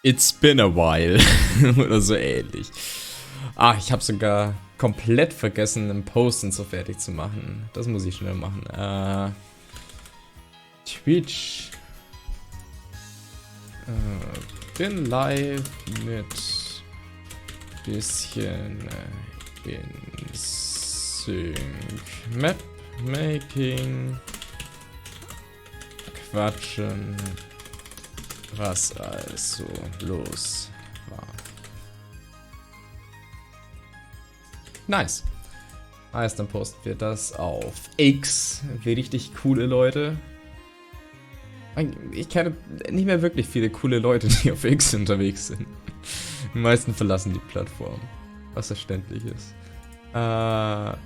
It's been a while. Oder so ähnlich. Ah, ich habe sogar komplett vergessen, einen Post und so fertig zu machen. Das muss ich schnell machen. Twitch. Bin live mit bisschen INSYNC. Mapmaking. Quatschen. Was also los war. Nice. Heißt, dann posten wir das auf X. Wie richtig coole Leute. Ich kenne nicht mehr wirklich viele coole Leute, die auf X unterwegs sind. Die meisten verlassen die Plattform. Was verständlich ist. Wir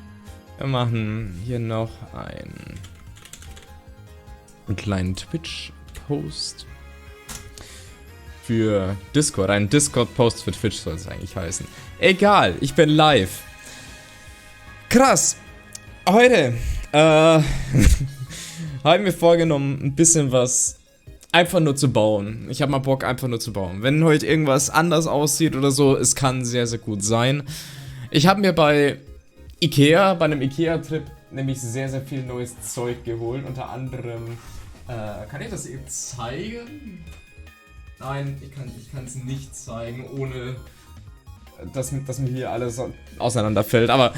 machen hier noch einen kleinen Twitch-Post. Für Discord. Ein Discord-Post für Twitch soll es eigentlich heißen. Egal, ich bin live. Krass. Heute habe ich mir vorgenommen, ein bisschen was einfach nur zu bauen. Ich habe mal Bock, einfach nur zu bauen. Wenn heute irgendwas anders aussieht oder so, es kann sehr, sehr gut sein. Ich habe mir bei einem Ikea-Trip nämlich sehr, sehr viel neues Zeug geholt. Unter anderem, kann ich das eben zeigen? Nein, ich kann es nicht zeigen, ohne dass mir hier alles auseinanderfällt. Aber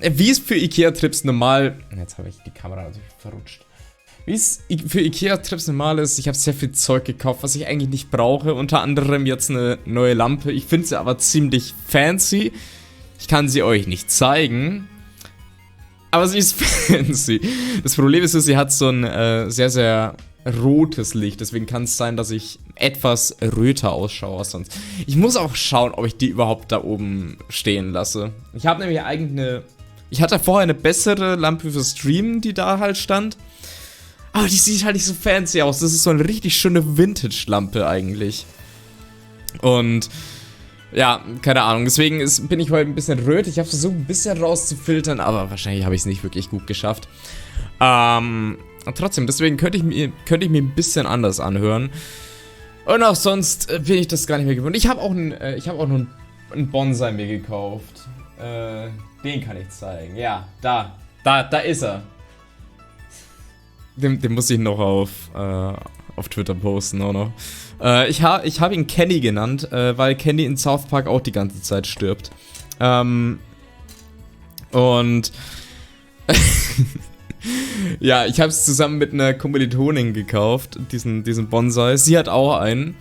wie es für Ikea-Trips normal... Jetzt habe ich die Kamera natürlich verrutscht. Wie es für Ikea-Trips normal ist, ich habe sehr viel Zeug gekauft, was ich eigentlich nicht brauche. Unter anderem jetzt eine neue Lampe. Ich finde sie aber ziemlich fancy. Ich kann sie euch nicht zeigen. Aber sie ist fancy. Das Problem ist, sie hat so ein sehr, sehr rotes Licht. Deswegen kann es sein, dass ich etwas röter ausschaue als sonst. Ich muss auch schauen, ob ich die überhaupt da oben stehen lasse. Ich habe nämlich eigentlich ich hatte vorher eine bessere Lampe für Streamen, die da halt stand. Aber die sieht halt nicht so fancy aus. Das ist so eine richtig schöne Vintage-Lampe eigentlich. Und ja, keine Ahnung. Deswegen bin ich heute ein bisschen röt. Ich habe versucht, ein bisschen rauszufiltern, aber wahrscheinlich habe ich es nicht wirklich gut geschafft. Trotzdem, deswegen könnte ich mir ein bisschen anders anhören. Und auch sonst bin ich das gar nicht mehr gewohnt. Ich habe auch noch einen Bonsai mir gekauft. Den kann ich zeigen. Ja, da ist er. Den muss ich noch auf Twitter posten auch noch. Ich hab ihn Kenny genannt, weil Kenny in South Park auch die ganze Zeit stirbt. Und ja, ich habe es zusammen mit einer Kommilitonin gekauft, diesen Bonsai. Sie hat auch einen.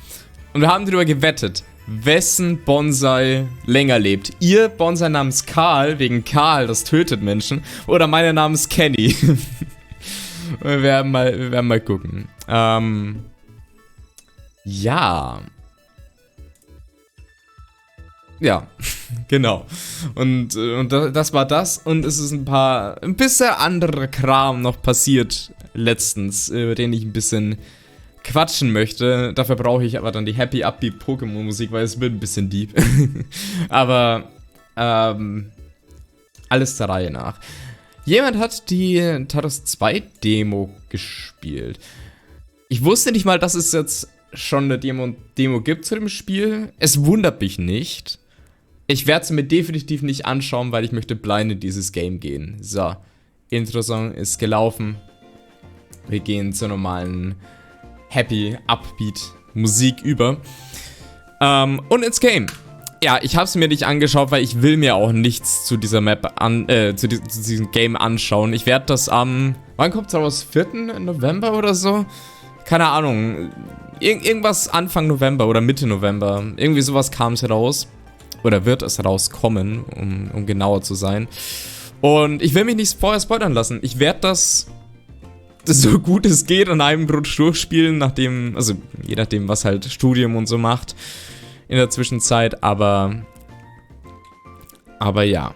Und wir haben darüber gewettet, wessen Bonsai länger lebt. Ihr Bonsai namens Karl, wegen Karl, das tötet Menschen. Oder meiner namens Kenny. Wir werden mal gucken. Ja. Ja, genau. Und das war das. Und es ist ein bisschen anderer Kram noch passiert letztens, über den ich ein bisschen quatschen möchte. Dafür brauche ich aber dann die Happy Upbeat Pokémon Musik, weil es wird ein bisschen deep. Aber alles der Reihe nach. Jemand hat die Taros 2 Demo gespielt. Ich wusste nicht mal, dass es jetzt schon eine Demo gibt zu dem Spiel. Es wundert mich nicht. Ich werde es mir definitiv nicht anschauen, weil ich möchte blind in dieses Game gehen. So, Intro-Song ist gelaufen. Wir gehen zur normalen Happy Upbeat Musik über. Und ins Game. Ja, ich habe es mir nicht angeschaut, weil ich will mir auch nichts zu dieser Map zu diesem Game anschauen. Ich werde das wann kommt es raus? 4. November oder so? Keine Ahnung. Irgendwas Anfang November oder Mitte November. Irgendwie sowas kam es raus. Oder wird es rauskommen, um genauer zu sein. Und ich will mich nicht vorher spoilern lassen. Ich werde das so gut es geht an einem Rutsch durchspielen, je nachdem, was halt Studium und so macht in der Zwischenzeit, aber ja.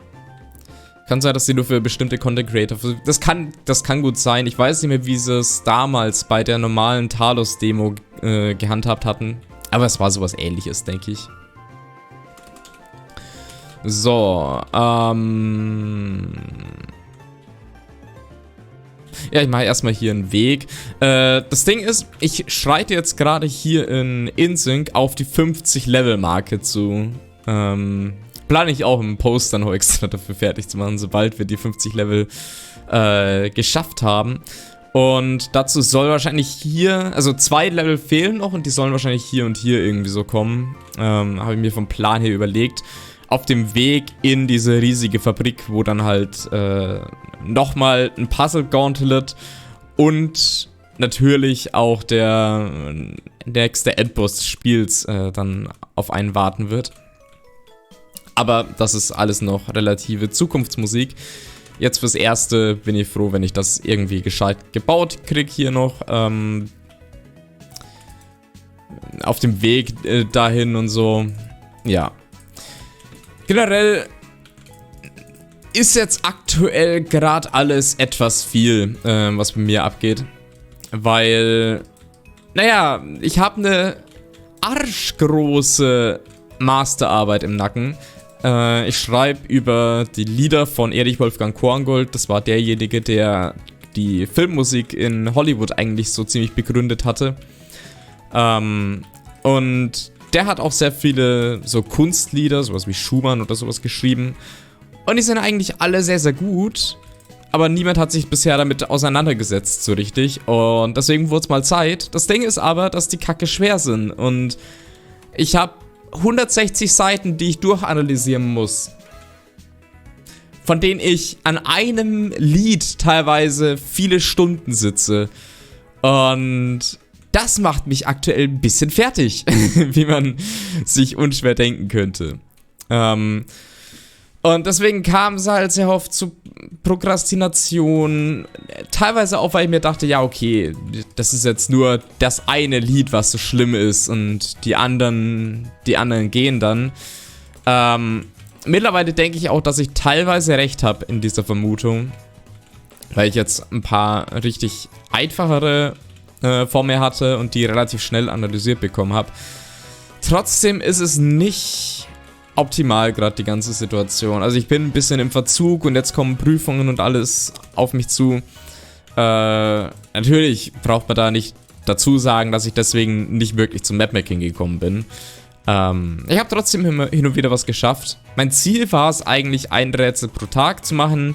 Kann sein, dass sie nur für bestimmte Content Creator... Das kann gut sein. Ich weiß nicht mehr, wie sie es damals bei der normalen Talos-Demo gehandhabt hatten. Aber es war sowas Ähnliches, denke ich. So, Ja, ich mache erstmal hier einen Weg. Das Ding ist, ich schreite jetzt gerade hier in INSYNC auf die 50-Level-Marke zu. Plane ich auch im Post dann auch extra dafür fertig zu machen, sobald wir die 50 Level geschafft haben. Und dazu soll wahrscheinlich hier, also 2 Level fehlen noch und die sollen wahrscheinlich hier und hier irgendwie so kommen. Habe ich mir vom Plan her überlegt. Auf dem Weg in diese riesige Fabrik, wo dann halt nochmal ein Puzzle-Gauntlet und natürlich auch der nächste Endboss des Spiels dann auf einen warten wird. Aber das ist alles noch relative Zukunftsmusik. Jetzt fürs Erste bin ich froh, wenn ich das irgendwie gescheit gebaut kriege hier noch. Auf dem Weg dahin und so. Ja. Generell ist jetzt aktuell gerade alles etwas viel, was bei mir abgeht. Weil, naja, ich habe eine arschgroße Masterarbeit im Nacken. Ich schreibe über die Lieder von Erich Wolfgang Korngold. Das war derjenige, der die Filmmusik in Hollywood eigentlich so ziemlich begründet hatte. Und der hat auch sehr viele so Kunstlieder, sowas wie Schumann oder sowas geschrieben. Und die sind eigentlich alle sehr, sehr gut. Aber niemand hat sich bisher damit auseinandergesetzt so richtig. Und deswegen wurde es mal Zeit. Das Ding ist aber, dass die Kacke schwer sind. Und ich habe 160 Seiten, die ich durchanalysieren muss. Von denen ich an einem Lied teilweise viele Stunden sitze. Und das macht mich aktuell ein bisschen fertig, wie man sich unschwer denken könnte. Und deswegen kam es halt sehr oft zu Prokrastination. Teilweise auch, weil ich mir dachte, ja okay, das ist jetzt nur das eine Lied, was so schlimm ist. Und die anderen gehen dann. Mittlerweile denke ich auch, dass ich teilweise recht habe in dieser Vermutung. Weil ich jetzt ein paar richtig einfachere vor mir hatte und die relativ schnell analysiert bekommen habe. Trotzdem ist es nicht optimal gerade die ganze Situation. Also ich bin ein bisschen im Verzug und jetzt kommen Prüfungen und alles auf mich zu. Natürlich braucht man da nicht dazu sagen, dass ich deswegen nicht wirklich zum Mapmaking gekommen bin. Ich habe trotzdem hin und wieder was geschafft. Mein Ziel war es eigentlich, ein Rätsel pro Tag zu machen.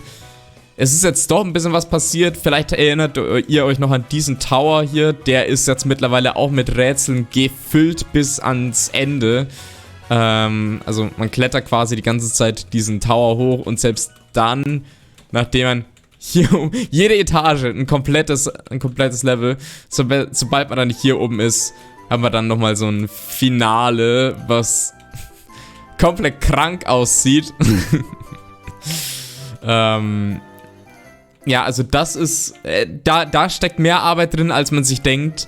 Es ist jetzt doch ein bisschen was passiert. Vielleicht erinnert ihr euch noch an diesen Tower hier. Der ist jetzt mittlerweile auch mit Rätseln gefüllt bis ans Ende. Also man klettert quasi die ganze Zeit diesen Tower hoch und selbst dann, nachdem man hier jede Etage ein komplettes Level, sobald man dann hier oben ist, haben wir dann nochmal so ein Finale, was komplett krank aussieht. Ja, also das ist, da steckt mehr Arbeit drin, als man sich denkt,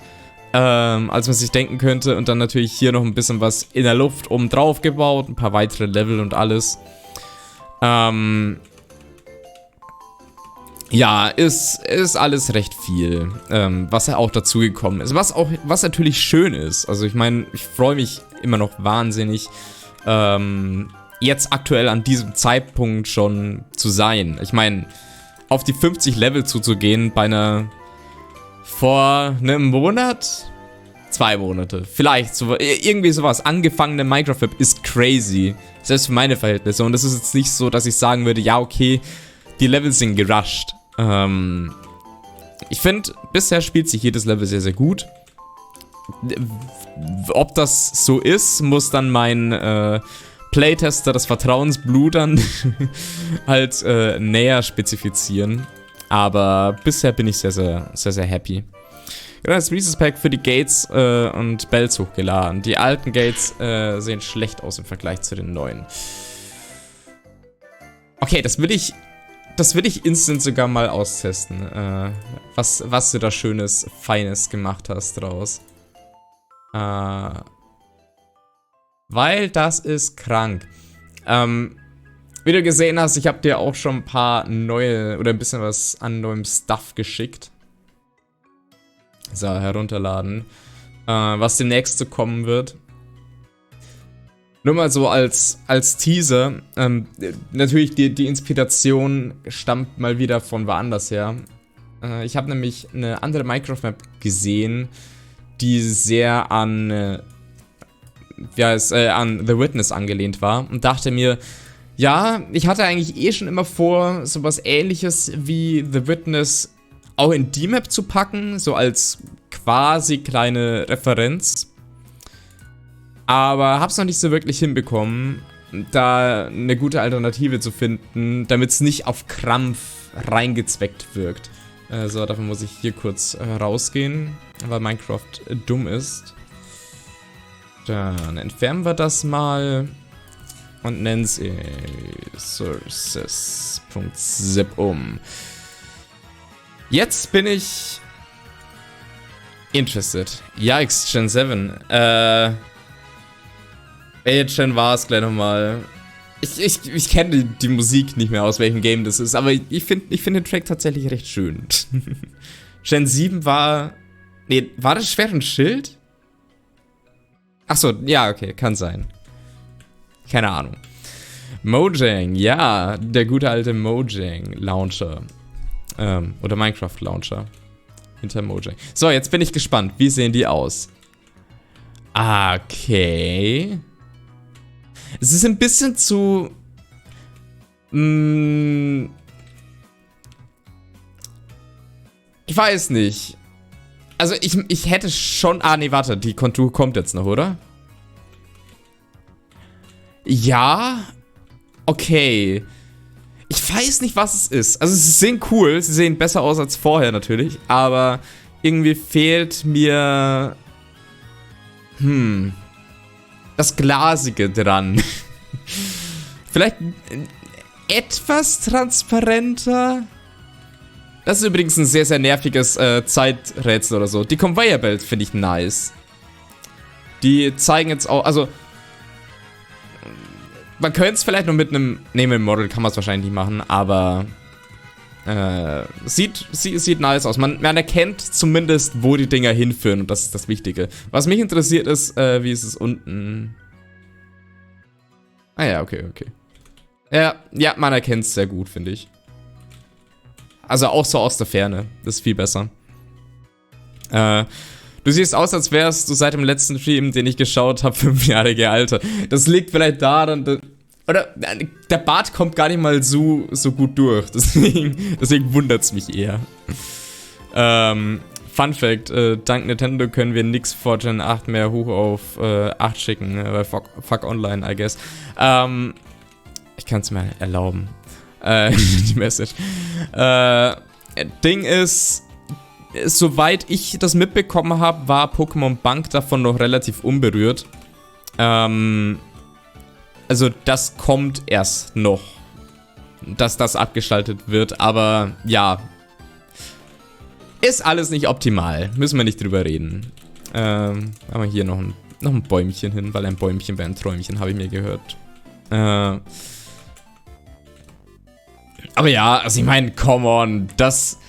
denken könnte. Und dann natürlich hier noch ein bisschen was in der Luft oben drauf gebaut, ein paar weitere Level und alles. Ja, ist alles recht viel, was ja auch dazugekommen ist. Was natürlich schön ist. Also ich meine, ich freue mich immer noch wahnsinnig, jetzt aktuell an diesem Zeitpunkt schon zu sein. Ich meine, auf die 50 Level zuzugehen bei einer vor einem Monat, 2 Monate, vielleicht so, irgendwie sowas, angefangene Minecraft-Web ist crazy, selbst für meine Verhältnisse. Und es ist jetzt nicht so, dass ich sagen würde, ja okay, die Level sind gerusht. Ich finde, bisher spielt sich jedes Level sehr, sehr gut. Ob das so ist, muss dann mein Playtester des Vertrauens Blue dann halt näher spezifizieren. Aber bisher bin ich sehr, sehr, sehr, sehr happy. Genau, das Resource Pack für die Gates und Bells hochgeladen. Die alten Gates sehen schlecht aus im Vergleich zu den neuen. Okay, das will ich instant sogar mal austesten. Was du da Schönes, Feines gemacht hast draus. Weil das ist krank. Wie du gesehen hast, ich habe dir auch schon ein paar neue oder ein bisschen was an neuem Stuff geschickt. So, herunterladen. Was demnächst so kommen wird. Nur mal so als Teaser. Natürlich, die Inspiration stammt mal wieder von woanders her. Ich habe nämlich eine andere Minecraft-Map gesehen, die sehr an, an The Witness angelehnt war und dachte mir, ja, ich hatte eigentlich eh schon immer vor, sowas Ähnliches wie The Witness auch in die Map zu packen, so als quasi kleine Referenz. Aber hab's noch nicht so wirklich hinbekommen, da eine gute Alternative zu finden, damit es nicht auf Krampf reingezweckt wirkt. So, dafür muss ich hier kurz rausgehen, weil Minecraft dumm ist. Dann entfernen wir das mal und nennen es sources.zip um. Jetzt bin ich interested. Yikes, Gen 7. Welche Gen war es gleich nochmal? Ich kenne die Musik nicht mehr, aus welchem Game das ist, aber ich find den Track tatsächlich recht schön. Gen 7 war... Nee, war das Schwert und Schild? Achso, ja, okay, kann sein. Keine Ahnung. Mojang, ja, der gute alte Mojang-Launcher. Oder Minecraft-Launcher. Hinter Mojang. So, jetzt bin ich gespannt. Wie sehen die aus? Okay. Es ist ein bisschen zu... ich weiß nicht. Also ich hätte schon... Ah, nee, warte. Die Kontur kommt jetzt noch, oder? Ja. Okay. Ich weiß nicht, was es ist. Also sie sehen cool. Sie sehen besser aus als vorher natürlich. Aber irgendwie fehlt mir... das Glasige dran. Vielleicht etwas transparenter. Das ist übrigens ein sehr, sehr nerviges Zeiträtsel oder so. Die Conveyor Belt finde ich nice. Die zeigen jetzt auch, also man könnte es vielleicht noch mit einem, mit dem Model kann man es wahrscheinlich nicht machen, aber sieht nice aus. Man erkennt zumindest, wo die Dinger hinführen und das ist das Wichtige. Was mich interessiert ist, wie ist es unten? Ah ja, okay. Ja, man erkennt es sehr gut, finde ich. Also auch so aus der Ferne. Das ist viel besser. Du siehst aus, als wärst du seit dem letzten Stream, den ich geschaut habe, 5 Jahre gealtert. Das liegt vielleicht daran, oder der Bart kommt gar nicht mal so gut durch. Deswegen wundert es mich eher. Fun Fact, dank Nintendo können wir nix vor Gen 8 mehr hoch auf 8 schicken. Weil fuck online, I guess. Ich kann es mir erlauben. Die Message. Ding ist, soweit ich das mitbekommen habe, war Pokémon Bank davon noch relativ unberührt. Also das kommt erst noch, dass das abgeschaltet wird, aber ja, ist alles nicht optimal, müssen wir nicht drüber reden. Haben wir hier noch ein Bäumchen hin, weil ein Bäumchen wäre ein Träumchen, habe ich mir gehört. Aber ja, also ich meine, come on, dass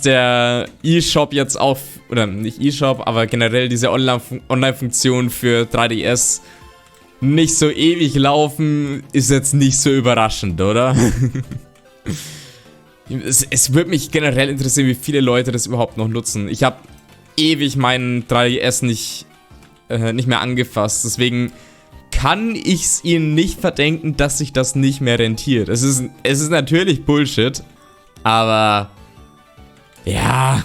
der eShop jetzt auf, oder nicht eShop, aber generell diese Online-Funktion für 3DS nicht so ewig laufen, ist jetzt nicht so überraschend, oder? Es würde mich generell interessieren, wie viele Leute das überhaupt noch nutzen. Ich habe ewig meinen 3DS nicht mehr angefasst, deswegen kann ich es ihnen nicht verdenken, dass sich das nicht mehr rentiert. Es ist natürlich Bullshit, aber ja,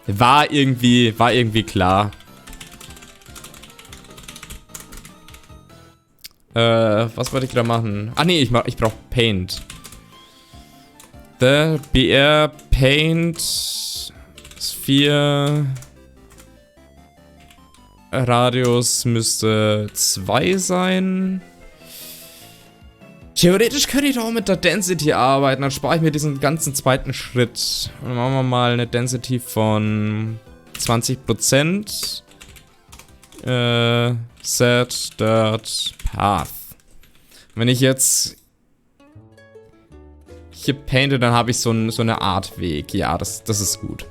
war irgendwie klar. Was wollte ich gerade machen? Ah nee, ich brauche Paint. The BR Paint Sphere Radius müsste 2 sein. Theoretisch könnte ich doch auch mit der Density arbeiten, dann spare ich mir diesen ganzen zweiten Schritt. Und dann machen wir mal eine Density von 20%. Set Dirt Path. Wenn ich jetzt hier painte, dann habe ich so eine Art Weg. Ja, das ist gut.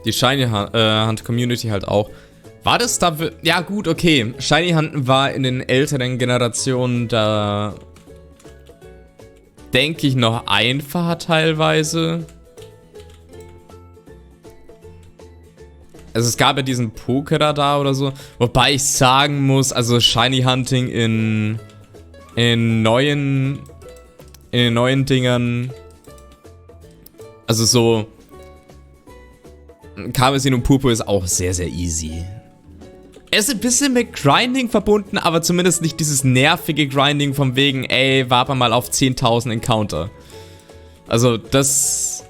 Die Shiny Hand Community halt auch. War das da... Ja gut, okay. Shiny Hunten war in den älteren Generationen da... denke ich noch einfacher teilweise. Also es gab ja diesen Pokeradar oder so. Wobei ich sagen muss, also Shiny Hunting in den neuen Dingern... Also so... Karmesin und Purpur ist auch sehr, sehr easy. Er ist ein bisschen mit Grinding verbunden, aber zumindest nicht dieses nervige Grinding von wegen, ey, warte mal auf 10.000 Encounter. Also das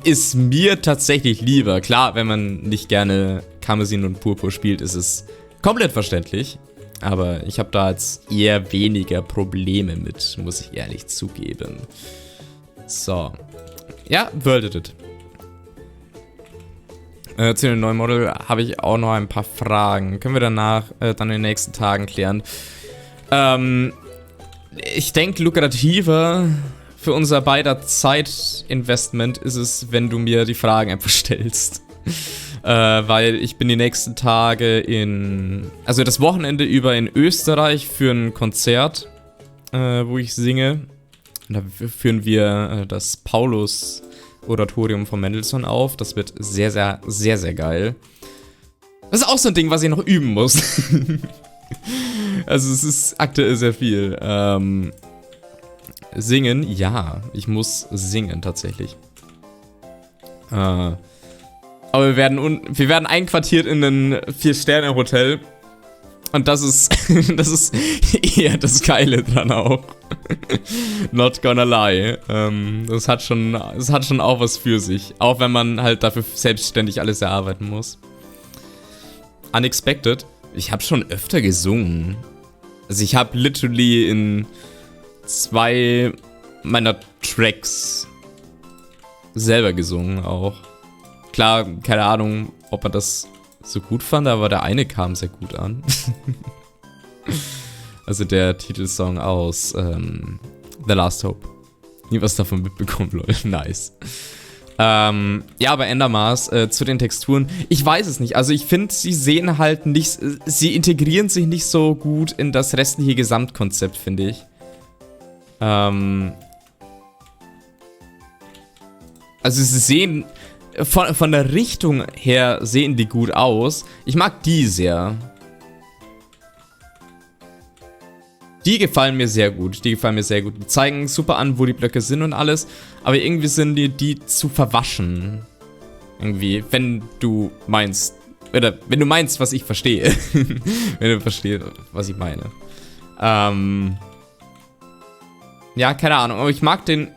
ist mir tatsächlich lieber. Klar, wenn man nicht gerne Karmesin und Purpur spielt, ist es komplett verständlich. Aber ich habe da jetzt eher weniger Probleme mit, muss ich ehrlich zugeben. So. Ja, World Edit. Zu dem neuen Model habe ich auch noch ein paar Fragen. Können wir danach dann in den nächsten Tagen klären. Ich denke, lukrativer für unser beider Zeitinvestment ist es, wenn du mir die Fragen einfach stellst. Weil ich bin die nächsten Tage also das Wochenende über in Österreich für ein Konzert, wo ich singe. Und da führen wir das Paulus-Oratorium von Mendelssohn auf. Das wird sehr, sehr, sehr, sehr geil. Das ist auch so ein Ding, was ich noch üben muss. Also es ist aktuell sehr viel. Singen, ja. Ich muss singen, tatsächlich. Aber wir werden einquartiert in ein 4-Sterne-Hotel. Und das ist eher das Geile dran auch. Not gonna lie. Das hat schon auch was für sich. Auch wenn man halt dafür selbstständig alles erarbeiten muss. Unexpected. Ich habe schon öfter gesungen. Also ich habe literally in 2 meiner Tracks selber gesungen auch. Klar, keine Ahnung, ob man das so gut fand, aber der eine kam sehr gut an. Also der Titelsong aus The Last Hope. Nie was davon mitbekommen, Leute. Nice. Ja, aber Endermaß, zu den Texturen. Ich weiß es nicht. Also ich finde, sie sehen halt nicht... Sie integrieren sich nicht so gut in das restliche Gesamtkonzept, finde ich. Also sie sehen... Von der Richtung her sehen die gut aus. Ich mag die sehr. Die gefallen mir sehr gut. Die zeigen super an, wo die Blöcke sind und alles. Aber irgendwie sind die zu verwaschen. Irgendwie, wenn du meinst, was ich verstehe. Wenn du verstehst, was ich meine. Ja, keine Ahnung. Aber ich mag den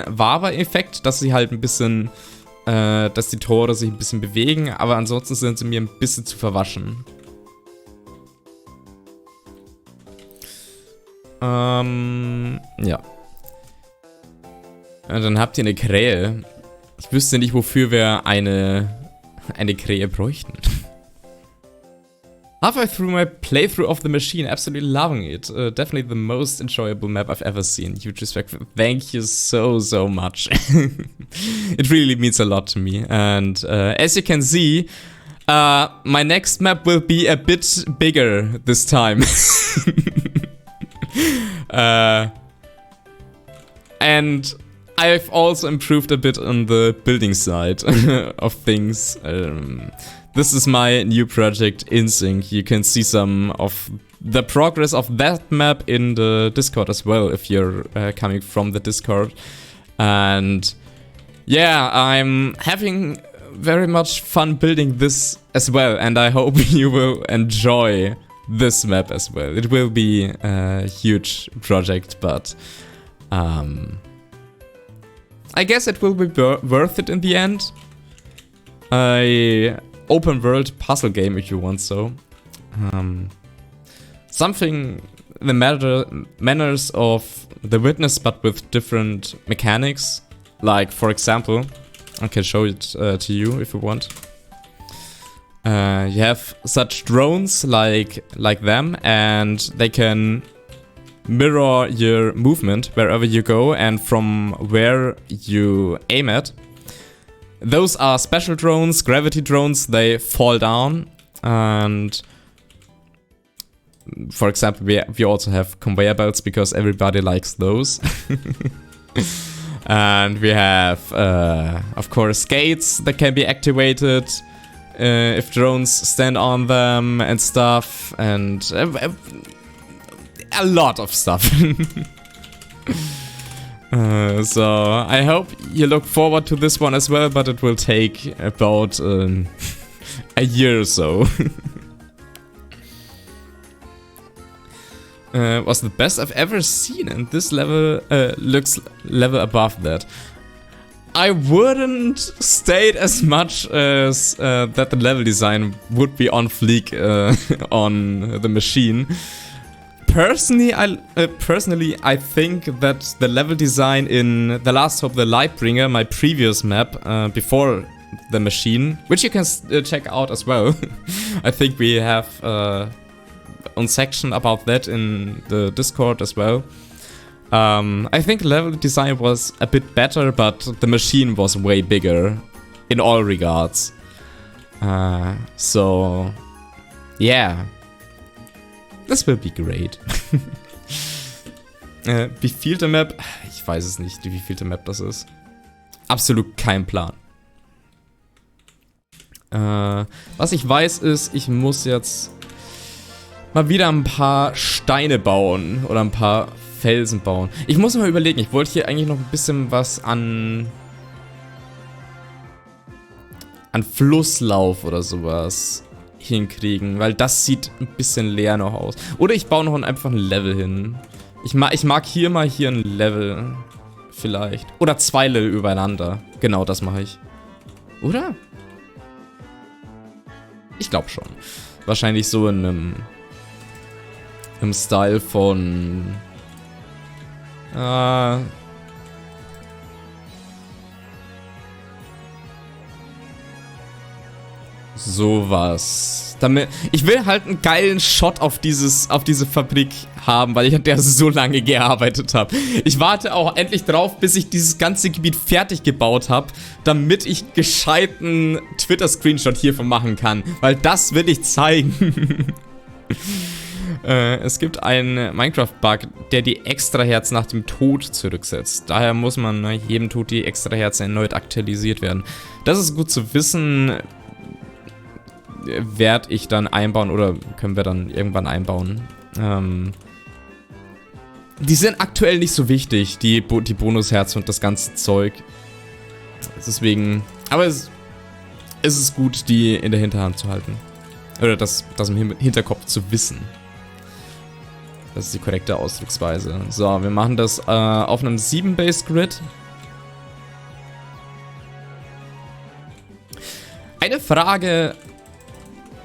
Wawa-Effekt, dass sie halt ein bisschen... dass die Tore sich ein bisschen bewegen, aber ansonsten sind sie mir ein bisschen zu verwaschen. Ja. Und dann habt ihr eine Krähe. Ich wüsste nicht, wofür wir eine Krähe bräuchten. Halfway through my playthrough of the machine, absolutely loving it. Definitely the most enjoyable map I've ever seen. Huge respect. Thank you so much. It really means a lot to me. And as you can see, my next map will be a bit bigger this time. And I've also improved a bit on the building side of things. This is my new project, INSYNC. You can see some of the progress of that map in the Discord as well, if you're coming from the Discord. And yeah, I'm having very much fun building this as well, and I hope you will enjoy this map as well. It will be a huge project, but I guess it will be worth it in the end. Open world puzzle game, if you want so. Something the manners of The Witness, but with different mechanics. Like, for example, I can show it to you if you want. You have such drones like them, and they can mirror your movement wherever you go and from where you aim at. Those are special drones, gravity drones. They fall down And for example, we also have conveyor belts because everybody likes those. And we have, of course, gates that can be activated if drones stand on them and stuff, and a lot of stuff. So I hope you look forward to this one as well, but it will take about a year or so. Was the best I've ever seen, and this level looks level above that. I wouldn't state as much as that the level design would be on fleek on the machine. Personally, I think that the level design in The Last Hope the Lightbringer, my previous map before the machine, which you can check out as well. I think we have on section about that in the Discord as well. I think level design was a bit better, but the machine was way bigger in all regards. So yeah, this will be great. Wievielte Map? Ich weiß es nicht, wievielte Map das ist. Absolut kein Plan. Was ich weiß ist, ich muss jetzt mal wieder ein paar Steine bauen oder ein paar Felsen bauen. Ich muss mal überlegen, ich wollte hier eigentlich noch ein bisschen was an Flusslauf oder sowas hinkriegen, weil das sieht ein bisschen leer noch aus. Oder ich baue noch einfach ein Level hin. Ich mag hier mal ein Level vielleicht. Oder 2 Level übereinander. Genau, das mache ich. Oder? Ich glaube schon. Wahrscheinlich so in einem im Style von sowas. Damit, ich will halt einen geilen Shot auf diese Fabrik haben, weil ich an der so lange gearbeitet habe. Ich warte auch endlich drauf, bis ich dieses ganze Gebiet fertig gebaut habe, damit ich gescheiten Twitter-Screenshot hiervon machen kann. Weil das will ich zeigen. Es gibt einen Minecraft-Bug, der die Extraherzen nach dem Tod zurücksetzt. Daher muss man nach jedem Tod die Extraherzen erneut aktualisiert werden. Das ist gut zu wissen. Werde ich dann einbauen oder können wir dann irgendwann einbauen. Die sind aktuell nicht so wichtig, die Bonusherzen und das ganze Zeug. Deswegen, aber es ist gut, die in der Hinterhand zu halten. Oder das im Hinterkopf zu wissen. Das ist die korrekte Ausdrucksweise. So, wir machen das auf einem 7-Base-Grid. Eine Frage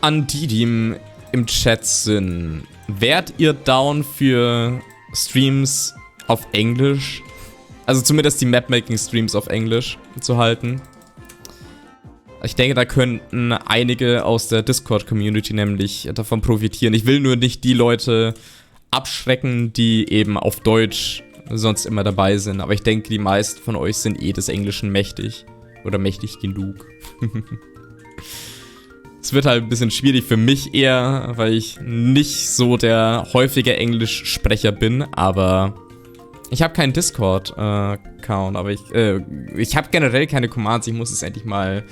an die im Chat sind. Wärt ihr down für Streams auf Englisch? Also zumindest die Mapmaking-Streams auf Englisch zu halten. Ich denke, da könnten einige aus der Discord-Community nämlich davon profitieren. Ich will nur nicht die Leute abschrecken, die eben auf Deutsch sonst immer dabei sind. Aber ich denke, die meisten von euch sind eh des Englischen mächtig. Oder mächtig genug. Es wird halt ein bisschen schwierig für mich eher, weil ich nicht so der häufige Englischsprecher bin, aber ich habe keinen Discord-Account, aber ich habe generell keine Commands, ich muss es endlich mal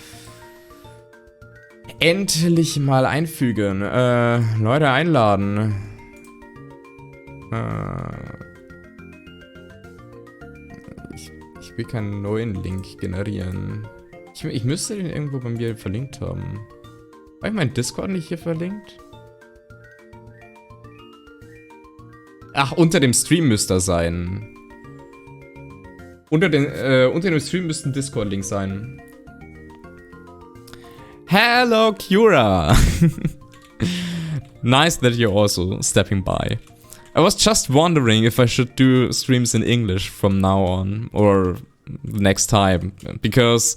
einfügen. Leute einladen. Ich will keinen neuen Link generieren. Ich müsste den irgendwo bei mir verlinkt haben. Habe ich meinen Discord nicht hier verlinkt? Ach, unter dem Stream müsste er sein. Unter dem Stream müsste ein Discord-Link sein. Hello, Cura! Nice that you're also stepping by. I was just wondering if I should do streams in English from now on, or next time, because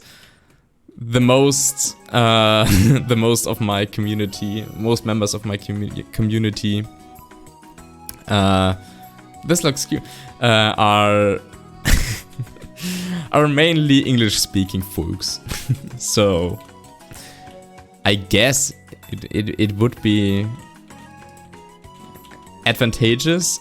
the most of my community, most members of my community, this looks cute, are mainly English-speaking folks. So I guess it would be advantageous.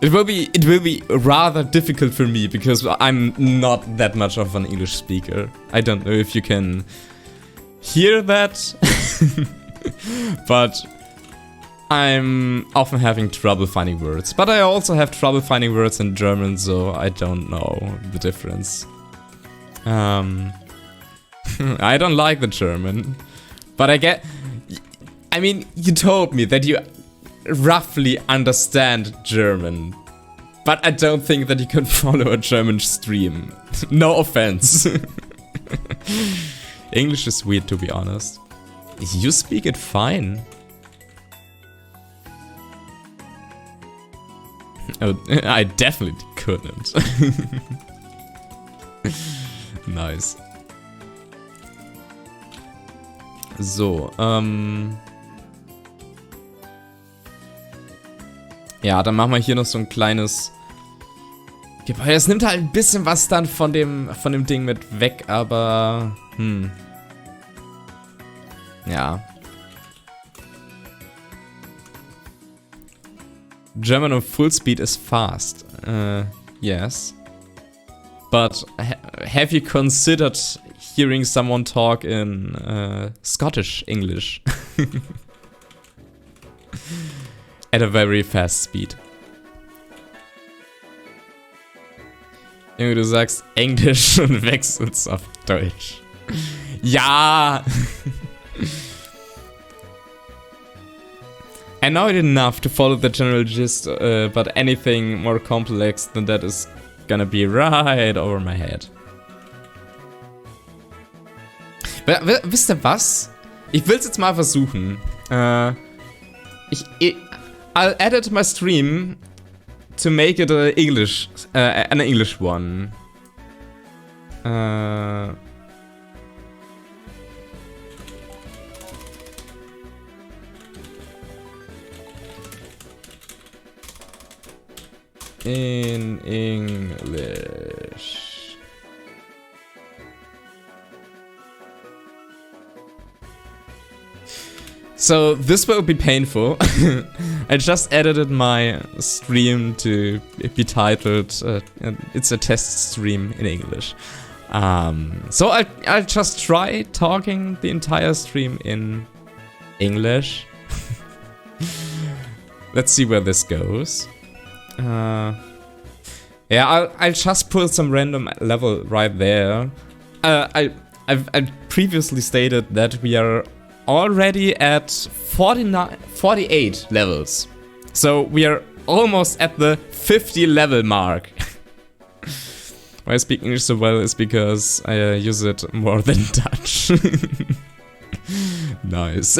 It will be rather difficult for me because I'm not that much of an English speaker. I don't know if you can hear that, but I'm often having trouble finding words. But I also have trouble finding words in German, so I don't know the difference. I don't like the German, but I mean, you told me that you roughly understand German, but I don't think that you can follow a German stream. No offense. English is weird, to be honest. You speak it fine. Oh, I definitely couldn't. Nice. So, ja, dann machen wir hier noch so ein kleines... Es nimmt halt ein bisschen was dann von dem Ding mit weg, aber... Ja. German on full speed is fast. Yes. But have you considered hearing someone talk in Scottish English? At a very fast speed. Irgendwie du sagst Englisch und wechselst auf Deutsch. Ja! I know it enough to follow the general gist, but anything more complex than that is gonna be right over my head. Wisst ihr was? Ich will's jetzt mal versuchen. I'll edit my stream to make it an English one. In English. So this will be painful. I just edited my stream to be titled it's a test stream in English. So I'll just try talking the entire stream in English. Let's see where this goes. Yeah, I'll just pull some random level right there. I've previously stated that we are already at 48 levels. So we are almost at the 50 level mark. Why I speak English so well is because I use it more than Dutch. Nice.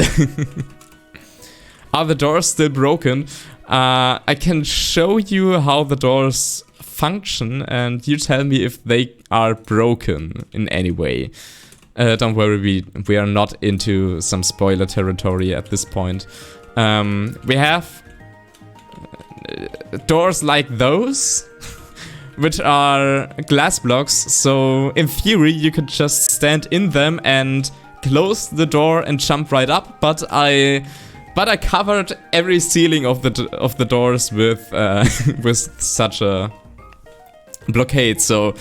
Are the doors still broken? I can show you how the doors function and you tell me if they are broken in any way. Don't worry, we are not into some spoiler territory at this point. We have doors like those, which are glass blocks, so in theory you could just stand in them and close the door and jump right up, but I covered every ceiling of the doors with with such a blockade, so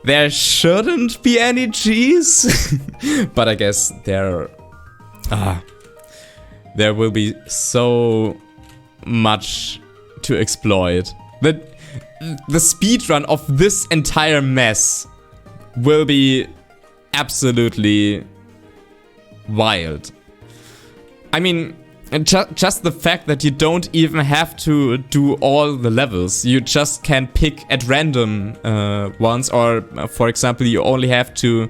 there shouldn't be any G's. But I guess there will be so much to exploit. The speedrun of this entire mess will be absolutely wild. I mean, just the fact that you don't even have to do all the levels. You just can pick at random ones, or for example, you only have to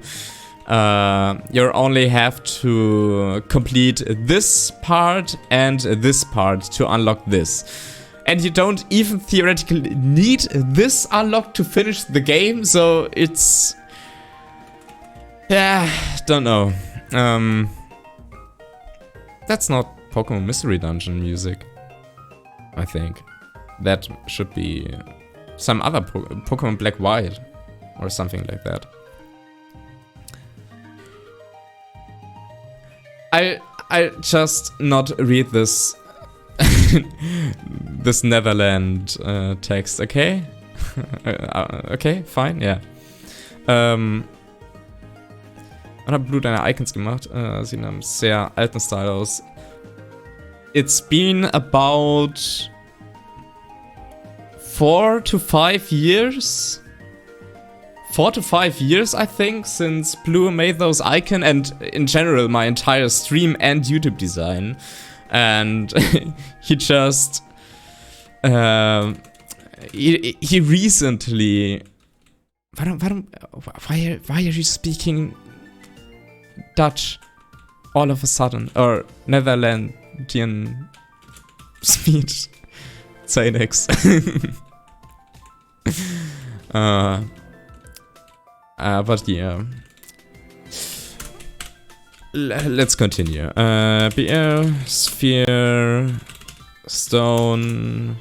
complete this part and this part to unlock this. And you don't even theoretically need this unlock to finish the game, so it's... yeah, don't know. That's not Pokemon Mystery Dungeon music, I think. That should be some other Pokemon Black White or something like that. I'll just not read this this Netherland text, okay? Okay, fine, ja. Und hab Blut deine Icons gemacht. Sieht in einem sehr alten Style aus. It's been about 4 to 5 years. 4 to 5 years, I think, since Blue made those icons, and in general my entire stream and YouTube design. And he just he recently. Why are you speaking Dutch all of a sudden, or Netherlandian speech? Say next. But yeah, let's continue. BR, sphere, stone,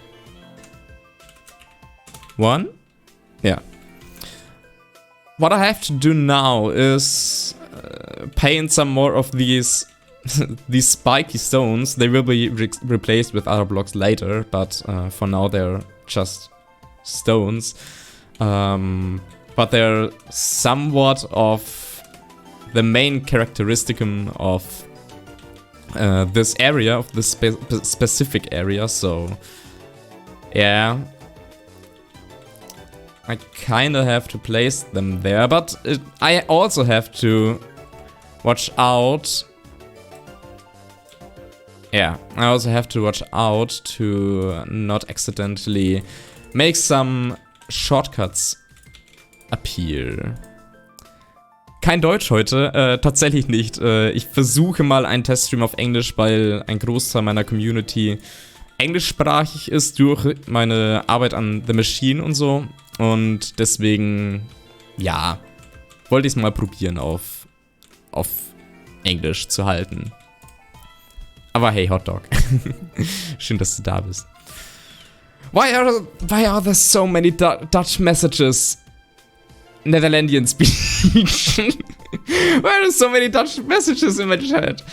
1? Yeah. What I have to do now is paint some more of these these spiky stones. They will be replaced with other blocks later, but for now they're just stones. But they're somewhat of the main characteristicum of this area, of this specific area, so yeah. I kinda have to place them there, but I also have to watch out. Yeah, I also have to watch out to not accidentally make some shortcuts appear. Kein Deutsch heute, tatsächlich nicht. Ich versuche mal einen Teststream auf Englisch, weil ein Großteil meiner Community englischsprachig ist durch meine Arbeit an The Machine und so. Und deswegen, ja, wollte ich es mal probieren, auf Englisch zu halten. Aber hey, Hotdog. Schön, dass du da bist. Why are there so many Dutch messages? Netherlandian speech. Why are there so many Dutch messages in my chat?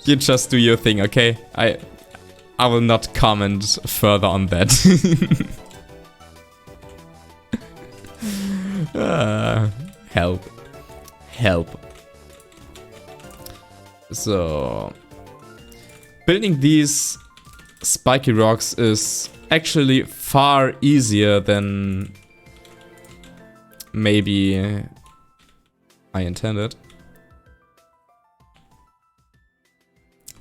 You just do your thing, okay? I will not comment further on that. Help. So, building these spiky rocks is actually far easier than maybe I intended.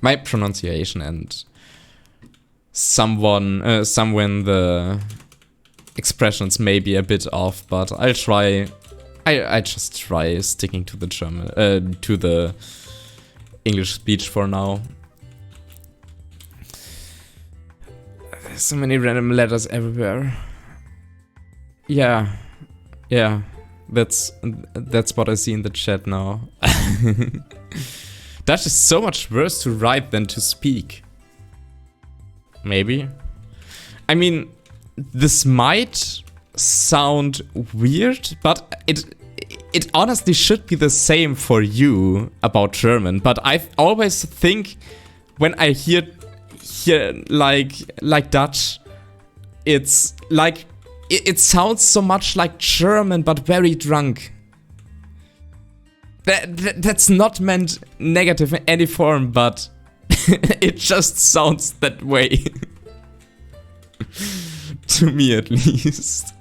My pronunciation and somewhen the expressions may be a bit off, but I'll try. I just try sticking to the German, to the English speech for now. There's so many random letters everywhere. Yeah, that's what I see in the chat now. Dutch is so much worse to write than to speak. Maybe. I mean, this might sound weird, but it honestly should be the same for you about German. But I always think when I hear like Dutch, it's like it sounds so much like German, but very drunk. That's not meant negative in any form, but it just sounds that way. To me, at least.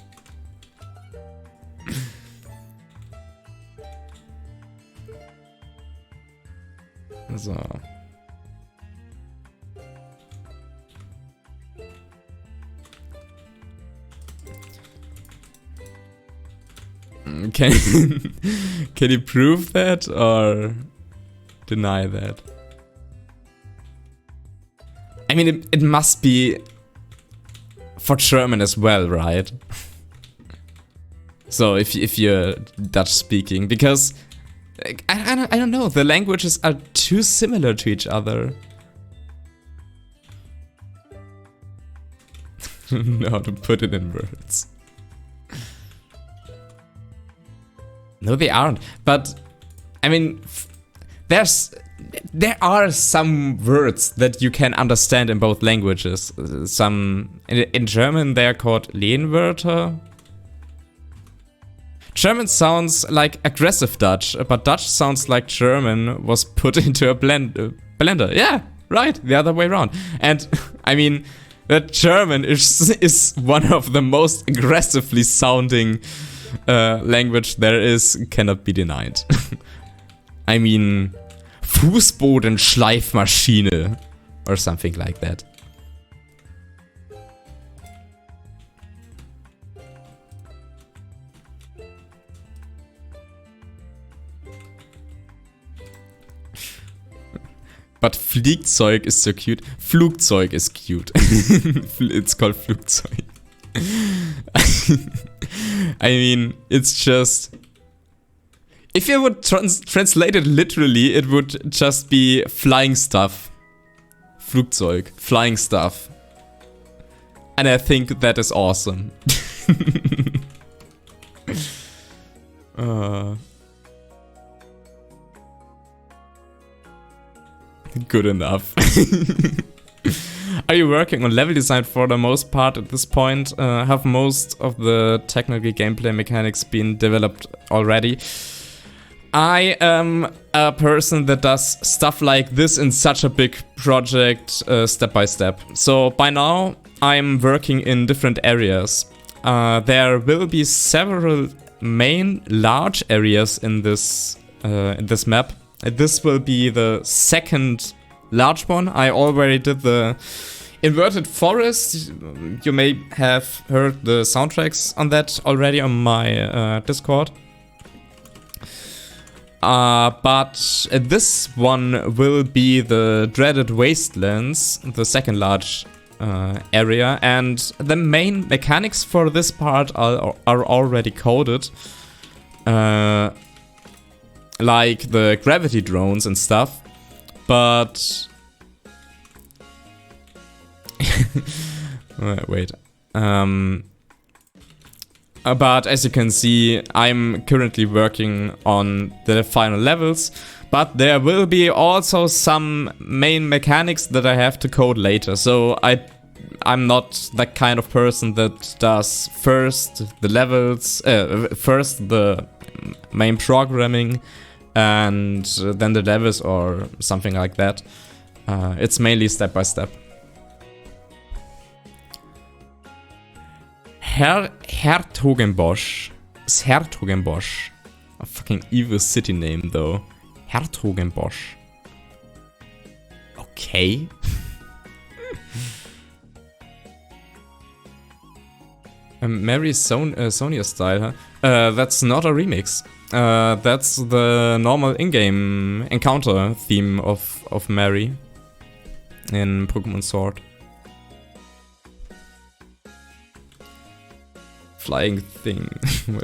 So. Can you prove that or deny that? I mean, it must be for German as well, right? So if you're Dutch speaking, because I don't know, the languages are too similar to each other. Know how to put it in words. No, they aren't. But I mean, there are some words that you can understand in both languages. Some in German they're called Lehnwörter. German sounds like aggressive Dutch, but Dutch sounds like German was put into a blender. Yeah, right, the other way around. And I mean, that German is one of the most aggressively sounding language there is, cannot be denied. I mean, Fußbodenschleifmaschine or something like that. But Fliegzeug is so cute. Flugzeug is cute. It's called Flugzeug. I mean, it's just... If you would translate it literally, it would just be flying stuff. Flugzeug, flying stuff. And I think that is awesome. Good enough. Are you working on level design for the most part at this point? Have most of the technical gameplay mechanics been developed already? I am a person that does stuff like this in such a big project step by step. So by now I'm working in different areas. There will be several main large areas in this map. This will be the second large one. I already did the inverted forest. You may have heard the soundtracks on that already on my Discord. But this one will be the dreaded wastelands, the second large area, and the main mechanics for this part are already coded. Like the gravity drones and stuff, but wait. But as you can see, I'm currently working on the final levels, but there will be also some main mechanics that I have to code later. So I'm not that kind of person that does first the levels, first the main programming, and then the levels or something like that. It's mainly step by step. Hertogenbosch. It's Hertogenbosch. A fucking evil city name though. Hertogenbosch. Okay. Mary Sonia style, huh? That's not a remix. That's the normal in-game encounter theme of Mary in Pokemon Sword. Flying thing,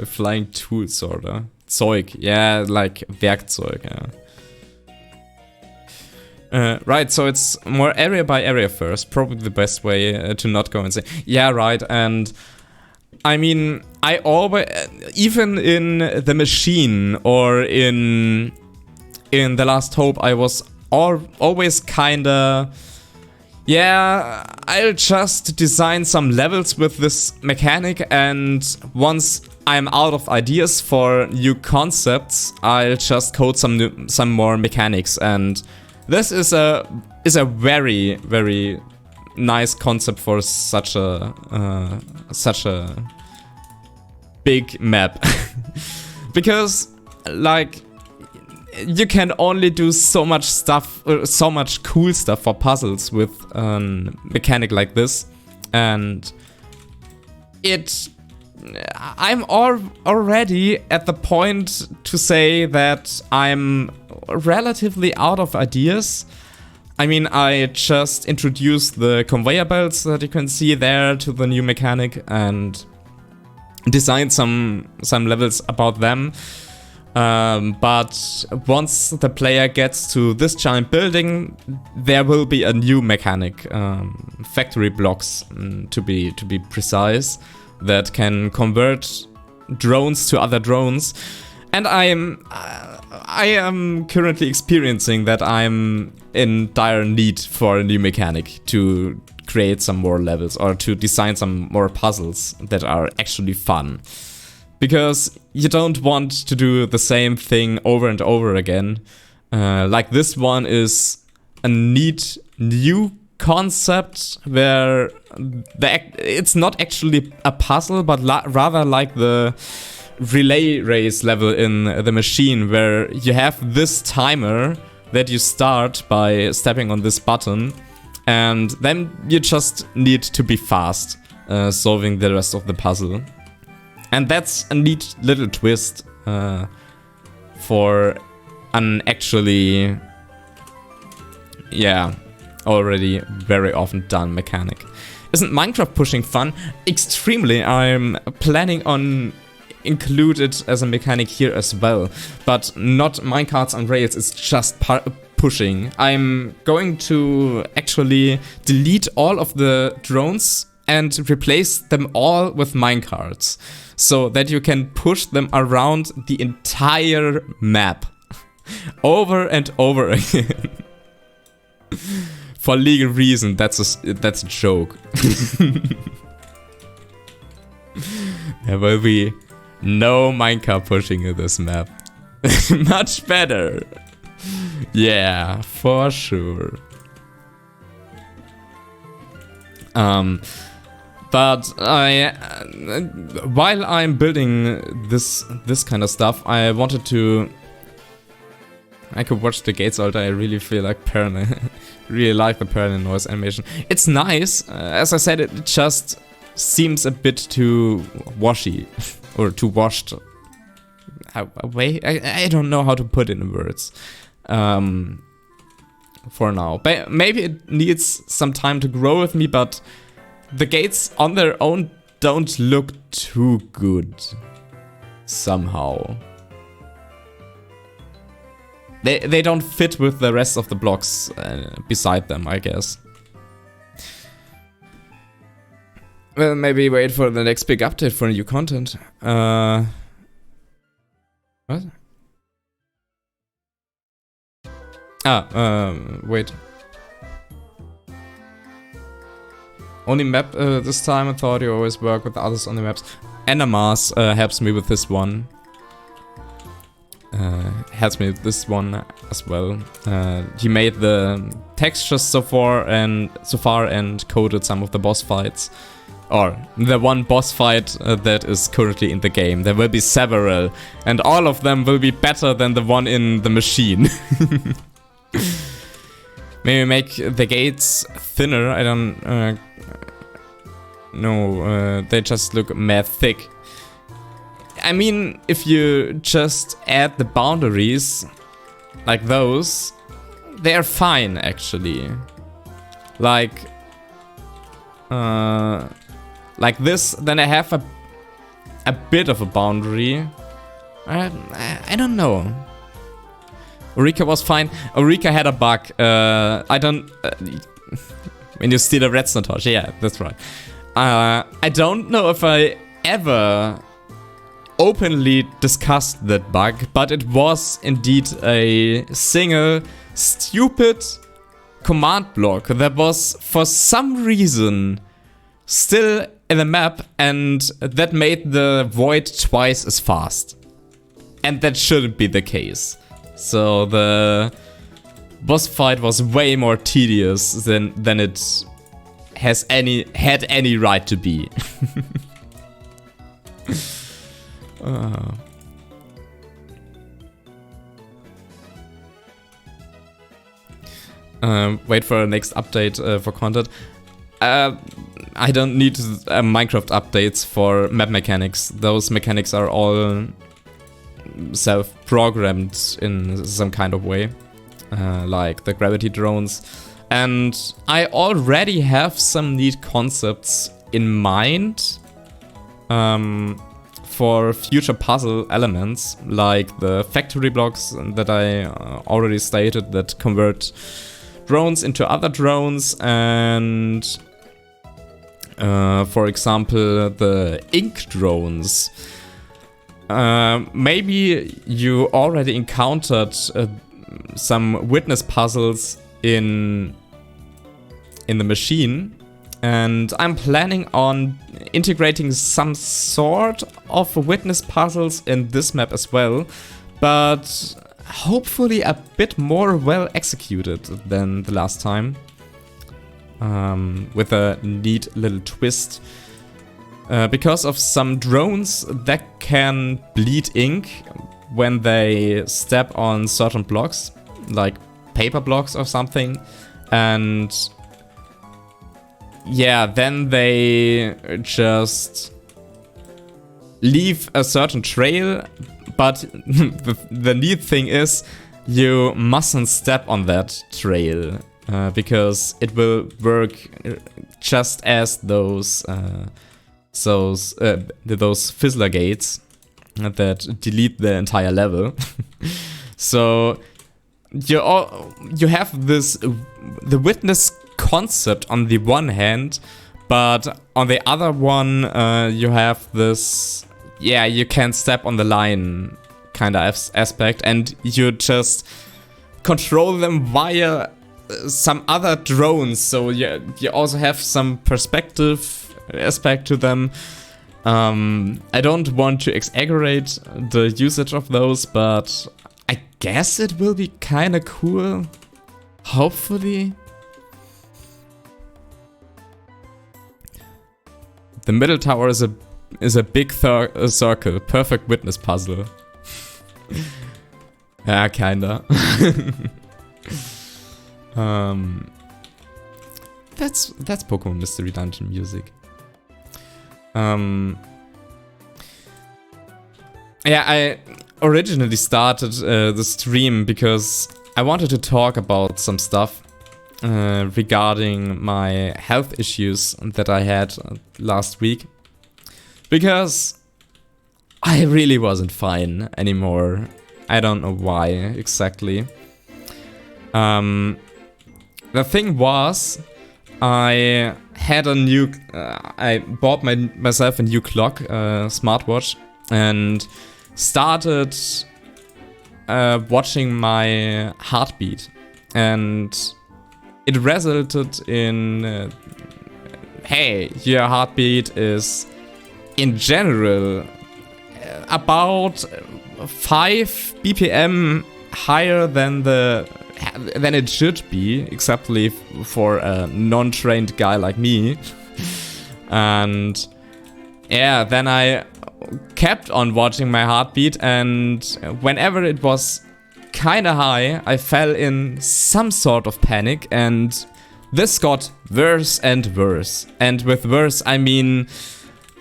flying tool sorta. Zeug, yeah, like Werkzeug, yeah. Right, so it's more area by area first, probably the best way to not go insane. Yeah, right, and I mean, I always, even in The Machine or in The Last Hope, I was always kinda, yeah, I'll just design some levels with this mechanic, and once I'm out of ideas for new concepts, I'll just code some more mechanics, and this is a very, very nice concept for such a big map. Because like you can only do so much stuff, so much cool stuff for puzzles with a mechanic like this, and I'm already at the point to say that I'm relatively out of ideas. I mean, I just introduced the conveyor belts that you can see there to the new mechanic and designed some levels about them. But once the player gets to this giant building, there will be a new mechanic, factory blocks to be precise, that can convert drones to other drones. And I am currently experiencing that I'm in dire need for a new mechanic to create some more levels or to design some more puzzles that are actually fun. Because you don't want to do the same thing over and over again. Like this one is a neat new concept where it's not actually a puzzle, but rather like the relay race level in the machine, where you have this timer that you start by stepping on this button, and then you just need to be fast solving the rest of the puzzle. And that's a neat little twist for an actually, yeah, already very often done mechanic. Isn't Minecraft pushing fun? Extremely. I'm planning on include it as a mechanic here as well, but not minecarts on rails, it's just pushing. I'm going to actually delete all of the drones and replace them all with minecarts, so that you can push them around the entire map over and over again. For legal reason, that's a joke. There will be no minecart pushing in this map. Much better. Yeah, for sure. But while I'm building this kind of stuff, I wanted to. I could watch the gates all day. I really feel like really like the parallel noise animation. It's nice. As I said, it just seems a bit too washy or too washed. Away. I don't know how to put it in words. For now, maybe it needs some time to grow with me, but the gates on their own don't look too good somehow. They don't fit with the rest of the blocks beside them, I guess. Well, maybe wait for the next big update for new content. What? Wait. Only map this time. I thought you always work with others on the maps. Anamas helps me with this one. Helps me with this one as well. He made the textures so far and coded some of the boss fights. Or the one boss fight that is currently in the game. There will be several, and all of them will be better than the one in the machine. Maybe make the gates thinner. I don't know. They just look mad thick. I mean, if you just add the boundaries like those, they're fine actually. Like this, then I have a bit of a boundary. I don't know. Eureka was fine. Eureka had a bug. When you steal a redstone torch. Yeah, that's right. I don't know if I ever openly discussed that bug, but it was indeed a single stupid command block that was for some reason still in the map, and that made the void twice as fast. And that shouldn't be the case. So the boss fight was way more tedious than it had any right to be. Wait for the next update for content. I don't need Minecraft updates for map mechanics. Those mechanics are all self-programmed in some kind of way, like the gravity drones. And I already have some neat concepts in mind for future puzzle elements, like the factory blocks that I already stated that convert drones into other drones, and for example the ink drones. maybe you already encountered some witness puzzles in the machine, and I'm planning on integrating some sort of witness puzzles in this map as well, but hopefully a bit more well executed than the last time, with a neat little twist. Because of some drones that can bleed ink when they step on certain blocks, like paper blocks or something, and yeah, then they just leave a certain trail, but the neat thing is you mustn't step on that trail, because it will work just as those fizzler gates that delete the entire level. So you have the witness concept on the one hand, but on the other one you have this, yeah, you can step on the line kind of aspect, and you just control them via some other drones, so you also have some perspective aspect to them. I don't want to exaggerate the usage of those, but I guess it will be kind of cool. Hopefully. The middle tower is a big circle, perfect witness puzzle. Yeah, kinda. That's Pokemon Mystery Dungeon music. Yeah, I originally started the stream because I wanted to talk about some stuff regarding my health issues that I had last week, because I really wasn't fine anymore. I don't know why exactly. The thing was, I had a new, I bought myself a new clock, smartwatch, and started watching my heartbeat, and it resulted in, hey, your heartbeat is in general about 5 BPM higher than it should be, except for a non-trained guy like me. And yeah, then I kept on watching my heartbeat, and whenever it was kinda high, I fell in some sort of panic, and this got worse and worse. And with worse, I mean,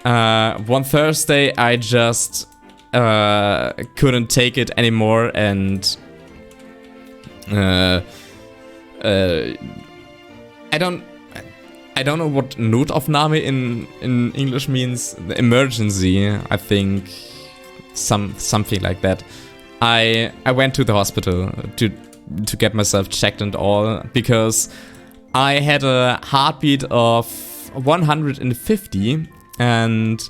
one Thursday I just couldn't take it anymore, and I don't know what Notaufnahme in English means. The emergency, I think, something like that. I went to the hospital to get myself checked and all, because I had a heartbeat of 150 and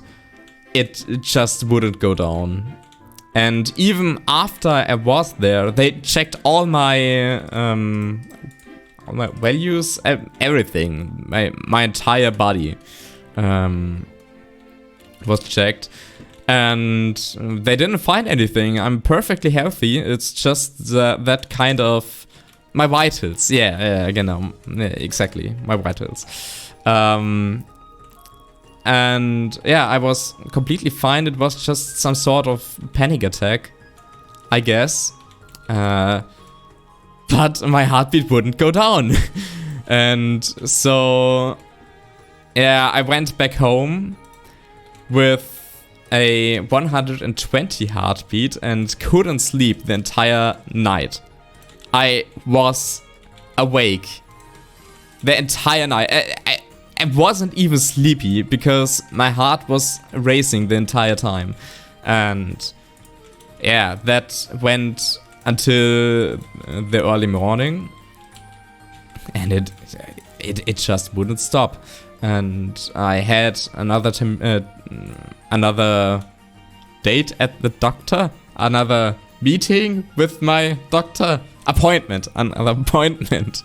it just wouldn't go down. And even after I was there, they checked all my values, everything, my entire body was checked, and they didn't find anything. I'm perfectly healthy. It's just that kind of my vitals. Yeah, genau, exactly, my vitals. And yeah, I was completely fine. It was just some sort of panic attack, I guess. But my heartbeat wouldn't go down. And so, yeah, I went back home with a 120 heartbeat and couldn't sleep the entire night. I was awake the entire night. I wasn't even sleepy because my heart was racing the entire time. And yeah, that went until the early morning, and it just wouldn't stop. And I had another date at the doctor, another meeting with my doctor, appointment, another appointment.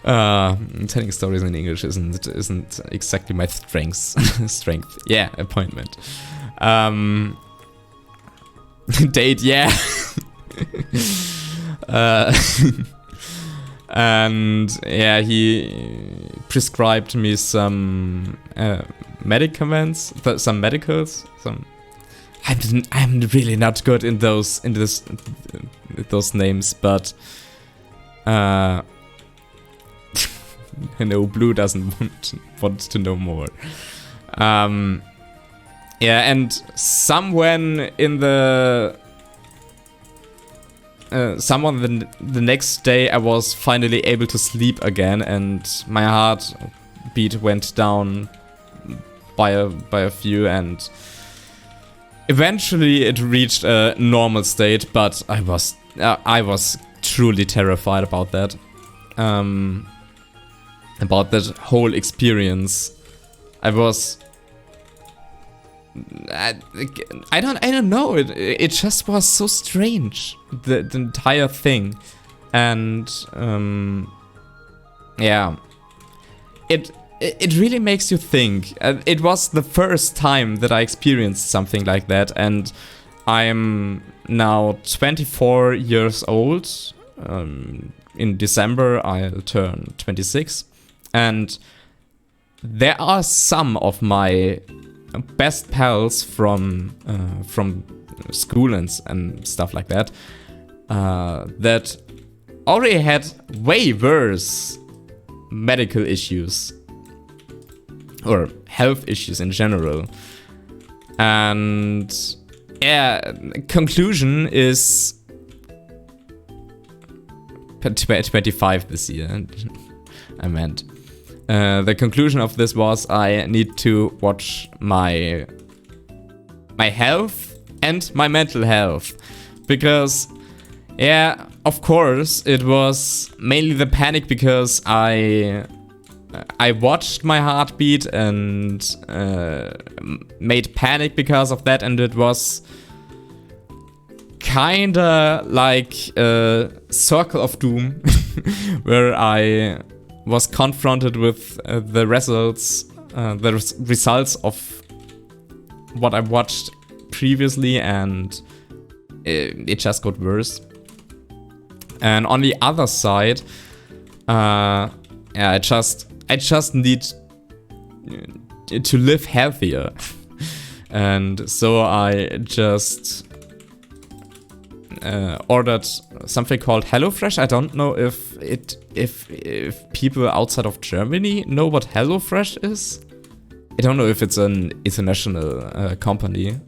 Telling stories in English isn't exactly my strength. Yeah, appointment. Date, yeah. And yeah, he prescribed me some medicaments, some medicals. I'm really not good in those names, but no, Blue doesn't want to know more. Yeah, and somewhere in the the next day I was finally able to sleep again, and my heartbeat went down by a few, and eventually it reached a normal state. But I was truly terrified about that. About that whole experience. I don't know. It just was so strange, the entire thing, and yeah, it really makes you think. It was the first time that I experienced something like that, and I'm now 24 years old. In December I'll turn 26, and there are some of my best pals from school and stuff like that that already had way worse medical issues or health issues in general. And yeah, conclusion is 25 this year. I meant. The conclusion of this was I need to watch my health and my mental health, because yeah, of course it was mainly the panic because I watched my heartbeat and made panic because of that, and it was kinda like a circle of doom where I was confronted with the results of what I watched previously, and it just got worse. And on the other side, yeah, I just need to live healthier, and so I just ordered something called HelloFresh. I don't know if people outside of Germany know what HelloFresh is. I don't know if it's an international company.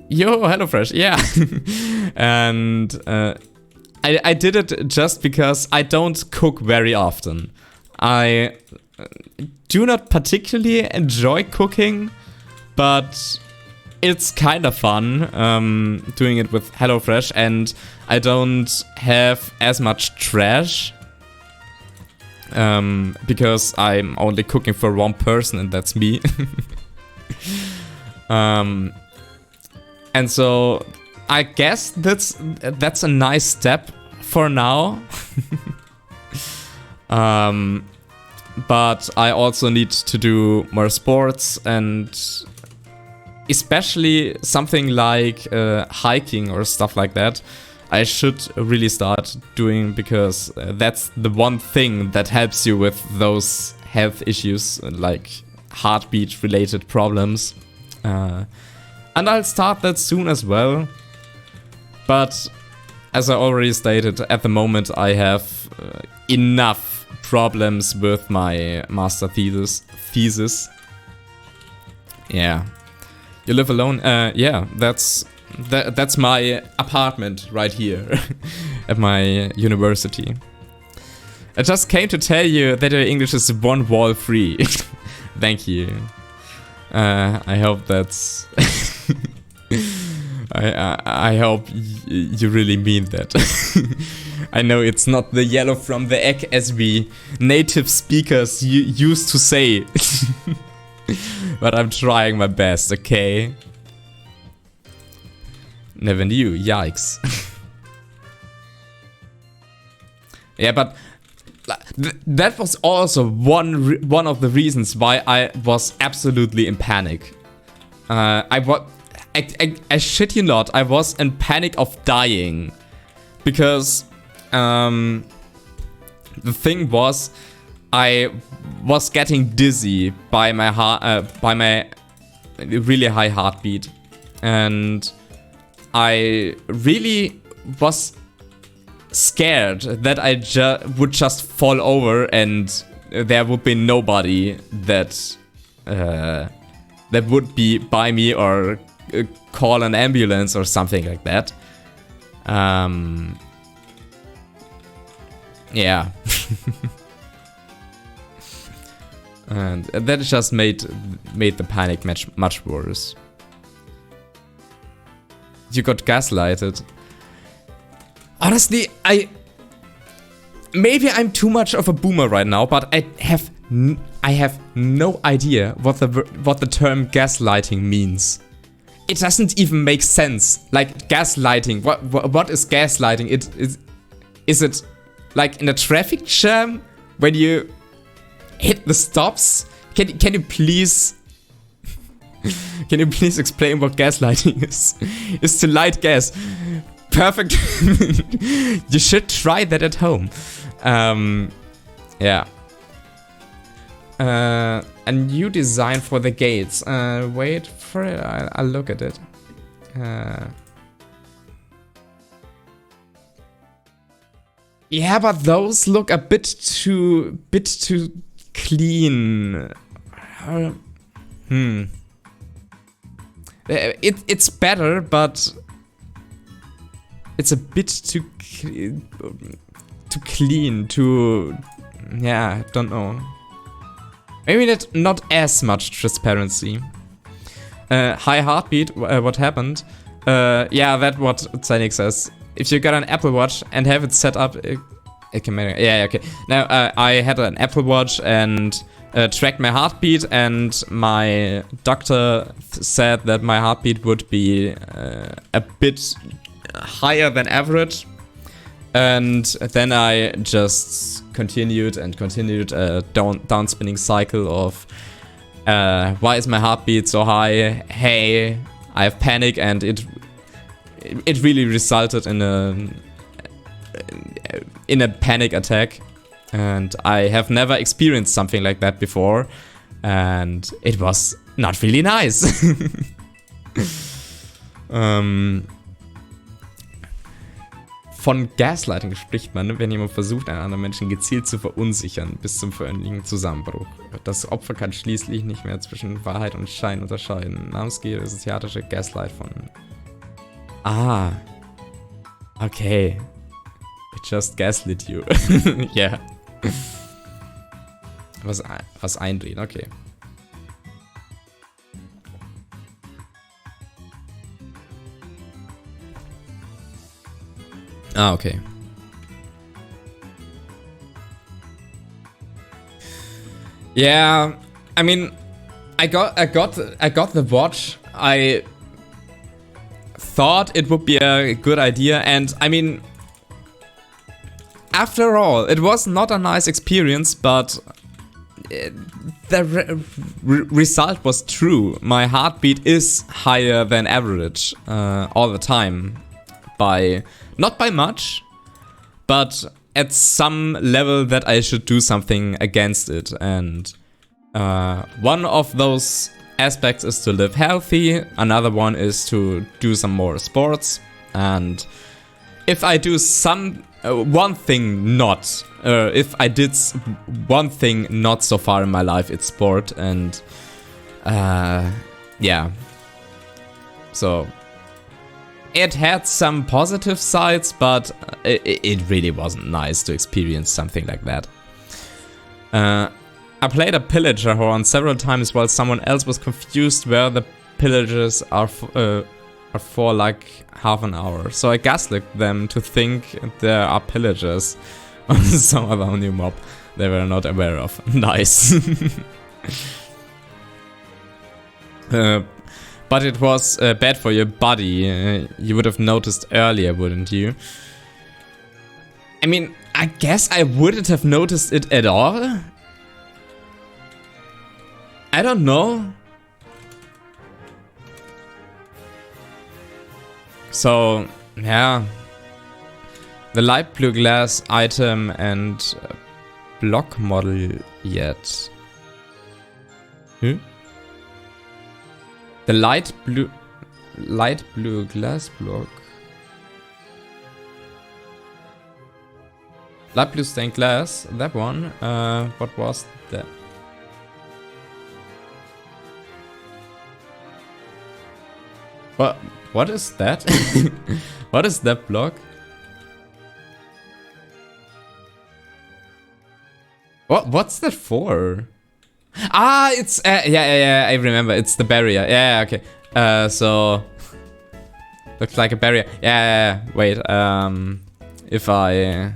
Yo, HelloFresh, yeah. And I did it just because I don't cook very often. I do not particularly enjoy cooking, but it's kind of fun doing it with HelloFresh, and I don't have as much trash because I'm only cooking for one person, and that's me. And so I guess that's a nice step for now. But I also need to do more sports, and especially something like hiking or stuff like that. I should really start doing, because that's the one thing that helps you with those health issues, like heartbeat related problems. And I'll start that soon as well. But as I already stated, at the moment I have enough problems with my master thesis. Yeah. You live alone? Yeah, that's my apartment right here at my university. I just came to tell you that your English is one wall free. Thank you. I hope that's... I hope you really mean that. I know it's not the yellow from the egg as we native speakers used to say. But I'm trying my best, okay? Never knew, yikes. Yeah, but that was also one of the reasons why I was absolutely in panic. I shit you not, I was in panic of dying. Because the thing was, I was getting dizzy by my really high heartbeat, and I really was scared that I would just fall over and there would be nobody that would be by me or call an ambulance or something like that. Yeah. And that just made the panic much worse. You got gaslighted. Honestly, maybe I'm too much of a boomer right now, but I have no idea what the term gaslighting means. It doesn't even make sense. Like gaslighting, what is gaslighting? Is it like in a traffic jam when you hit the stops? Can you please explain what gaslighting is? Is to light gas. Perfect. You should try that at home. Yeah. A new design for the gates. Wait for it. I'll look at it. Yeah, but those look a bit too clean. It's better, but it's a bit too clean. Yeah, don't know. Maybe not as much transparency. High heartbeat. What happened? Yeah, that's what Zynic says. If you got an Apple Watch and have it set up, it can make. Yeah, okay. Now I had an Apple Watch and tracked my heartbeat, and my doctor said that my heartbeat would be a bit higher than average. And then I just continued a down spinning cycle of why is my heartbeat so high? Hey, I have panic, and it really resulted in a panic attack. And I have never experienced something like that before, and it was not really nice. Von Gaslighting spricht man, wenn jemand versucht, einen anderen Menschen gezielt zu verunsichern, bis zum völligen Zusammenbruch. Das Opfer kann schließlich nicht mehr zwischen Wahrheit und Schein unterscheiden. Namensgeber ist das theatische Gaslight von... Ah. Okay. I just gaslit you. Yeah. Was eindrehen, okay. Ah, okay. Yeah, I mean, I got the watch. I thought it would be a good idea, and I mean, after all, it was not a nice experience, but the result was true. My heartbeat is higher than average all the time. Not by much, but at some level that I should do something against it. And one of those aspects is to live healthy. Another one is to do some more sports. And if I do one thing not, if I did one thing not so far in my life, it's sport. And yeah, so it had some positive sides, but it really wasn't nice to experience something like that. I played a pillager horn several times while someone else was confused where the pillagers are for like half an hour. So I gaslit them to think there are pillagers on some other new mob they were not aware of. Nice. But it was bad for your body. You would have noticed earlier, wouldn't you? I mean, I guess I wouldn't have noticed it at all. I don't know. So, yeah. The light blue glass item and block model yet. The light blue glass block. Light blue stained glass, that one. What was that? What is that? What is that block? What's that for? Ah, it's yeah, I remember. It's the barrier. Yeah, okay. So looks like a barrier. Yeah. Wait. If I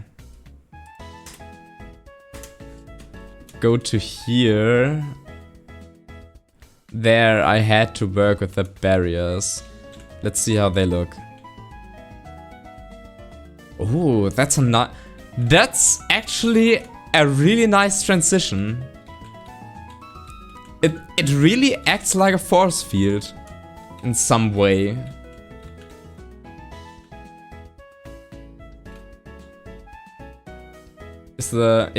go to here, there I had to work with the barriers. Let's see how they look. Oh, that's actually a really nice transition. It really acts like a force field in some way. Yeah,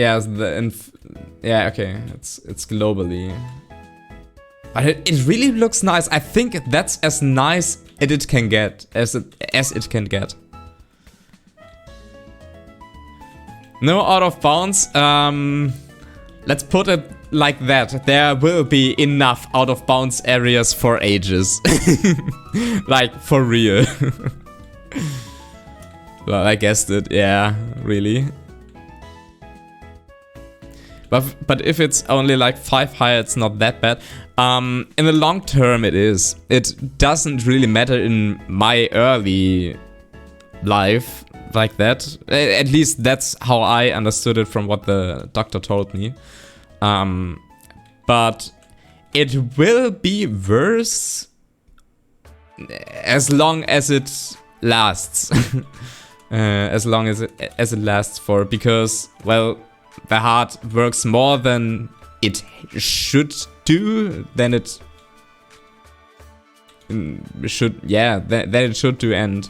okay, it's globally. But it really looks nice. I think that's as nice as it can get. No out of bounds. Let's put it like that. There will be enough out of bounds areas for ages. Like, for real. Well, I guessed it. Yeah, really. But if it's only like 5 higher, it's not that bad. In the long term, it is. It doesn't really matter in my early life like that. At least that's how I understood it from what the doctor told me. But it will be worse as long as it lasts. As long as it lasts for, because, well, the heart works more than it should do, than it should, yeah, than it should do, and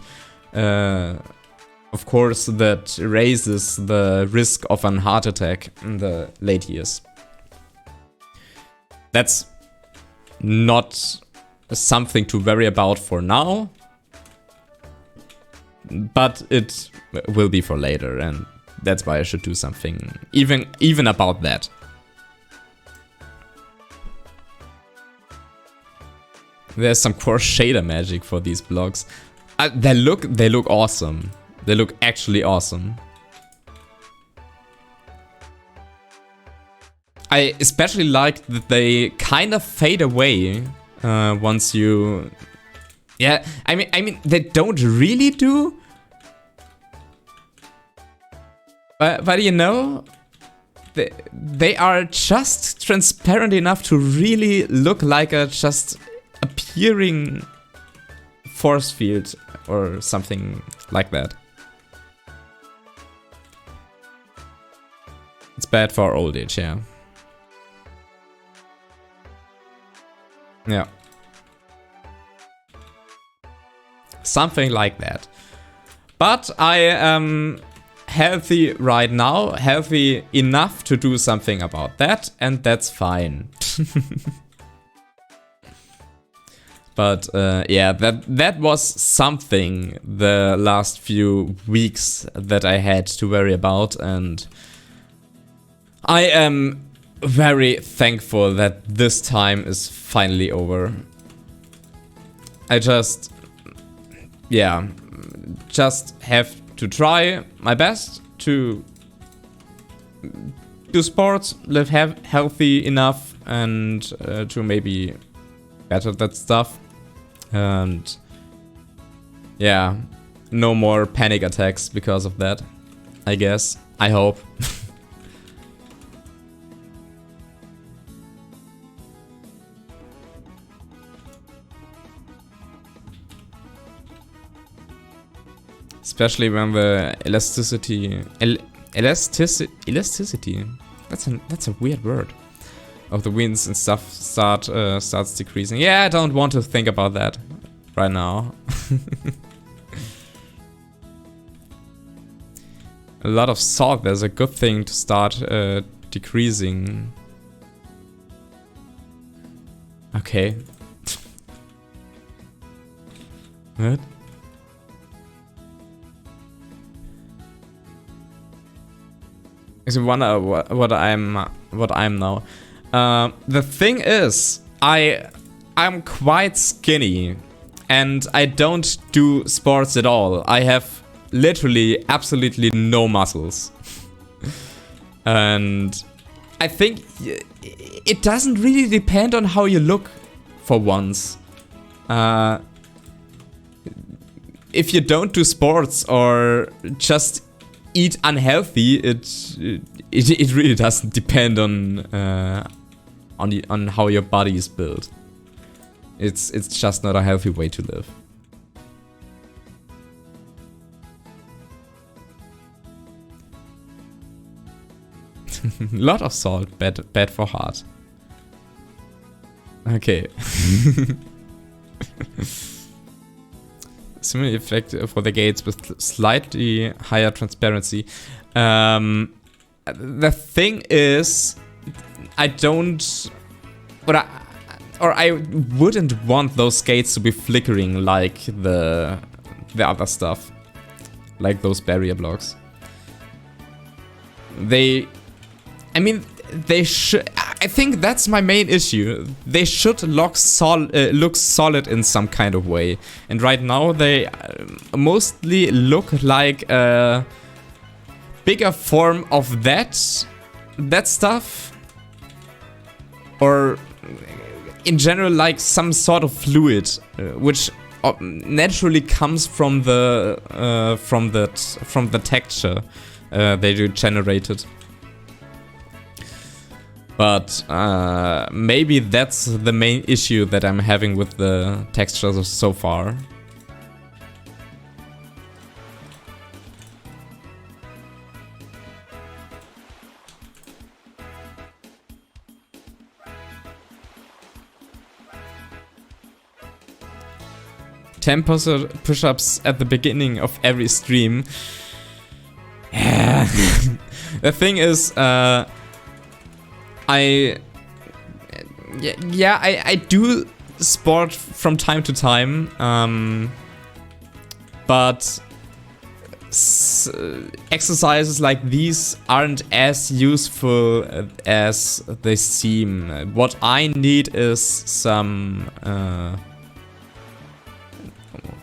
of course that raises the risk of a heart attack in the late years. That's not something to worry about for now, but it will be for later, and that's why I should do something even about that. There's some coarse shader magic for these blocks. They look awesome. They look actually awesome. I especially like that they kind of fade away once you. Yeah, I mean they don't really do. But you know, they are just transparent enough to really look like a just appearing force field or something like that. It's bad for old age, yeah. Yeah. Something like that. But I am healthy right now, healthy enough to do something about that, and that's fine. But yeah, that was something the last few weeks that I had to worry about, and I am very thankful that this time is finally over. I just, yeah, just have to try my best to do sports, live healthy enough, and to maybe better that stuff. And yeah, no more panic attacks because of that, I guess. I hope. Especially when the elasticity. Elasticity. That's a weird word. Of the winds and stuff starts decreasing. Yeah, I don't want to think about that right now. A lot of salt. There's a good thing to start decreasing. Okay. What? Is you wonder what I'm now? The thing is, I'm quite skinny, and I don't do sports at all. I have literally absolutely no muscles, and I think it doesn't really depend on how you look. For once, if you don't do sports or just eat unhealthy, it really doesn't depend on how your body is built. It's just not a healthy way to live. Lot of salt, bad for heart. Okay. Similar effect for the gates with slightly higher transparency. The thing is, I don't, or I wouldn't want those gates to be flickering like the other stuff, like those barrier blocks. They should. I think that's my main issue. They should look solid in some kind of way. And right now they mostly look like a bigger form of that stuff. Or in general like some sort of fluid, which naturally comes from the texture they do generated. But maybe that's the main issue that I'm having with the textures so far. Push-ups at the beginning of every stream. The thing is, I do sport from time to time, but exercises like these aren't as useful as they seem. What I need is some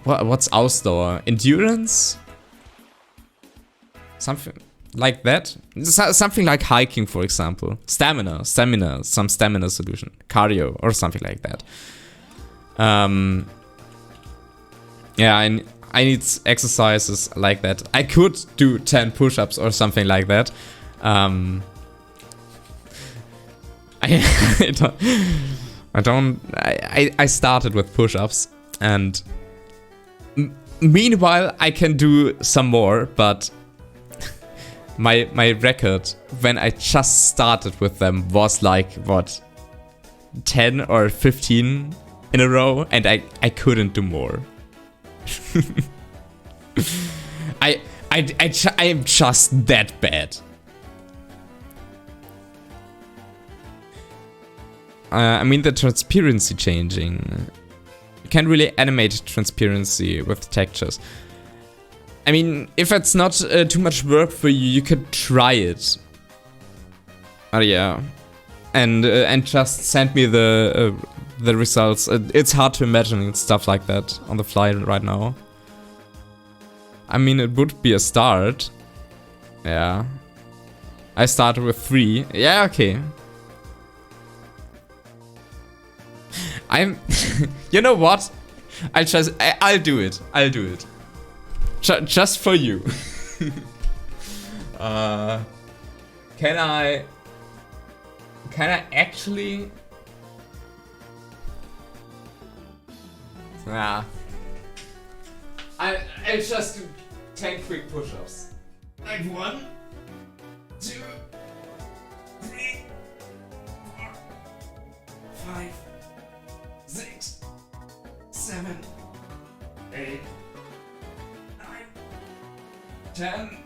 what's Ausdauer? Endurance? Something like that? Something like hiking, for example. Stamina, some stamina solution. Cardio, or something like that. Yeah, I need exercises like that. I could do 10 push-ups or something like that. I started with push-ups, and meanwhile I can do some more, but my record when I just started with them was like, what, 10 or 15 in a row, and I couldn't do more. I am just that bad. I mean, the transparency changing. You can't really animate transparency with textures. I mean, if it's not too much work for you, you could try it. Yeah, and just send me the results. It's hard to imagine stuff like that on the fly right now. I mean, it would be a start. Yeah, I started with 3. Yeah, okay. You know what? I'll do it. I'll do it. Just for you. Can I actually? Nah. I'll just 10 quick push-ups. Like 1, 2, 3, 4, 5, 6, 7, 8, 9, 10,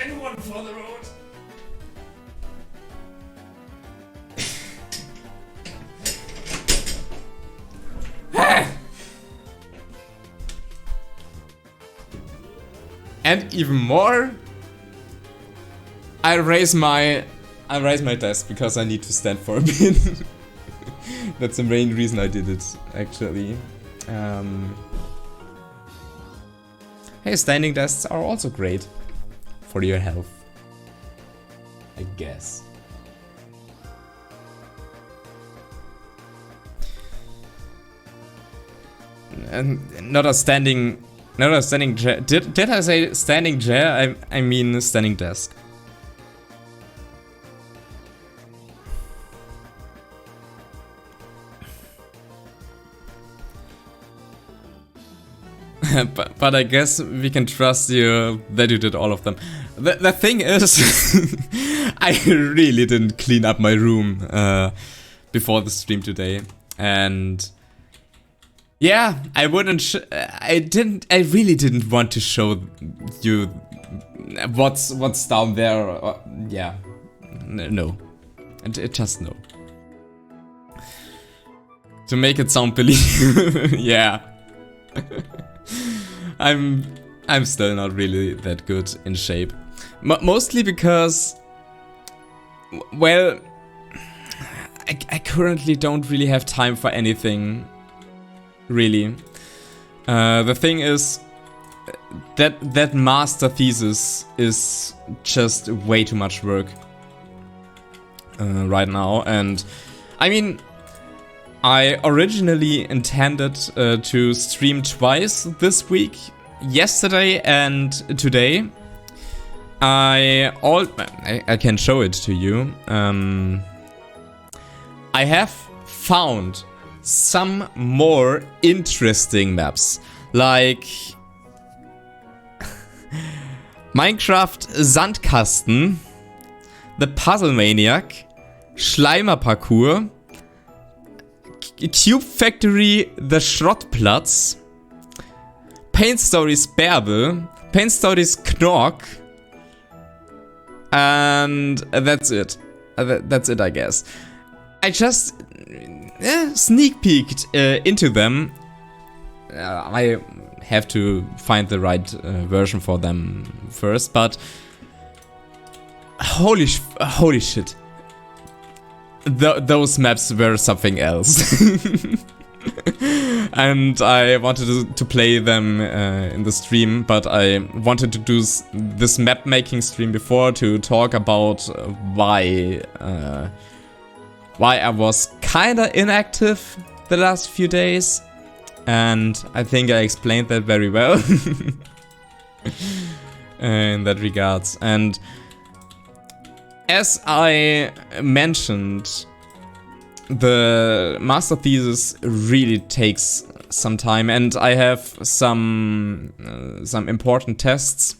and 1 for the road. And even more, I raise my desk because I need to stand for a bit. That's the main reason I did it, actually. Hey, standing desks are also great for your health, I guess. And not a standing chair. Did I say standing chair? I mean standing desk. but I guess we can trust you that you did all of them. The thing is, I really didn't clean up my room before the stream today, and yeah, I really didn't want to show you what's down there. Yeah, no, just no. To make it sound believable, yeah. I'm still not really that good in shape. Mostly because, well, I currently don't really have time for anything. Really. The thing is that master thesis is just way too much work right now, and I mean, I originally intended to stream twice this week, yesterday and today. I can show it to you. I have found some more interesting maps, like Minecraft Sandkasten, The Puzzle Maniac, Schleimer Parcours, Cube Factory, The Schrottplatz, Paint Stories Bärbe, Paint Stories Knork, and that's it. That's it, I guess. I just sneak peeked into them. I have to find the right version for them first, but holy shit. Those maps were something else. And I wanted to play them in the stream, but I wanted to do this map making stream before to talk about why I was kinda inactive the last few days, and I think I explained that very well in that regards. And as I mentioned, the master thesis really takes some time, and I have some important tests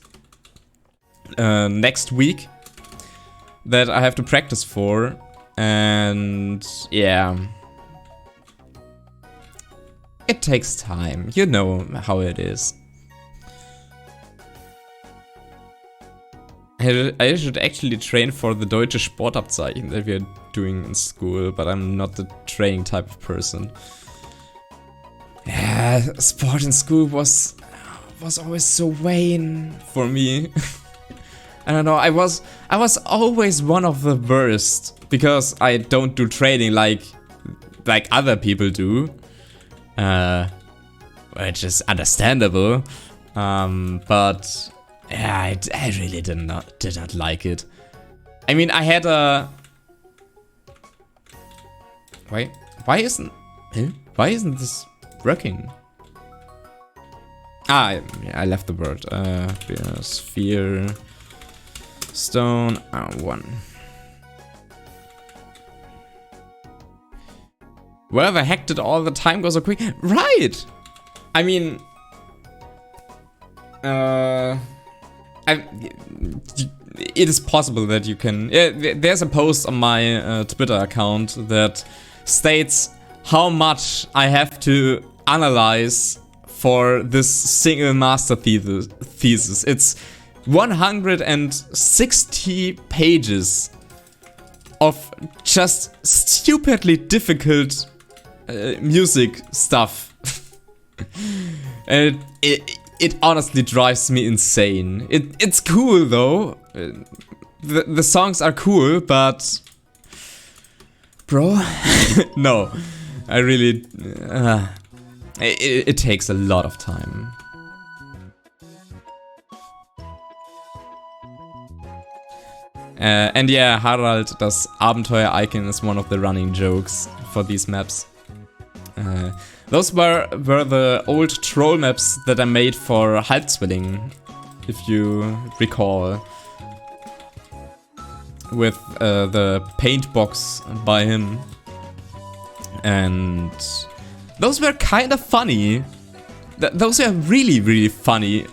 next week that I have to practice for. And yeah, it takes time. You know how it is. I should actually train for the Deutsche Sportabzeichen that we're doing in school, but I'm not the training type of person. Yeah, sport in school was always so vain for me. I don't know, I was always one of the worst, because I don't do training like other people do, which is understandable, but yeah, I really did not like it. I mean, I had a... Wait, why isn't this working? Ah, I left the word. Sphere, stone, 1. Where the heck did all the time go so quick? Right! I mean... it is possible that you can. There's a post on my Twitter account that states how much I have to analyze for this single master thesis. It's 160 pages of just stupidly difficult music stuff. And it honestly drives me insane. It's cool though. The songs are cool, but bro, no, I really it takes a lot of time. And yeah, Harald, das Abenteuer-Icon is one of the running jokes for these maps. Those were the old troll maps that I made for Halbzwilling, if you recall. With the paint box by him. And those were kind of funny. Those are really, really funny.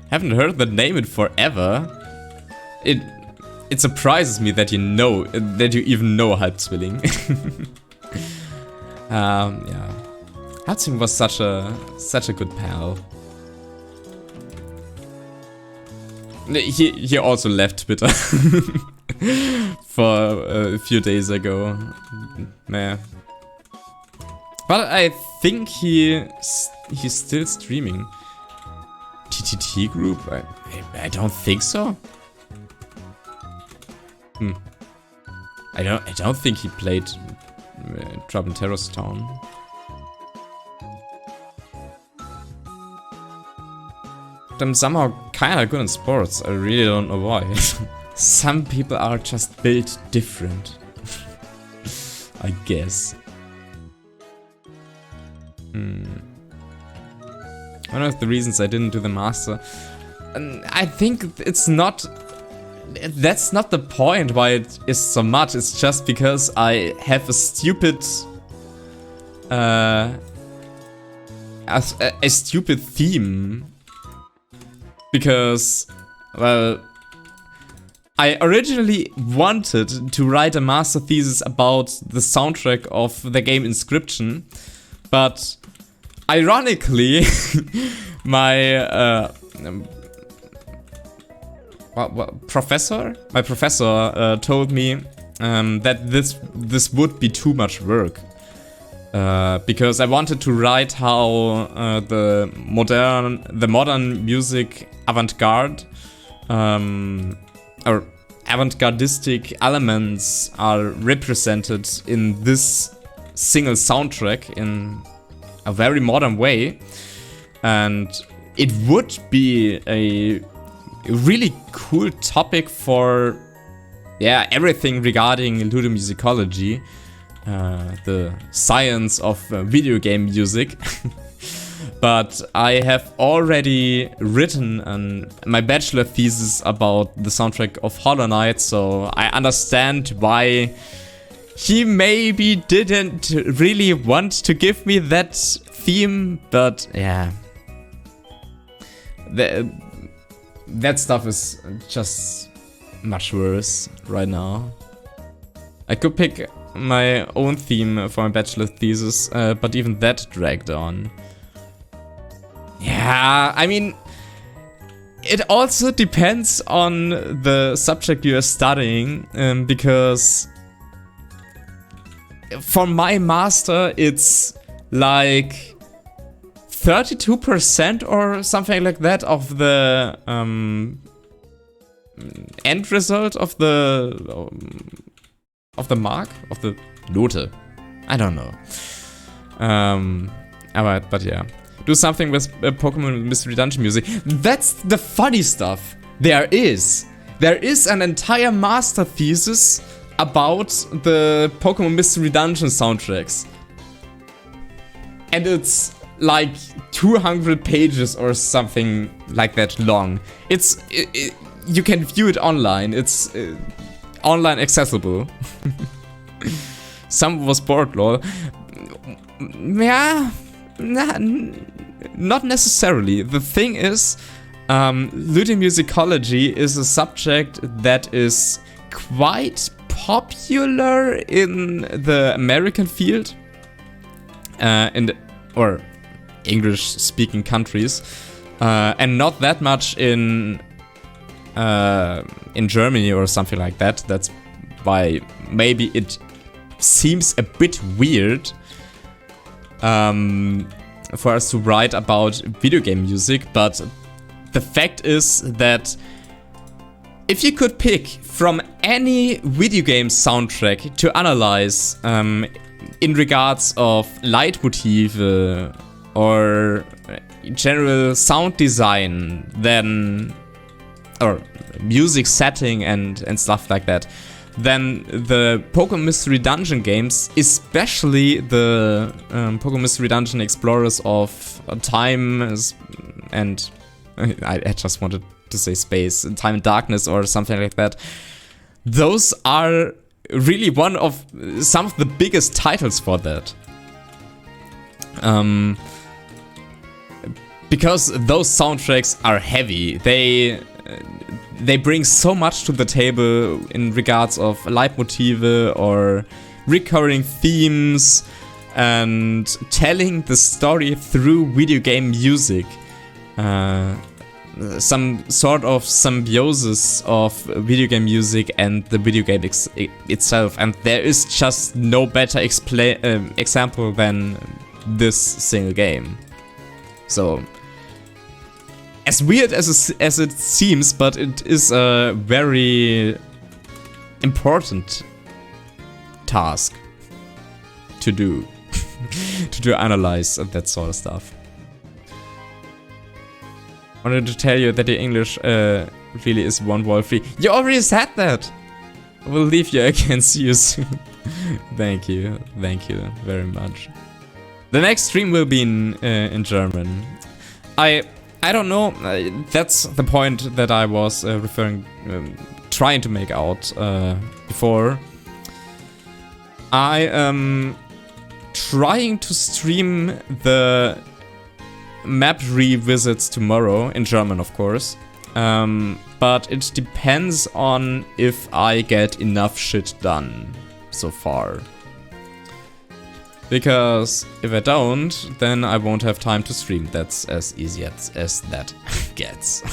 Haven't heard the name in forever. It surprises me that you even know Halbzwilling. Yeah, Halbzwilling was such a good pal. He also left Twitter for a few days ago. Meh. But I think he's still streaming. TTT group? I don't think so. I don't think he played Trouble in Terrorist Town. I'm somehow kinda good in sports. I really don't know why. Some people are just built different. I guess. One of the reasons I didn't do the master, I think it's not. That's not the point why it is so much. It's just because I have a stupid, a stupid theme. Because, well, I originally wanted to write a master thesis about the soundtrack of the game Inscription, but ironically, my professor told me that this would be too much work. Because I wanted to write how the modern music avant-garde or avant-gardistic elements are represented in this single soundtrack in a very modern way, and it would be a really cool topic for everything regarding ludomusicology. The science of video game music. But I have already written my bachelor thesis about the soundtrack of Hollow Knight, so I understand why he maybe didn't really want to give me that theme, but yeah. That stuff is just much worse right now. I could pick my own theme for my bachelor thesis, but even that dragged on. Yeah, I mean, it also depends on the subject you are studying, because for my master it's like 32% or something like that of the end result of the mark, of the Note. I don't know. But yeah. Do something with Pokemon Mystery Dungeon music. That's the funny stuff. There is an entire master thesis about the Pokemon Mystery Dungeon soundtracks. And it's like 200 pages or something like that long. You can view it online. It's online accessible. Some was bored, lol. Yeah, not necessarily. The thing is, ludomusicology is a subject that is quite popular in the American field, or English-speaking countries, and not that much in Germany or something like that. That's why maybe it seems a bit weird for us to write about video game music, but the fact is that if you could pick from any video game soundtrack to analyze in regards of Leitmotive or general sound design, then or music setting and stuff like that, then the Pokémon Mystery Dungeon games, especially the Pokémon Mystery Dungeon Explorers of Time and I just wanted to say space, Time and Darkness or something like that, those are really some of the biggest titles for that. Because those soundtracks are heavy. They bring so much to the table in regards of Leitmotive or recurring themes and telling the story through video game music. Some sort of symbiosis of video game music and the video game itself. And there is just no better example than this single game. So, as weird as it seems, but it is a very important task to do, to analyze that sort of stuff. I wanted to tell you that the English really is one wall free. You already said that! I will leave you again, see you soon. Thank you very much. The next stream will be in German. I don't know, that's the point that I was trying to make out before. I am trying to stream the map revisits tomorrow, in German of course, but it depends on if I get enough shit done so far. Because if I don't, then I won't have time to stream. That's as easy as that gets.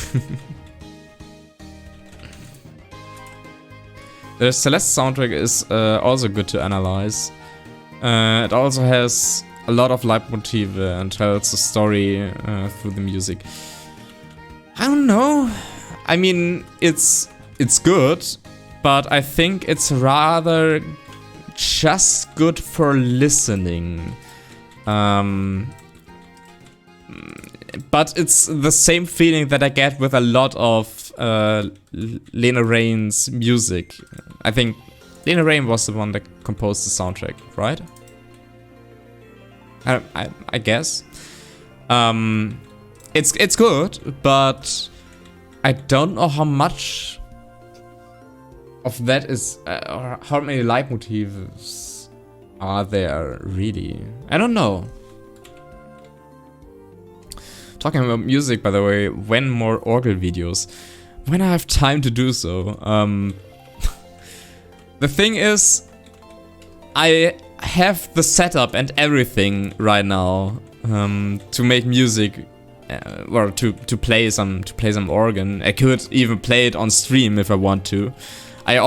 The Celeste soundtrack is also good to analyze. It also has a lot of leitmotif and tells the story through the music. I don't know. I mean, it's good, but I think it's rather just good for listening. But it's the same feeling that I get with a lot of Lena Raine's music. I think Lena Raine was the one that composed the soundtrack, right? I guess. It's good, but I don't know how much of that is, or how many leitmotifs are there really? I don't know. Talking about music, by the way, when more Orgel videos? When I have time to do so. The thing is, I have the setup and everything right now to make music, or to play some organ. I could even play it on stream if I want to. I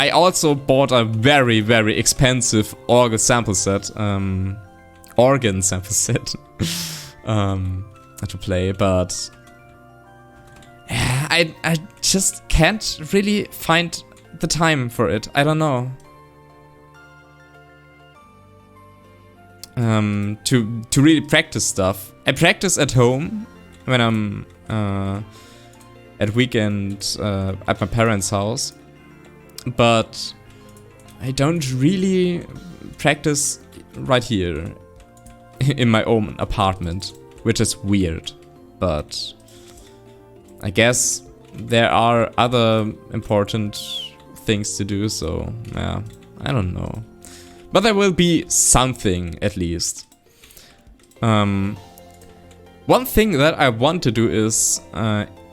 also bought a very, very expensive organ sample set to play, but I just can't really find the time for it. I don't know. To really practice stuff. I practice at home when I'm at weekend at my parents' house, but I don't really practice right here in my own apartment, which is weird, but I guess there are other important things to do, so yeah, I don't know. But there will be something, at least. One thing that I want to do is,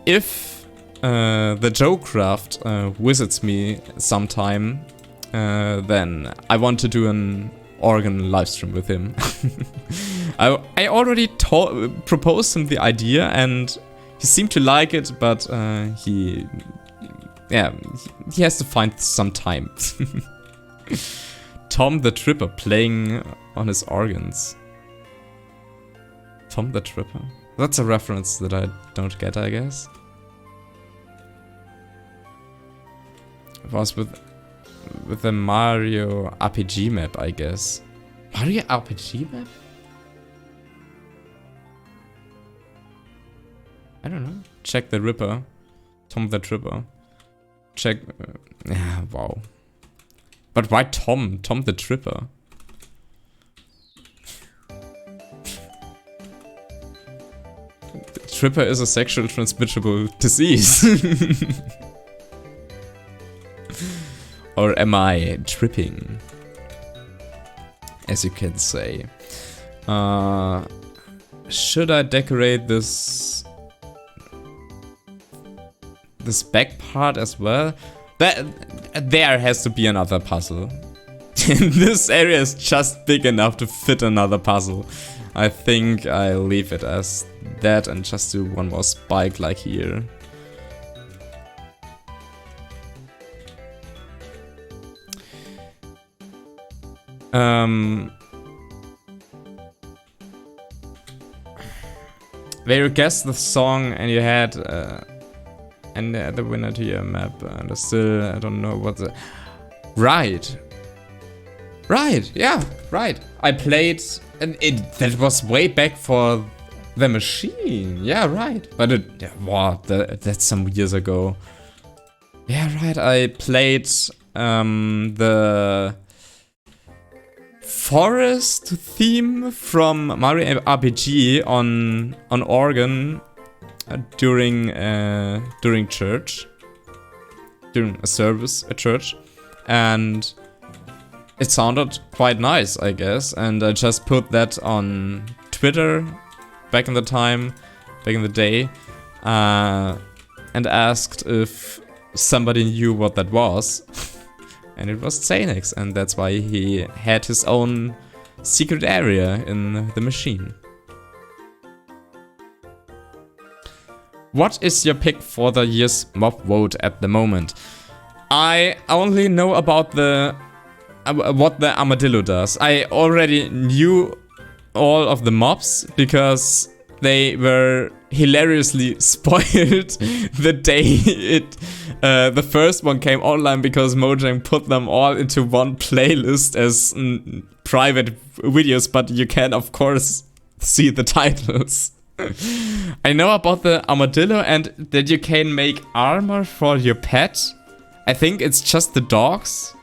if the Joecraft visits me sometime, then I want to do an organ livestream with him. I already proposed him the idea and he seemed to like it, but he has to find some time. Tom the Tripper playing on his organs. Tom the Tripper? That's a reference that I don't get, I guess. It was with the Mario RPG map, I guess. Mario RPG map? I don't know. Check the Ripper. Tom the Tripper. Check... yeah, wow. But why Tom? Tom the Tripper? Tripper is a sexual transmissible disease. Or am I tripping? As you can say. Should I decorate this back part as well? There has to be another puzzle. This area is just big enough to fit another puzzle. I think I'll leave it as that and just do one more spike like here. Where you guessed the song and you had and the winner to your map, and I don't know what the... Right, yeah, right. I played, and that was way back for the machine. Yeah, right. But wow, that's some years ago. Yeah, right. I played the forest theme from Mario RPG on organ during church, during a service at church, and it sounded quite nice, I guess. And I just put that on Twitter back in the day, and asked if somebody knew what that was. And it was Xenix, and that's why he had his own secret area in the machine. What is your pick for the year's mob vote at the moment? I only know about what the armadillo does. I already knew all of the mobs because they were hilariously spoiled the day the first one came online, because Mojang put them all into one playlist as private videos, but you can of course see the titles. I know about the armadillo and that you can make armor for your pet. I think it's just the dogs.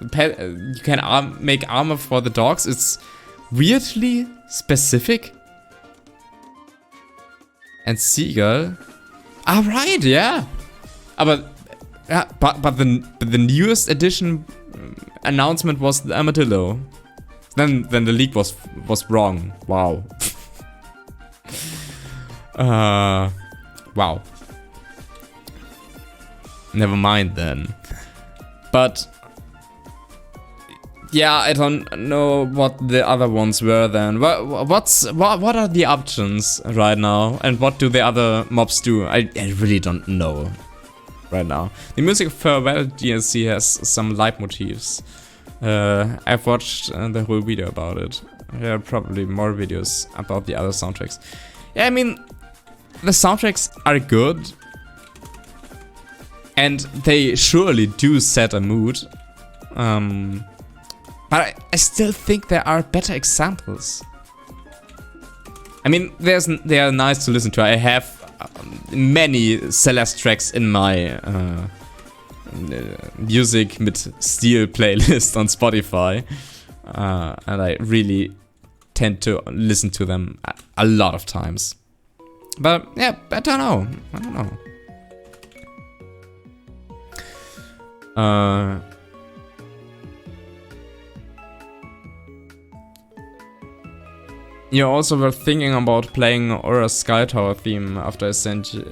You can make armor for the dogs. It's weirdly specific. And seagull. Ah, right, yeah. But the newest edition announcement was the armadillo. Then the leak was wrong. Wow. Wow. Never mind then. But yeah, I don't know what the other ones were then. What are the options right now, and what do the other mobs do? I really don't know right now. The Music Farewell DLC has some leitmotifs. I've watched the whole video about it. There are probably more videos about the other soundtracks. Yeah, I mean, the soundtracks are good, and they surely do set a mood. But I still think there are better examples. I mean, they are nice to listen to. I have many Celeste tracks in my music.SpielmitStil playlist on Spotify, and I really tend to listen to them a lot of times. But yeah, I don't know. You also were thinking about playing Aura Sky Tower theme after I sent you.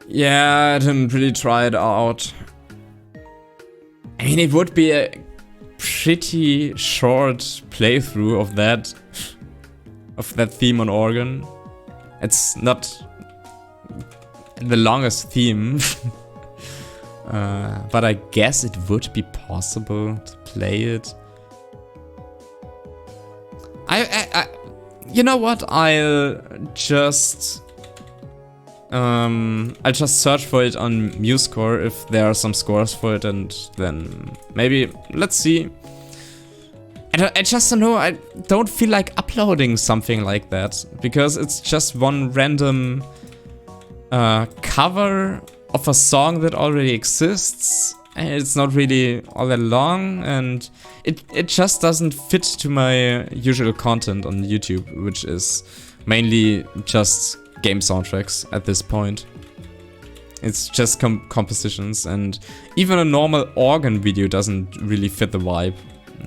Yeah, I didn't really try it out. I mean, it would be a pretty short playthrough of that theme on organ. It's not the longest theme, but I guess it would be possible to play it. You know what? I'll just search for it on MuseScore if there are some scores for it, and then maybe let's see. I just don't know. I don't feel like uploading something like that because it's just one random cover of a song that already exists. And it's not really all that long, and it just doesn't fit to my usual content on YouTube, which is mainly just game soundtracks at this point. It's just compositions, and even a normal organ video doesn't really fit the vibe,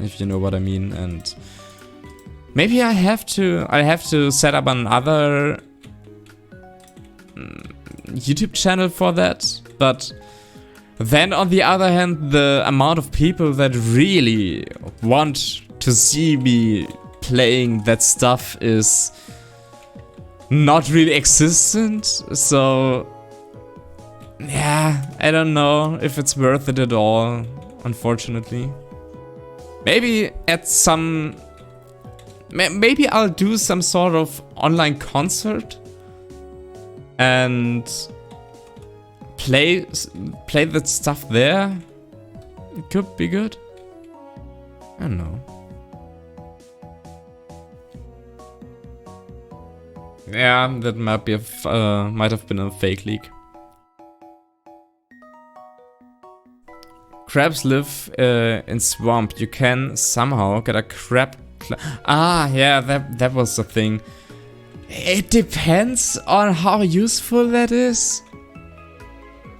if you know what I mean. And maybe I have to set up another YouTube channel for that, but then on the other hand, the amount of people that really want to see me playing that stuff is not really existent. So yeah, I don't know if it's worth it at all, unfortunately. Maybe maybe I'll do some sort of online concert and play that stuff there. It could be good. I don't know. Yeah, that might have been a fake leak. Crabs live in swamp. You can somehow get a crab. Yeah, that was the thing. It depends on how useful that is.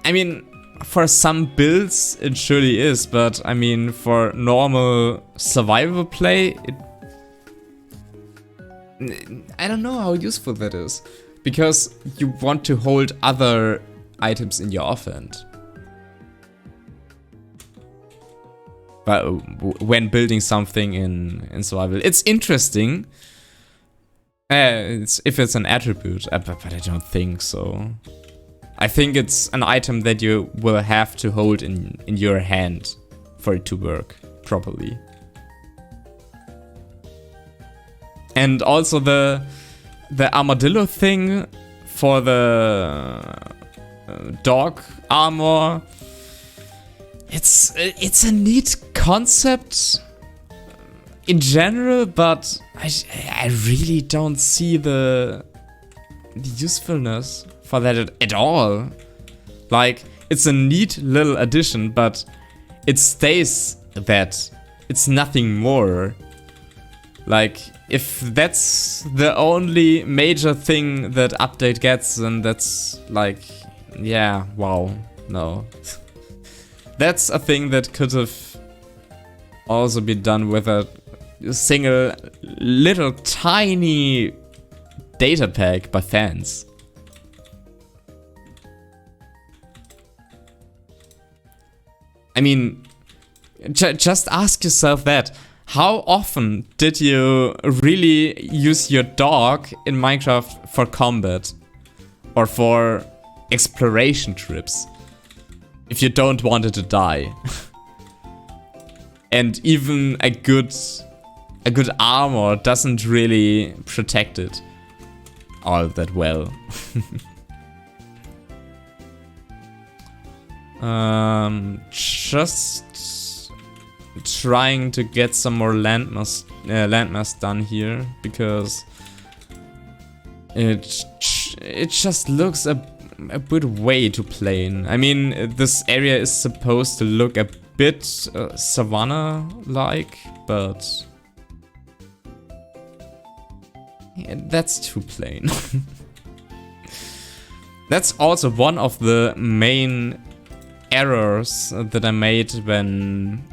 I mean, for some builds it surely is, but I mean, for normal survival play, I don't know how useful that is, because you want to hold other items in your offhand. But when building something in survival, it's interesting. If it's an attribute, but I don't think so. I think it's an item that you will have to hold in your hand for it to work properly. And also the armadillo thing for the dog armor. It's a neat concept in general, but I really don't see the usefulness for that at all. Like, it's a neat little addition, but it stays that. It's nothing more. Like, if that's the only major thing that update gets, then that's like, yeah, wow, no. That's a thing that could have also been done with a single little tiny data pack by fans. I mean, just ask yourself that. How often did you really use your dog in Minecraft for combat? Or for exploration trips? If you don't want it to die. And even a good armor doesn't really protect it all that well. Just trying to get some more landmass done here, because it just looks a bit way too plain. I mean, this area is supposed to look a bit savanna-like, but yeah, that's too plain. That's also one of the main errors that I made when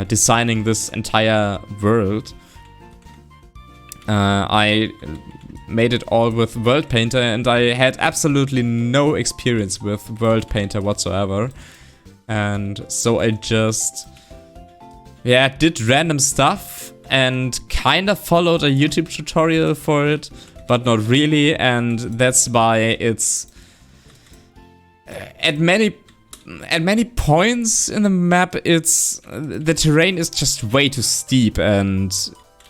designing this entire world. I made it all with World Painter, and I had absolutely no experience with World Painter whatsoever. And so I just, yeah, did random stuff and kind of followed a YouTube tutorial for it, but not really. And that's why it's at many points in the map, the terrain is just way too steep and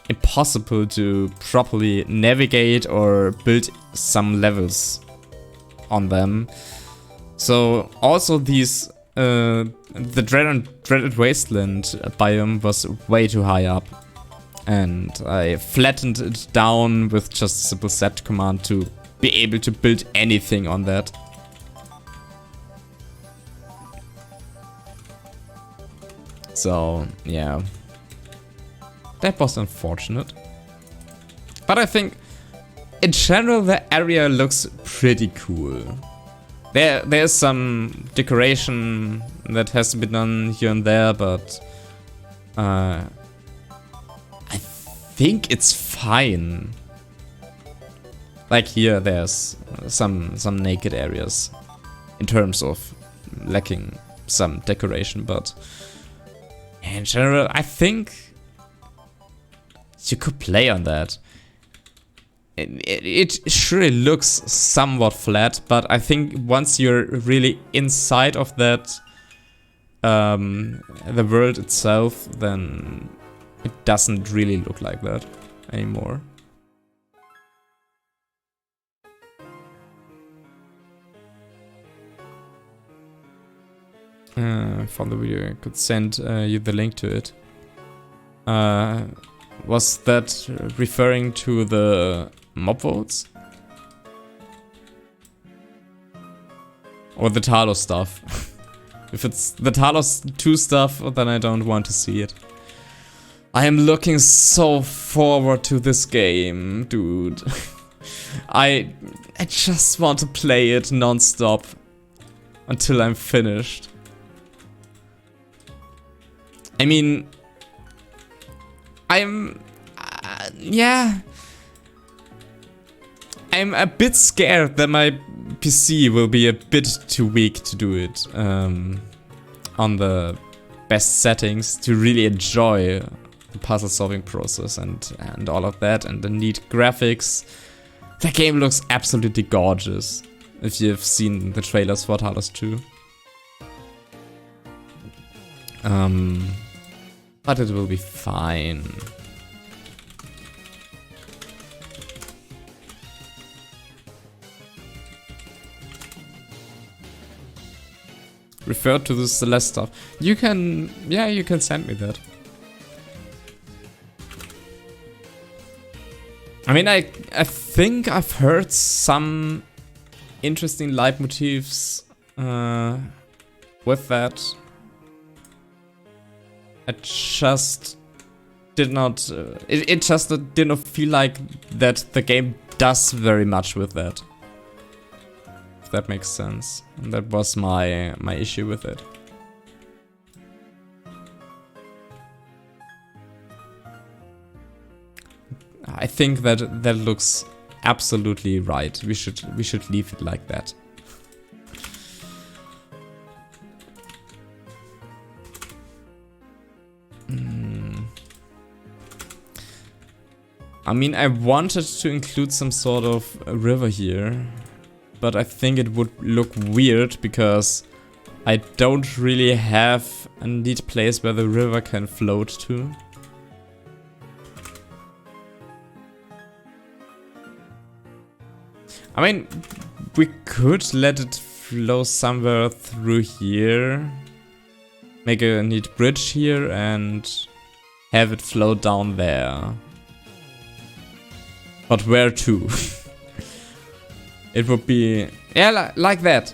impossible to properly navigate or build some levels on them. So also these the dreaded wasteland biome was way too high up, and I flattened it down with just a simple set command to be able to build anything on that. So yeah, that was unfortunate. But I think in general the area looks pretty cool. There's some decoration that has been done here and there, but I think it's fine. Like here, there's some naked areas in terms of lacking some decoration, but in general, I think you could play on that. It surely looks somewhat flat, but I think once you're really inside of that, the world itself, then it doesn't really look like that anymore. From the video, I could send you the link to it. Was that referring to the mob votes? Or the Talos stuff? If it's the Talos 2 stuff, then I don't want to see it. I am looking so forward to this game, dude. I just want to play it non-stop until I'm finished. I mean, yeah. I'm a bit scared that my PC will be a bit too weak to do it on the best settings to really enjoy the puzzle solving process and all of that and the neat graphics. The game looks absolutely gorgeous if you've seen the trailers for Talos 2. But it will be fine. Refer to the Celeste stuff. You can, yeah, you can send me that. I mean, I think I've heard some interesting leitmotifs with that. I just did not. It just did not feel like that the game does very much with that. If that makes sense. And that was my issue with it. I think that looks absolutely right. We should leave it like that. I mean, I wanted to include some sort of river here, but I think it would look weird because I don't really have a neat place where the river can float to. I mean, we could let it flow somewhere through here, make a neat bridge here and have it flow down there. But where to? It would be, yeah, like that.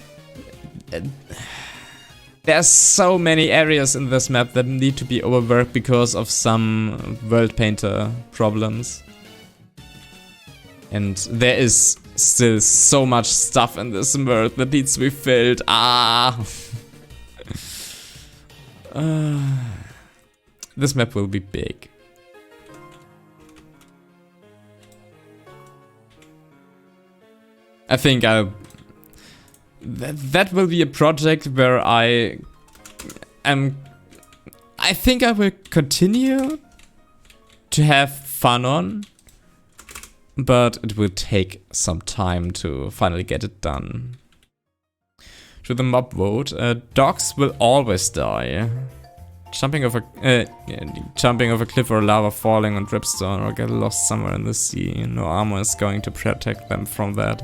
There's so many areas in this map that need to be overworked because of some World Painter problems. And there is still so much stuff in this world that needs to be filled. This map will be big. I think that will be a project where I think I will continue to have fun on, but it will take some time to finally get it done. To the mob vote, dogs will always die. Jumping off a cliff or lava falling on dripstone or get lost somewhere in the sea. No armor is going to protect them from that.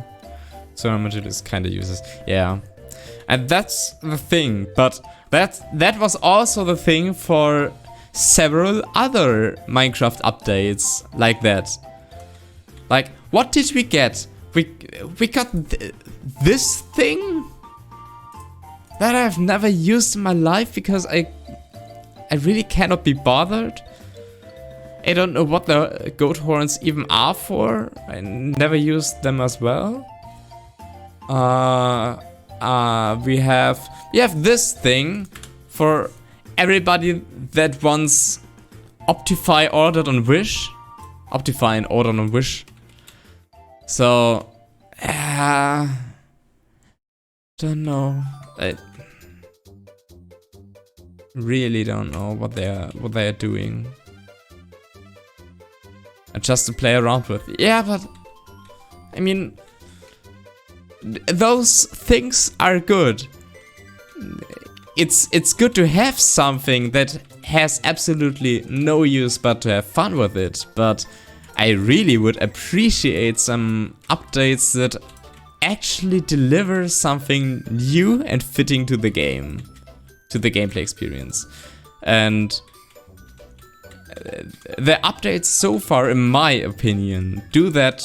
So material is kinda useless. Yeah. And that's the thing, but that was also the thing for several other Minecraft updates like that. Like, what did we get? We got this thing that I've never used in my life because I really cannot be bothered. I don't know what the goat horns even are for. I never used them as well. We have this thing for everybody that wants Optify ordered on Wish. Optify and ordered on Wish. So, don't know. I really don't know what they are doing. And just to play around with. Yeah, but I mean, those things are good. It's good to have something that has absolutely no use but to have fun with it. But I really would appreciate some updates that actually deliver something new and fitting to the game, to the gameplay experience. And the updates so far, in my opinion, do that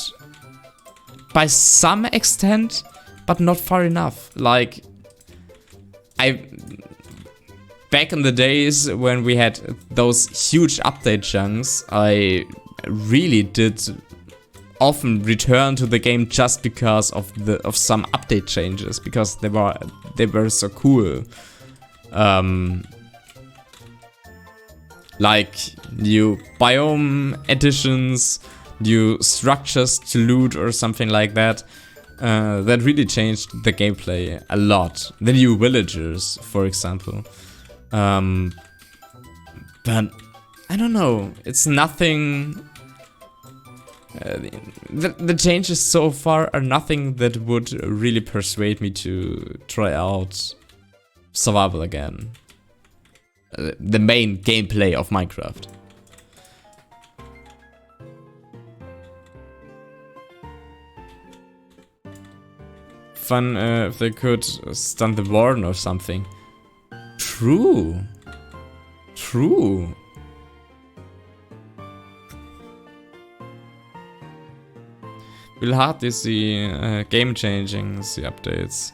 by some extent, but not far enough. Like, back in the days when we had those huge update chunks, I really did often return to the game just because of some update changes, because they were so cool. Like new biome additions, new structures to loot or something like that. That really changed the gameplay a lot. The new villagers, for example. But I don't know, it's nothing. The changes so far are nothing that would really persuade me to try out survival again. The main gameplay of Minecraft. Fun if they could stun the warden or something. True. True. Will hardly see game-changing updates.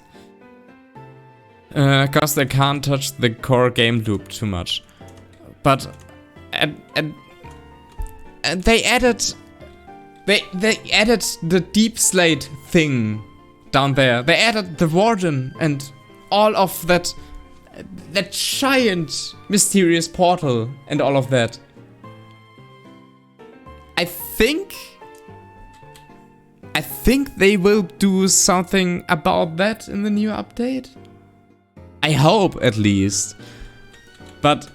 Cause they can't touch the core game loop too much. But and they added the deep slate thing down there. They added the warden and all of that giant mysterious portal and all of that. I think they will do something about that in the new update. I hope, at least. But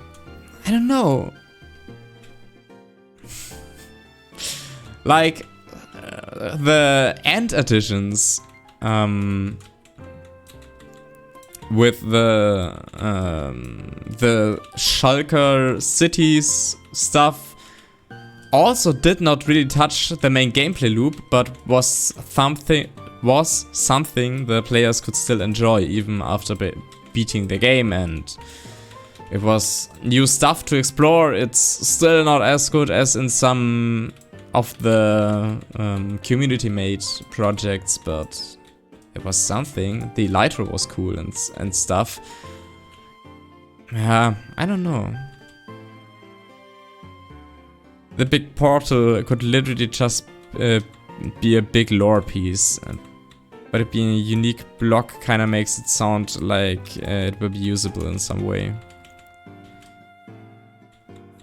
I don't know. Like the end additions with the Shulker cities stuff also did not really touch the main gameplay loop, but was something the players could still enjoy even after beating the game, and it was new stuff to explore. It's still not as good as in some of the community-made projects, but it was something. The Elytra was cool and stuff. Yeah, I don't know. The big portal could literally just be a big lore piece. But it being a unique block kind of makes it sound like it will be usable in some way.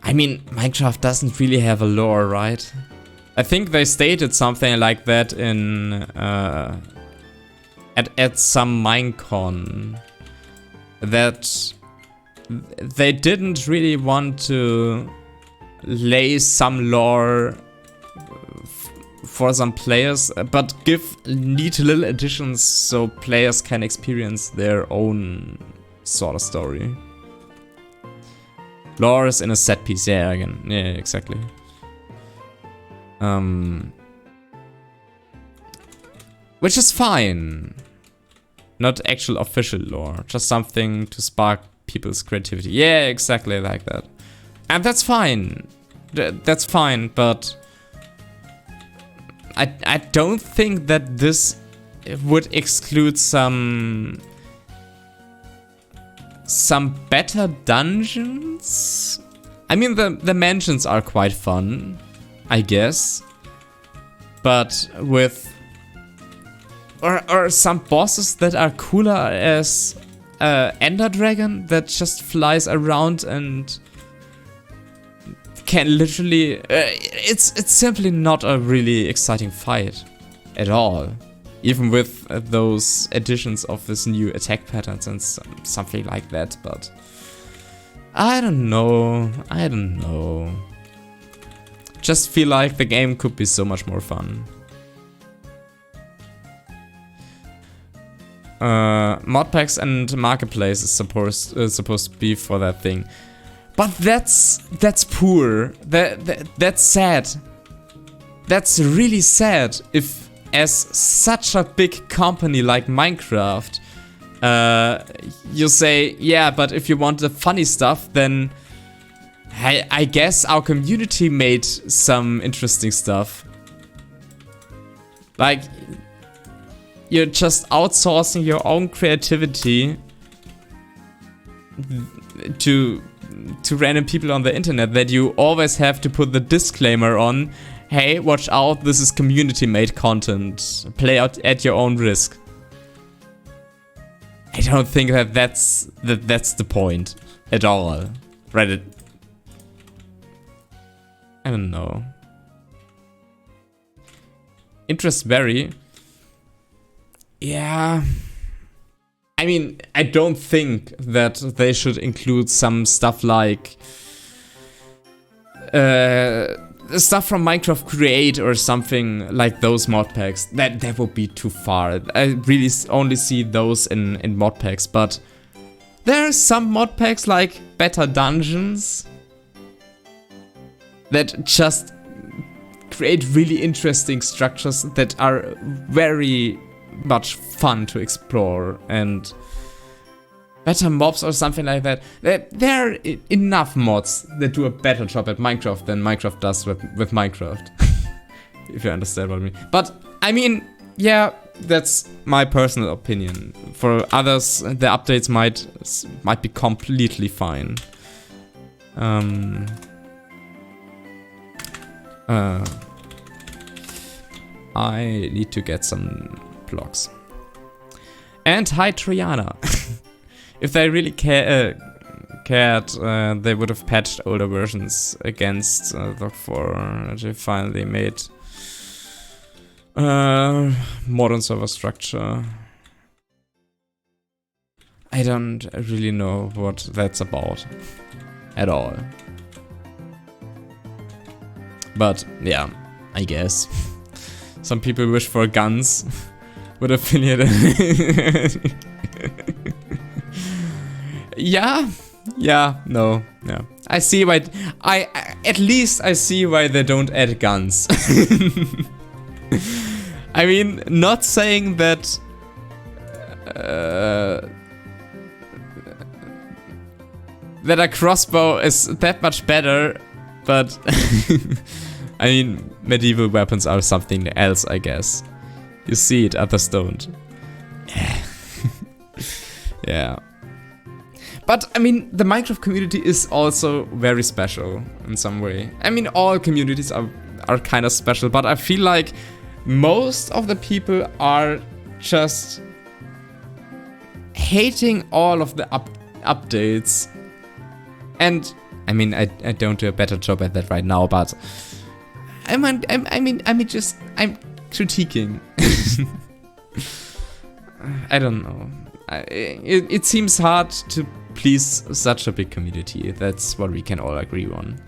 I mean, Minecraft doesn't really have a lore, right? I think they stated something like that in at some Minecon that they didn't really want to lay some lore for some players, but give neat little additions so players can experience their own sort of story. Lore is in a set piece, yeah, again, yeah, exactly. Which is fine. Not actual official lore, just something to spark people's creativity. Yeah, exactly like that. And that's fine. That's fine, but I don't think that this would exclude some better dungeons. I mean, the mansions are quite fun, I guess, but with or some bosses that are cooler as Ender Dragon that just flies around and can literally it's simply not a really exciting fight at all, even with those additions of this new attack patterns and something like that. But I don't know, just feel like the game could be so much more fun. Mod packs and marketplace is supposed to be for that thing, but that's poor. That's sad. That's really sad. If as such a big company like Minecraft, you say, yeah, but if you want the funny stuff, then I guess our community made some interesting stuff. Like, you're just outsourcing your own creativity to random people on the internet that you always have to put the disclaimer on, hey, watch out, this is community-made content. Play out at your own risk. I don't think that's the point at all. Reddit. I don't know. Interest vary. Yeah. I mean, I don't think that they should include some stuff like stuff from Minecraft Create or something like those mod packs. That would be too far. I really only see those in mod packs, but there are some mod packs like Better Dungeons that just create really interesting structures that are very much fun to explore, and better mobs or something like that. There are enough mods that do a better job at Minecraft than Minecraft does with Minecraft. If you understand what I mean. But I mean, yeah, that's my personal opinion. For others, the updates might be completely fine. I need to get some blocks. And hi Triana. If they really cared, they would have patched older versions against Log4. They finally made modern server structure. I don't really know what that's about at all. But yeah, I guess. Some people wish for guns with affiliate. Yeah, no. I see why. At least I see why they don't add guns. I mean, not saying that that a crossbow is that much better, but I mean, medieval weapons are something else, I guess. You see it, others don't. Yeah. But, I mean, the Minecraft community is also very special in some way. I mean, all communities are kind of special, but I feel like most of the people are just hating all of the updates. And, I mean, I don't do a better job at that right now, but I'm critiquing. I don't know. It seems hard to please such a big community. That's what we can all agree on.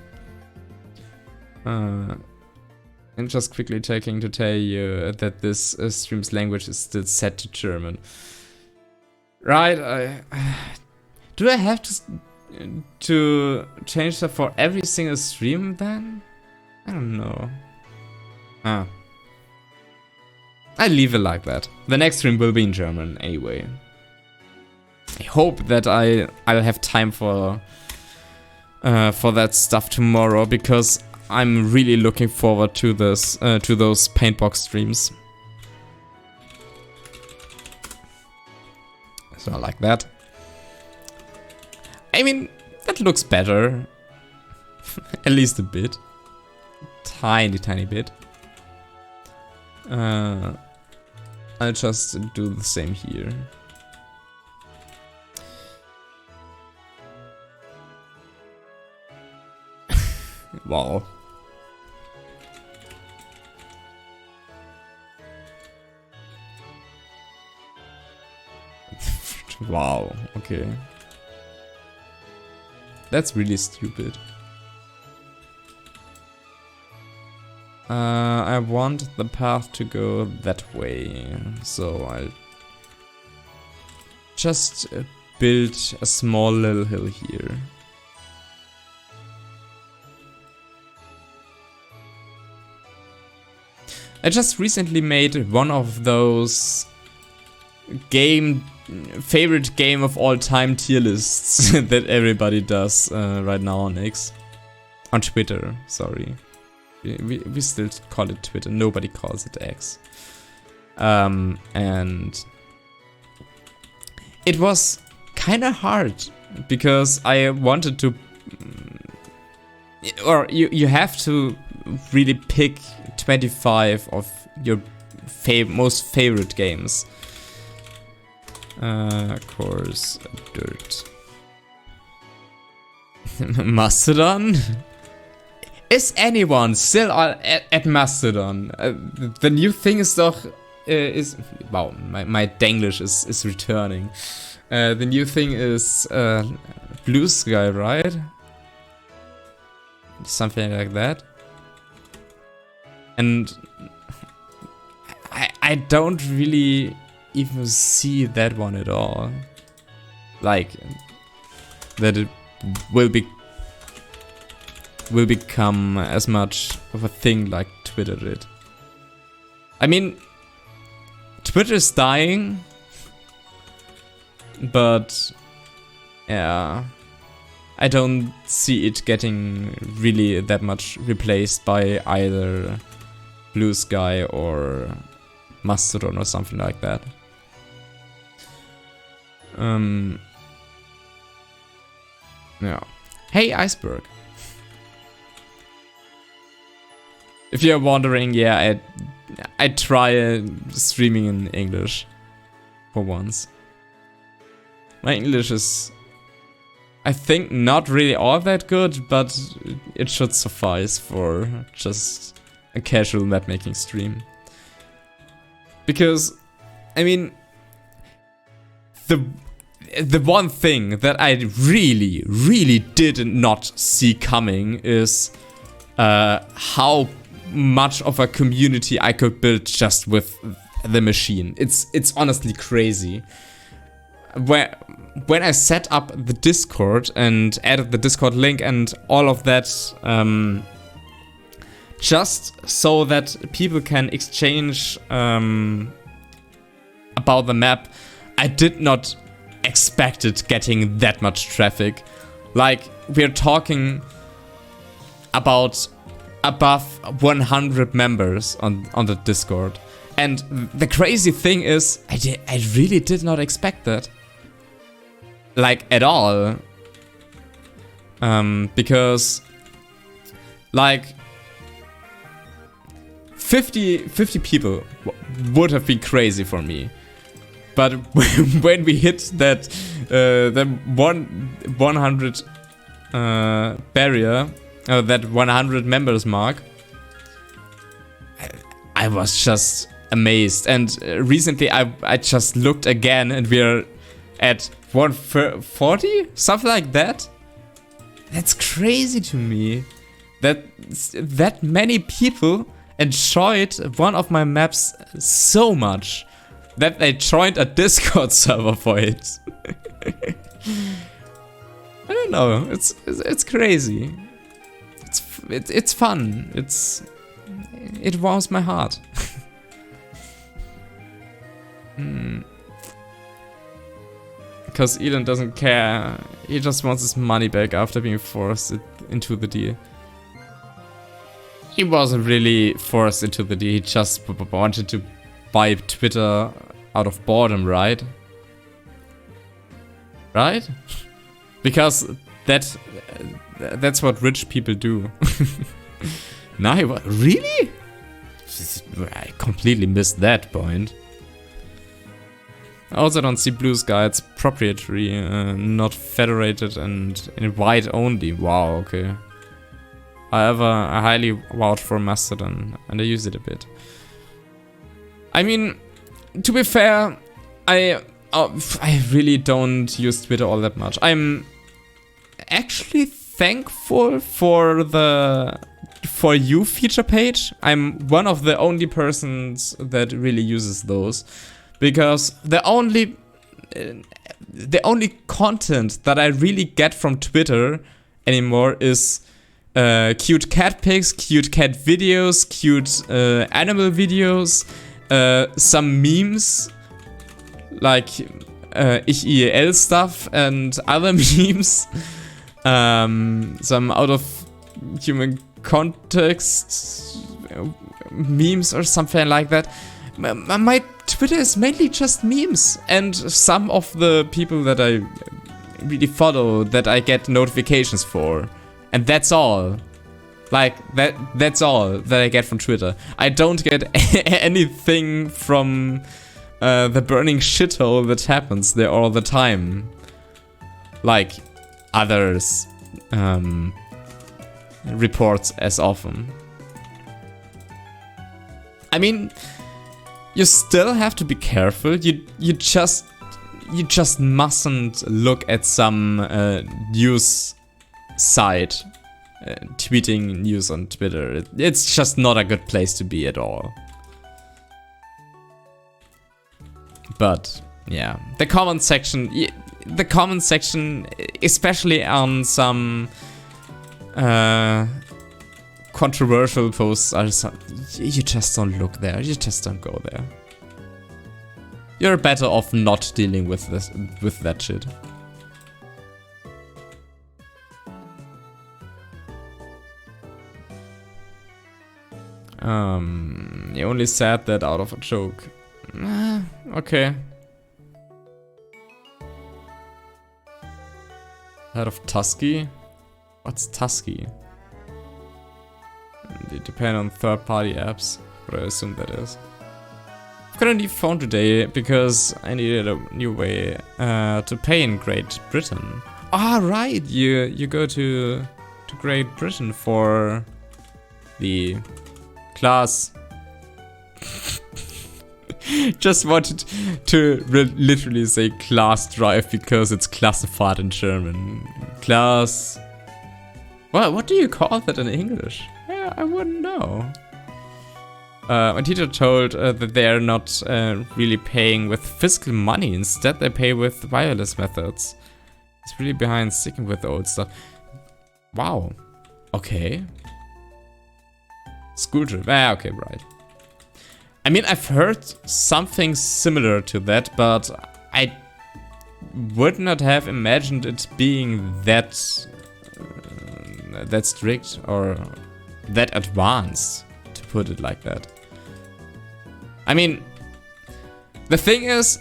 And just quickly checking to tell you that this stream's language is still set to German. Right, do I have to change that for every single stream then? I don't know. I leave it like that. The next stream will be in German anyway. I hope that I'll have time for that stuff tomorrow, because I'm really looking forward to this to those paintbox streams. So like that. I mean, that looks better. At least a bit. Tiny bit. I'll just do the same here. Wow. Wow, okay. That's really stupid. I want the path to go that way, so I'll just build a small little hill here. I just recently made one of those favorite game of all time tier lists that everybody does right now on X. On Twitter, sorry. We still call it Twitter, nobody calls it X. And it was kinda hard because I wanted to, or you have to really pick 25 of your most favorite games. Course, dirt. Mastodon? Is anyone still at Mastodon? The new thing is doch, wow, my Denglish is returning. The new thing is Blue Sky, right? Something like that. And I don't really even see that one at all. Like that it will become as much of a thing like Twitter did. I mean, Twitter is dying, but yeah, I don't see it getting really that much replaced by either Blue Sky or Mastodon or something like that. Yeah. Hey, Iceberg. If you're wondering, yeah, I try streaming in English for once. My English is, I think, not really all that good, but it should suffice for just a casual mapmaking stream. Because, I mean, the one thing that I really did not see coming is how much of a community I could build just with the machine. It's honestly crazy. When I set up the Discord and added the Discord link and all of that, just so that people can exchange about the map, I did not expect it getting that much traffic. Like, we're talking about above 100 members on the Discord. And the crazy thing is, I really did not expect that. Like, at all. Because, like, 50 people would have been crazy for me. But when we hit that the 100 barrier, that 100 members mark, I was just amazed. And recently I just looked again and we're at 140? Something like that? That's crazy to me. That many people enjoyed one of my maps so much that they joined a Discord server for it. I don't know. It's crazy. It's fun. It warms my heart. Because Elon doesn't care. He just wants his money back after being forced into the deal. He wasn't really forced into the deal. He just wanted to buy Twitter out of boredom, right? Right? Because that's what rich people do. No, really? I completely missed that point. I also don't see blue sky. It's proprietary, not federated and invite only. Wow, okay. However, I highly vouch for Mastodon and I use it a bit. I mean, to be fair, I really don't use Twitter all that much. I'm actually thankful for the For You feature page. I'm one of the only persons that really uses those, because the only content that I really get from Twitter anymore is cute cat pics, cute cat videos, cute animal videos, some memes like ich IEL stuff and other memes, some out of human context memes or something like that. My Twitter is mainly just memes and some of the people that I really follow that I get notifications for. And that's all. Like, that's all that I get from Twitter. I don't get anything from the burning shithole that happens there all the time. Like others reports as often. I mean, you still have to be careful. You just mustn't look at some news site tweeting news on Twitter. It's just not a good place to be at all. But yeah, the comment section, especially on some controversial posts, you just don't look there. You just don't go there. You're better off not dealing with that shit. You only said that out of a joke. Okay. Heard of Tusky? What's Tusky? They depend on third-party apps, what I assume that is. I've got a new phone today because I needed a new way to pay in Great Britain. Ah, right, you go to Great Britain for the class. Just wanted to literally say class drive because it's classified in German. Class. Well, what do you call that in English? Yeah, I wouldn't know. My teacher told that they are not really paying with physical money. Instead, they pay with wireless methods. It's really behind sticking with the old stuff. Wow. Okay. School trip. Ah, okay, right. I mean, I've heard something similar to that, but I would not have imagined it being that strict or that advanced, to put it like that. I mean, the thing is,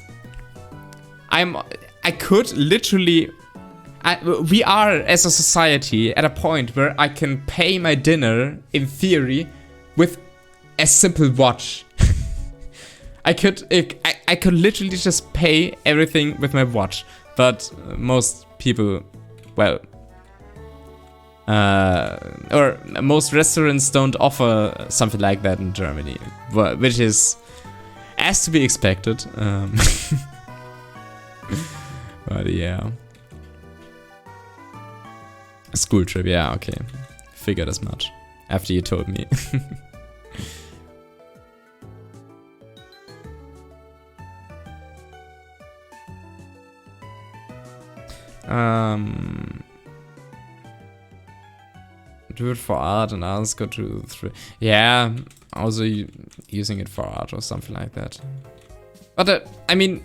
we are as a society at a point where I can pay my dinner in theory with a simple watch. I could literally just pay everything with my watch, but most people, well, or most restaurants don't offer something like that in Germany, which is as to be expected. But yeah. School trip, yeah, okay. Figured as much. After you told me. Do it for art and others go to 3. Yeah, also using it for art or something like that. But I mean,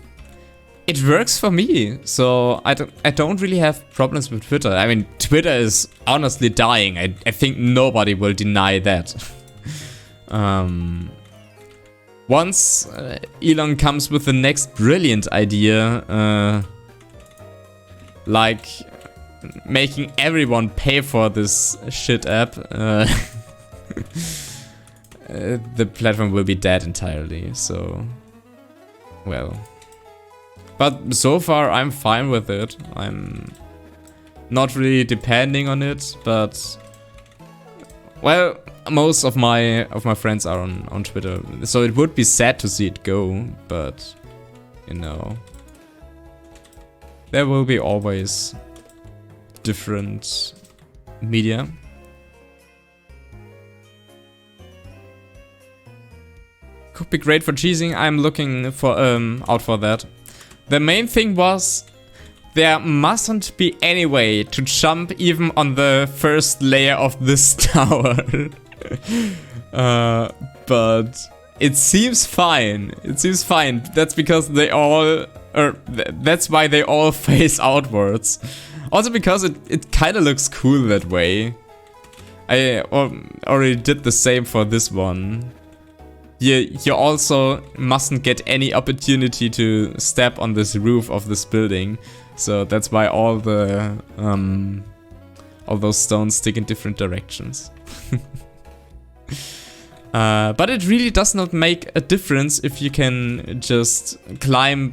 it works for me, so I don't really have problems with Twitter. I mean, Twitter is honestly dying. I think nobody will deny that. Once Elon comes with the next brilliant idea, like making everyone pay for this shit app, the platform will be dead entirely, so, well. But so far I'm fine with it. I'm not really depending on it, but, well, most of my friends are on Twitter, so it would be sad to see it go, but, you know, there will be always different media. Could be great for cheesing. I'm looking for out for that. The main thing was there mustn't be any way to jump even on the first layer of this tower. But it seems fine. It seems fine. That's because they all, or that's why they all face outwards. Also because it kind of looks cool that way. I already did the same for this one. You also mustn't get any opportunity to step on this roof of this building. So that's why all the all those stones stick in different directions. But it really does not make a difference if you can just climb,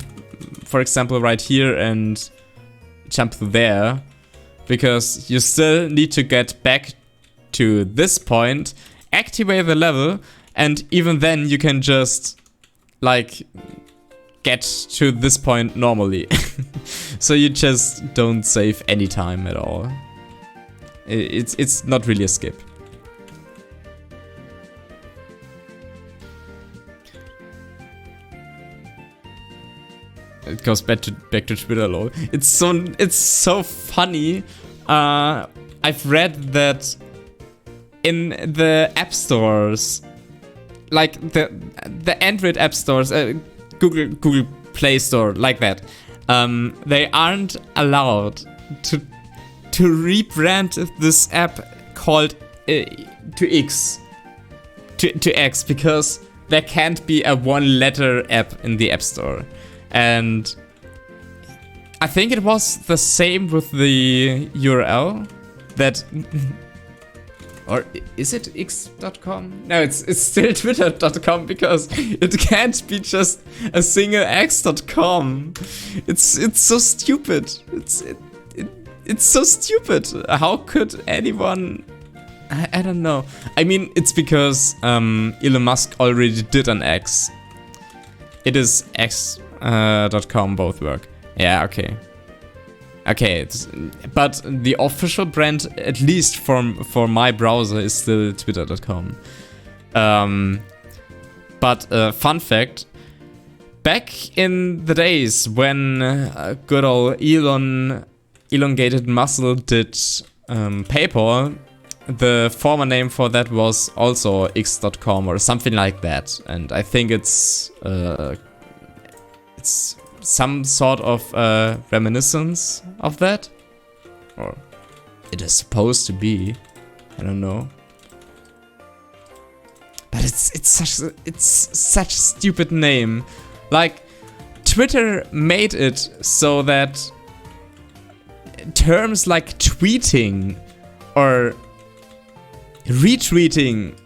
for example, right here and jump there, because you still need to get back to this point, activate the level, and even then you can just like get to this point normally. So you just don't save any time at all. It's not really a skip. It goes back to Twitter, lol. It's so funny. I've read that in the app stores, like the Android app stores, Google Play Store, like that, they aren't allowed to rebrand this app called to X because there can't be a one-letter app in the app store. And I think it was the same with the URL that, or is it x.com? No, it's still twitter.com because it can't be just a single x.com. It's so stupid. It's so stupid. How could anyone? I don't know. I mean, it's because Elon Musk already did an X. It is x.com, both work. Yeah, okay. Okay, but the official brand, at least for my browser, is still twitter.com. But fun fact, back in the days when good old elongated muscle did PayPal, the former name for that was also x.com or something like that. And I think it's some sort of reminiscence of that, or it is supposed to be. I don't know, but it's such a stupid name. Like, Twitter made it so that terms like tweeting or retweeting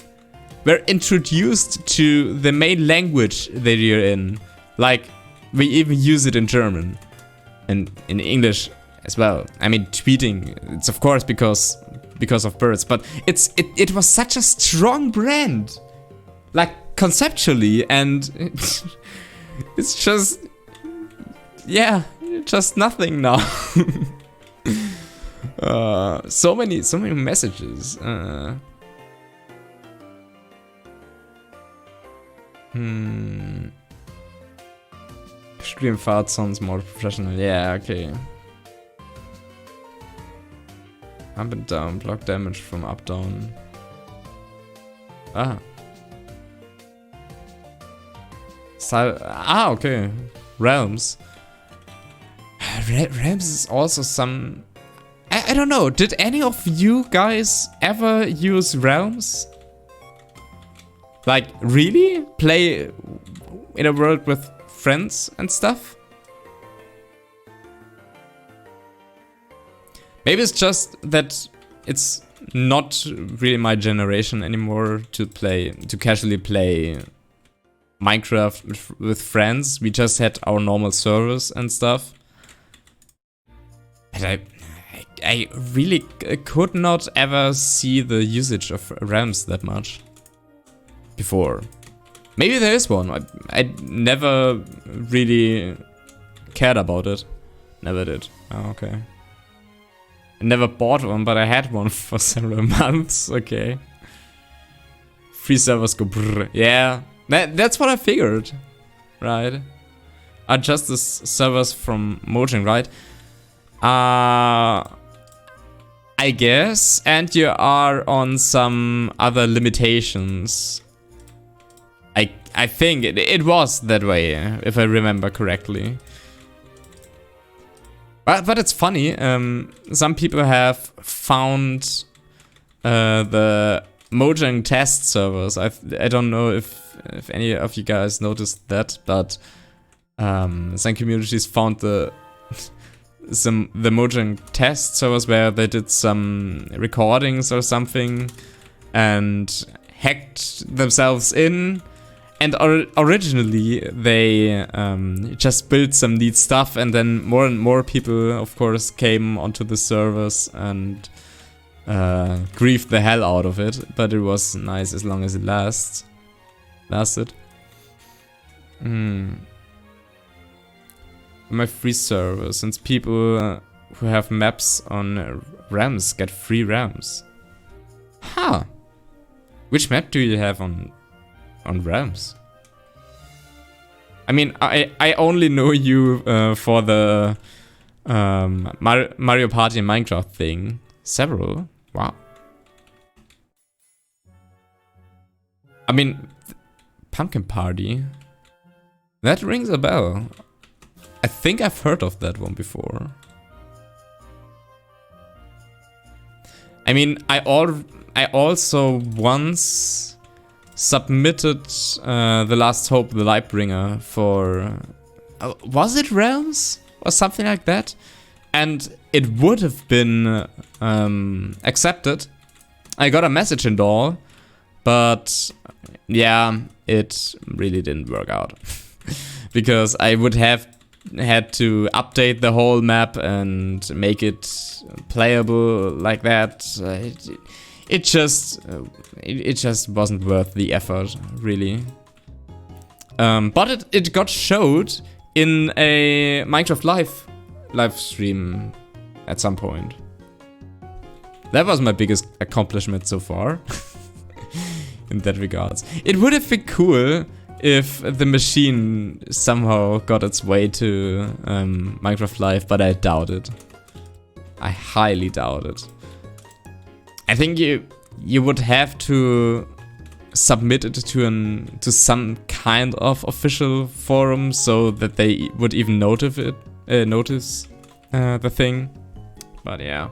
were introduced to the main language that you're in. Like, we even use it in German and in English as well. I mean, tweeting, it's of course because of birds, but it was such a strong brand. Like, conceptually, and it's just, yeah, just nothing now. So many messages. Stream fart sounds more professional. Yeah, okay. Up and down, block damage from up down. Ah. Okay. Realms. Realms is also some... I don't know, did any of you guys ever use Realms? Like, really? Play in a world with friends and stuff? Maybe it's just that it's not really my generation anymore to casually play Minecraft with friends. We just had our normal servers and stuff. And I really could not ever see the usage of Realms that much before. Maybe there is one. I never really cared about it. Never did. Oh, okay. I never bought one, but I had one for several months. Okay. Free servers go brrr. Yeah. That's what I figured. Right. Are just the servers from Mojang, right? I guess. And you are on some other limitations. I think it was that way, if I remember correctly. But it's funny. Some people have found the Mojang test servers. I don't know if any of you guys noticed that, but some communities found the Mojang test servers where they did some recordings or something and hacked themselves in. And originally they just built some neat stuff, and then more and more people, of course, came onto the servers and griefed the hell out of it. But it was nice as long as it lasted. My free server, since people who have maps on RAMs get free RAMs. Huh. Which map do you have on RAMs? I mean, I only know you for the Mario Party and Minecraft thing. Several? Wow. I mean, Pumpkin Party. That rings a bell. I think I've heard of that one before. I mean, I also once submitted The Last Hope, the Lightbringer for... was it Realms? Or something like that? And it would have been accepted. I got a message and all. But yeah, it really didn't work out. Because I would have had to update the whole map and make it playable like that. It just wasn't worth the effort, really. But it got showed in a Minecraft live stream at some point. That was my biggest accomplishment so far. In that regards. It would have been cool if the machine somehow got its way to Minecraft Live, but I doubt it. I highly doubt it. I think you would have to submit it to some kind of official forum so that they would even notice the thing. But yeah.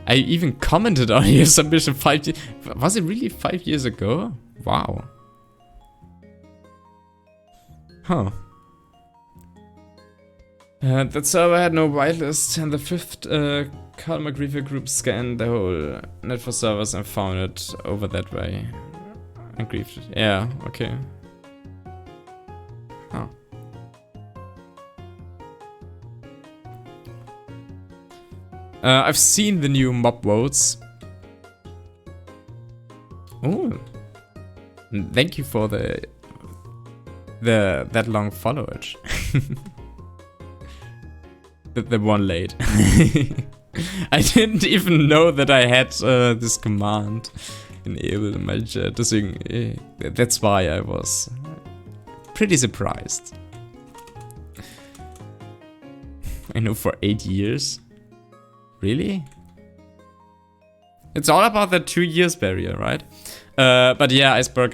I even commented on your submission 5 years. Was it really 5 years ago? Wow. Huh. That server had no whitelist, and the 5th Karma Griever group scanned the whole net for servers and found it over that way. And grieved it. Yeah, okay. Huh. I've seen the new mob votes. Oh. Thank you for that long followage. the one late. I didn't even know that I had this command enabled in my chat. Deswegen, that's why I was pretty surprised. I know for 8 years. Really? It's all about the 2 years barrier, right? But yeah, Iceberg,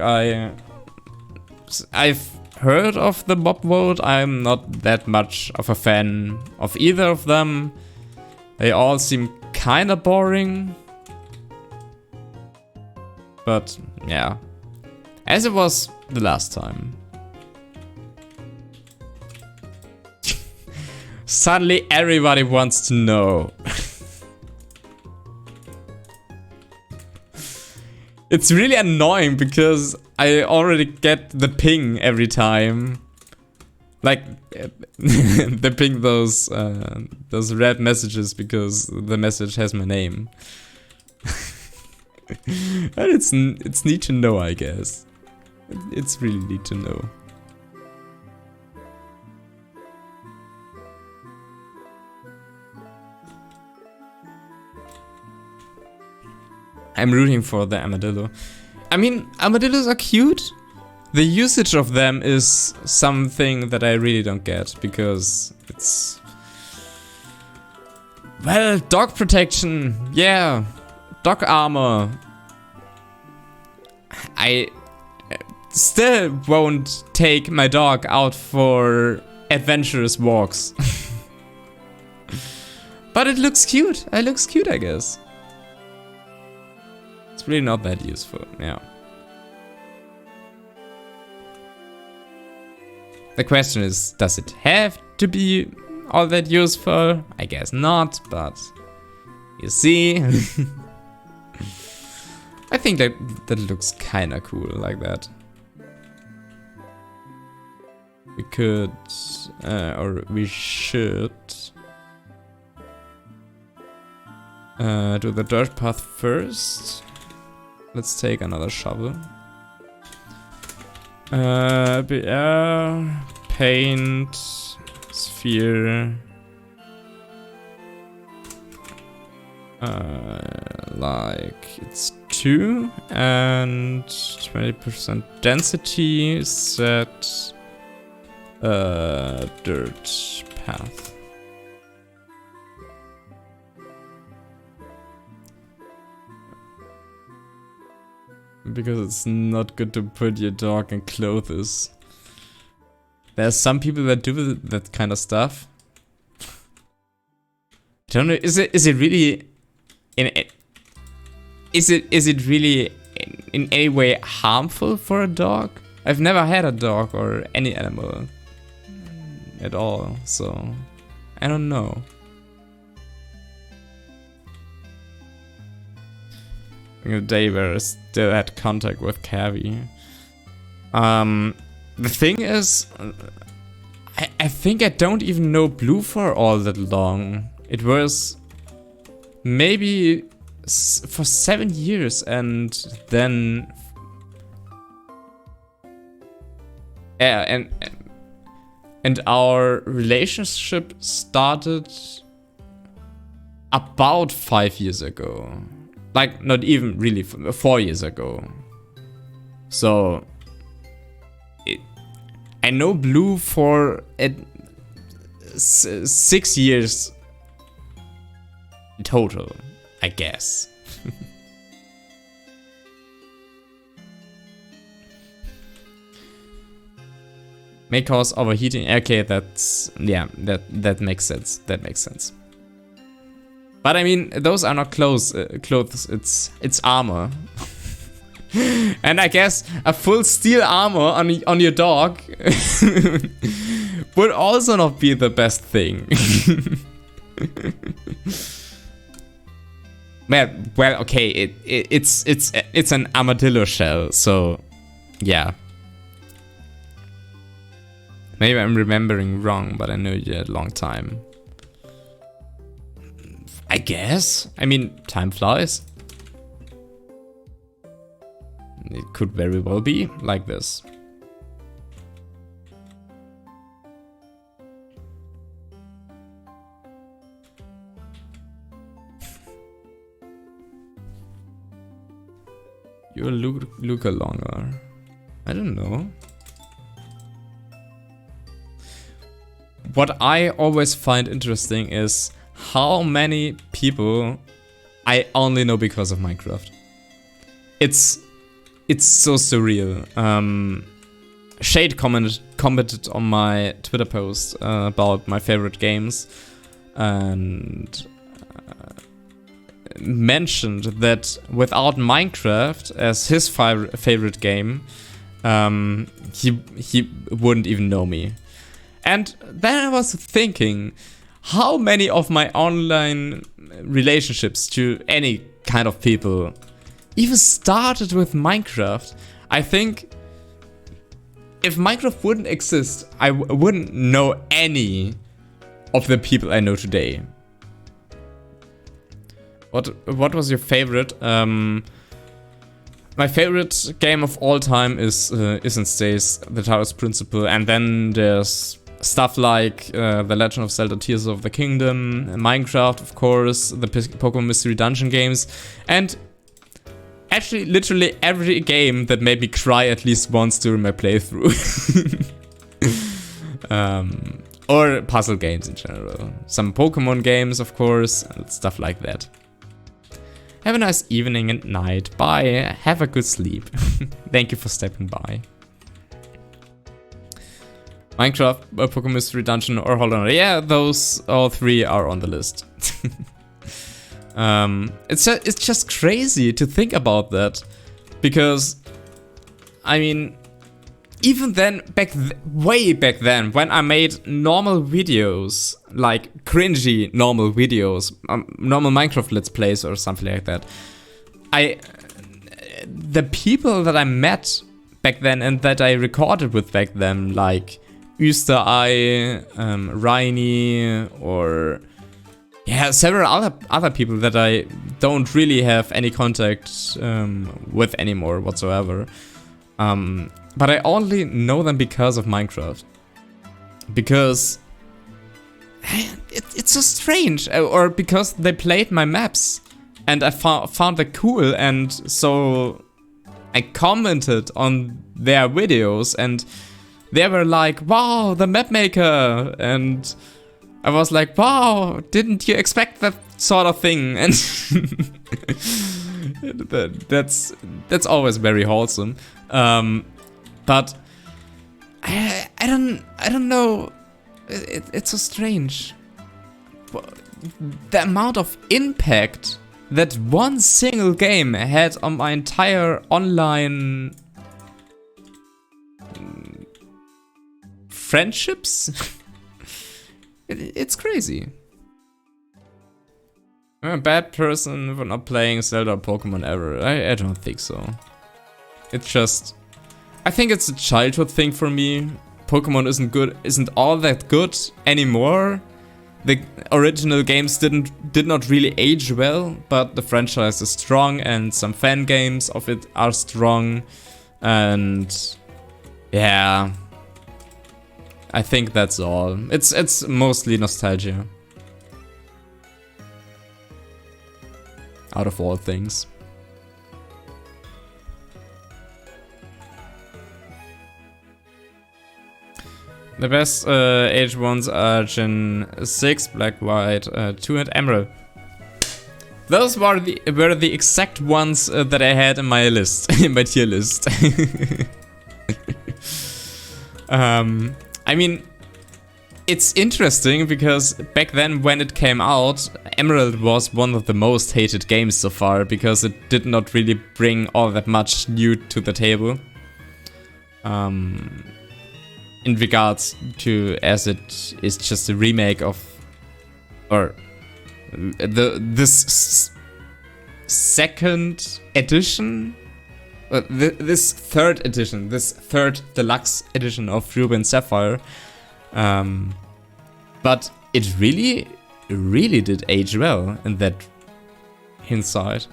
I've heard of the mob vote. I'm not that much of a fan of either of them. They all seem kinda boring. But yeah, as it was the last time. Suddenly everybody wants to know. It's really annoying because I already get the ping every time. Like, they ping those red messages because the message has my name. And it's neat to know, I guess. It's really neat to know. I'm rooting for the armadillo. I mean, armadillos are cute. The usage of them is something that I really don't get because it's... Well, dog protection, yeah. Dog armor. I still won't take my dog out for adventurous walks. But it looks cute. It looks cute, I guess. It's really not that useful, yeah. The question is, does it have to be all that useful? I guess not, but you see. I think that looks kinda cool like that. We could, or we should do the dirt path first. Let's take another shovel. BR, paint, sphere. Like it's 2 and 20% density, set dirt path. Because it's not good to put your dog in clothes. There's some people that do that kind of stuff. I don't know. Is it really is it really in any way harmful for a dog? I've never had a dog or any animal at all, so I don't know. A day where I still had contact with Cavi. The thing is, I think I don't even know Blue for all that long. It was maybe for 7 years, and then yeah, and our relationship started about 5 years ago. Like, not even really 4 years ago. So, I know Blue for 6 years in total, I guess. May cause overheating. Okay, that's, yeah, that makes sense. That makes sense. But I mean, those are not clothes. It's armor. And I guess a full steel armor on your dog would also not be the best thing. Well, okay, it's an armadillo shell, so yeah. Maybe I'm remembering wrong, but I know you had a long time. I guess. I mean, time flies. It could very well be like this. You look longer. I don't know. What I always find interesting is how many people I only know because of Minecraft. It's so surreal. Shade commented on my Twitter post about my favorite games and mentioned that without Minecraft as his favorite game, he wouldn't even know me. And then I was thinking, how many of my online relationships to any kind of people even started with Minecraft? I think if Minecraft wouldn't exist, I wouldn't know any of the people I know today. What was your favorite? My favorite game of all time is INSYNC's The Talos Principle, and then there's stuff like The Legend of Zelda Tears of the Kingdom, Minecraft, of course, the Pokemon Mystery Dungeon games, and actually literally every game that made me cry at least once during my playthrough. Or puzzle games in general. Some Pokemon games, of course, and stuff like that. Have a nice evening and night. Bye. Have a good sleep. Thank you for stepping by. Minecraft, Pokemon Mystery Dungeon, or Hollow Knight. Yeah, those all three are on the list. It's just crazy to think about that, because I mean, even then, way back then, when I made normal videos, like cringy normal videos, normal Minecraft Let's Plays or something like that, the people that I met back then and that I recorded with back then, like Österei, Reini, or yeah, several other people that I don't really have any contact with anymore whatsoever. But I only know them because of Minecraft. Because it's so strange, or because they played my maps and I found it cool, and so I commented on their videos and they were like, wow, the map maker, and I was like, wow, didn't you expect that sort of thing? And that's always very wholesome. But I don't know. It's so strange. The amount of impact that one single game had on my entire online friendships. It's crazy. I'm a bad person for not playing Zelda or Pokemon ever. I don't think so. It's just, I think it's a childhood thing for me. Pokemon isn't all that good anymore. The original games did not really age well, but the franchise is strong and some fan games of it are strong, and yeah, I think that's all. It's mostly nostalgia. Out of all things. The best age ones are Gen 6, Black, White, 2 and Emerald. Those were the exact ones that I had in my list, in my tier list. I mean, it's interesting because back then when it came out, Emerald was one of the most hated games so far because it did not really bring all that much new to the table. In regards to, as it is just a remake of, or this second edition, this third edition, this third deluxe edition of Ruby and Sapphire. But it really did age well in that hindsight.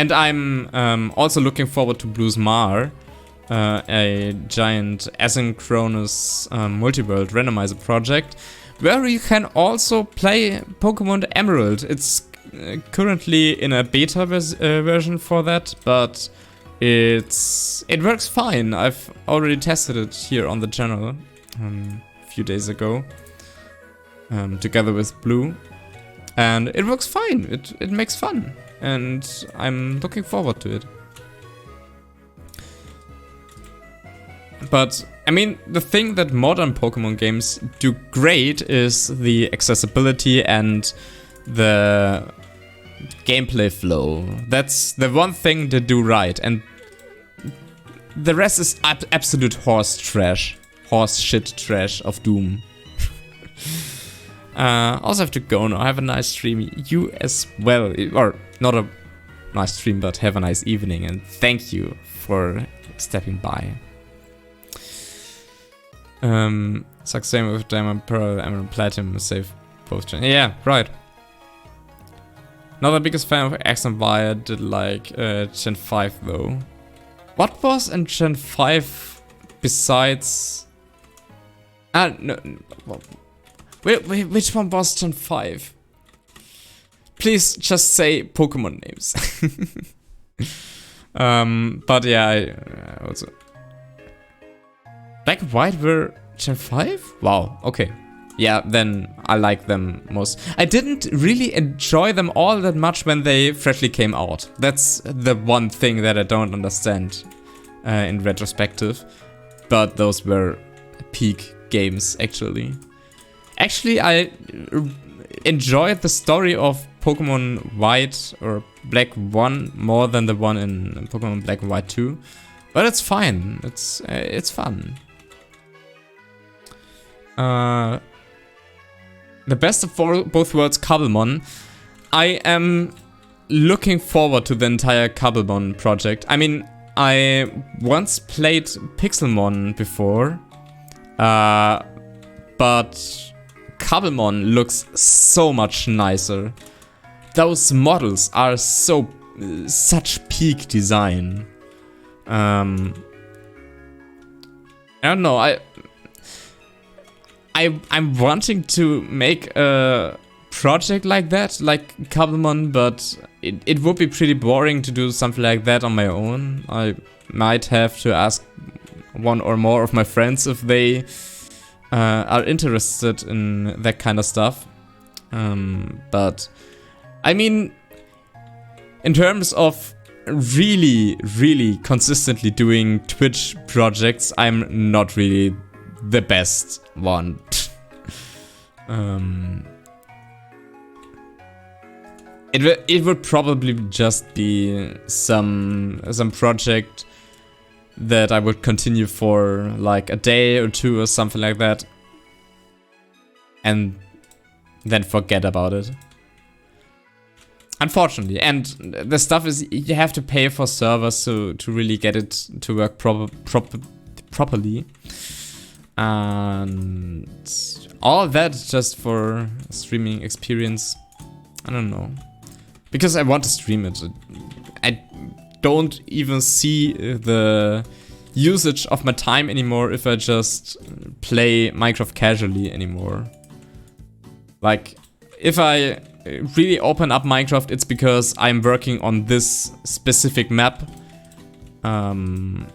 And I'm also looking forward to BlusMar, a giant asynchronous multi-world randomizer project, where you can also play Pokemon Emerald. It's currently in a beta version for that, but it works fine. I've already tested it here on the channel a few days ago, together with Blue, and it works fine. It makes fun, and I'm looking forward to it. But I mean, the thing that modern Pokemon games do great is the accessibility and the gameplay flow. That's the one thing they do right, and the rest is absolute horse shit trash of doom. Also have to go now. Have a nice stream. You as well, or not a nice stream, but have a nice evening, and thank you for stepping by. Sucks same with Diamond Pearl, Emerald Platinum, save both gen. Yeah, right. Not the biggest fan of X and Y. I did like Gen 5 though. What was in Gen 5 besides... no, which one was Gen 5? Please just say Pokemon names. But yeah, I also... Black and White were Gen 5? Wow, okay. Yeah, then I like them most. I didn't really enjoy them all that much when they freshly came out. That's the one thing that I don't understand in retrospective. But those were peak games, actually. Actually, I enjoyed the story of Pokemon White or Black 1 more than the one in Pokemon Black and White 2. But it's fine. It's fun. The best of both worlds, Cobblemon. I am looking forward to the entire Cobblemon project. I mean, I once played Pixelmon before, but Cobblemon looks so much nicer. Those models are such peak design. I don't know. I'm wanting to make a project like that, like Cobblemon, but it would be pretty boring to do something like that on my own. I might have to ask one or more of my friends if they are interested in that kind of stuff. But I mean, in terms of really consistently doing Twitch projects, I'm not really the best one. It would probably just be some project that I would continue for like a day or two or something like that, and then forget about it. Unfortunately, and the stuff is you have to pay for servers to really get it to work properly. And all that just for streaming experience. I don't know, because I want to stream it. I don't even see the usage of my time anymore if I just play Minecraft casually anymore. Like, if I really open up Minecraft, it's because I'm working on this specific map and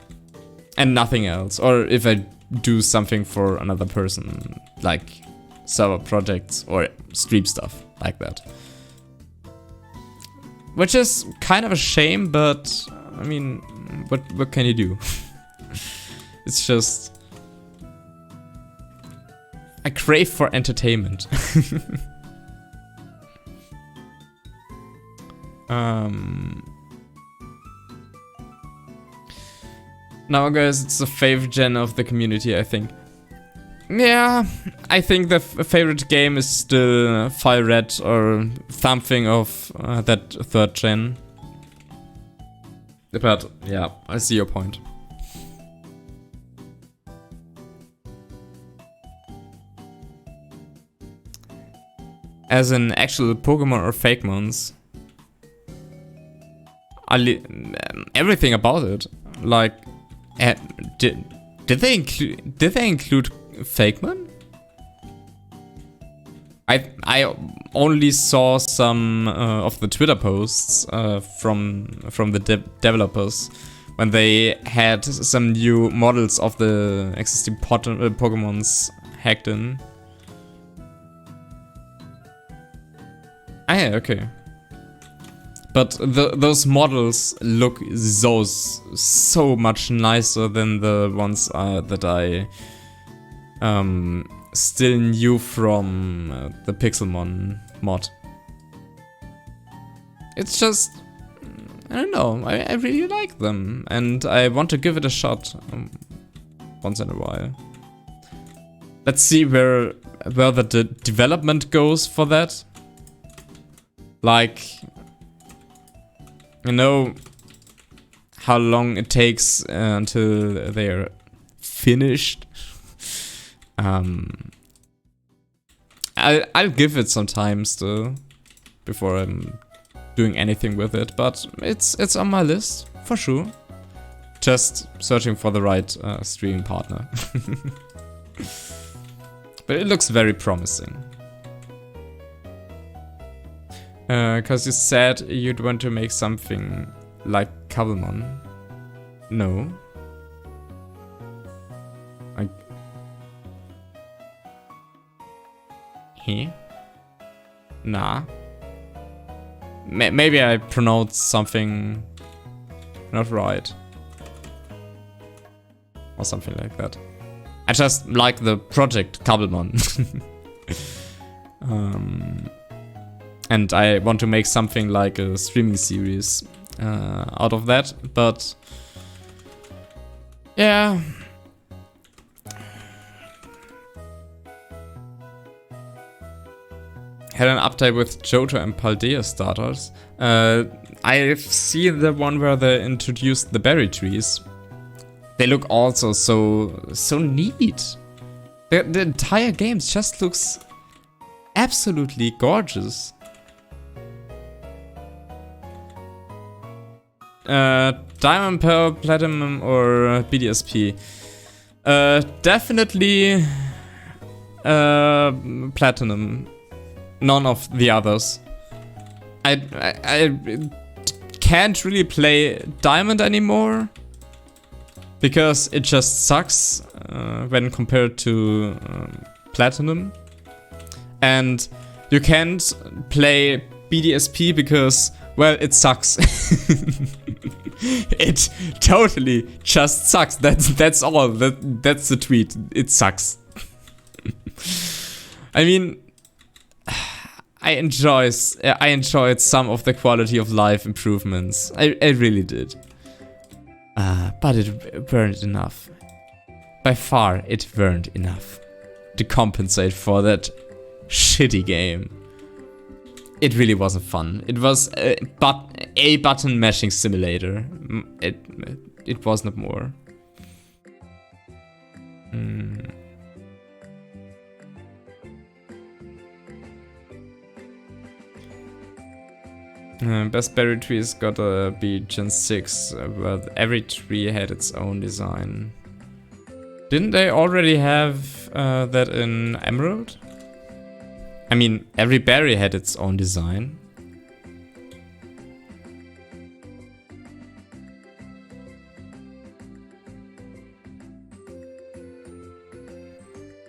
nothing else. Or if I do something for another person, like server projects or stream stuff like that. Which is kind of a shame, but I mean, what can you do? It's just I crave for entertainment. Now guys, it's the favorite gen of the community, I think. Yeah, I think the favorite game is still Fire Red or something of that third gen. But yeah, I see your point. As in actual Pokemon or fake mons? everything about it. Like, did they include Fakeman? I only saw some of the Twitter posts from the developers when they had some new models of the existing Pokemons hacked in. Ah, yeah, okay. But those models look so much nicer than the ones that I still knew from the Pixelmon mod. It's just, I don't know, I really like them and I want to give it a shot once in a while. Let's see where the development goes for that. Like, you know how long it takes until they're finished. I'll give it some time still before I'm doing anything with it, but it's on my list for sure. Just searching for the right streaming partner. But it looks very promising. Cause you said you'd want to make something like Cobblemon. No. He? Nah. Maybe I pronounced something not right. Or something like that. I just like the project Cobblemon. And I want to make something like a streaming series out of that, but yeah. Had an update with Johto and Paldea starters. I've seen the one where they introduced the berry trees. They look also so neat. The entire game just looks absolutely gorgeous. Diamond, Pearl, Platinum, or BDSP? Definitely Platinum. None of the others. I can't really play Diamond anymore because it just sucks when compared to Platinum. And you can't play BDSP because, well, it sucks. It totally just sucks. That's all. That's the tweet. It sucks. I mean, I enjoyed some of the quality of life improvements. I really did. But it weren't enough. By far, it weren't enough to compensate for that shitty game. It really wasn't fun. It was a button mashing simulator. It was not more. Best berry trees gotta be Gen 6, but every tree had its own design. Didn't they already have that in Emerald? I mean, every berry had its own design.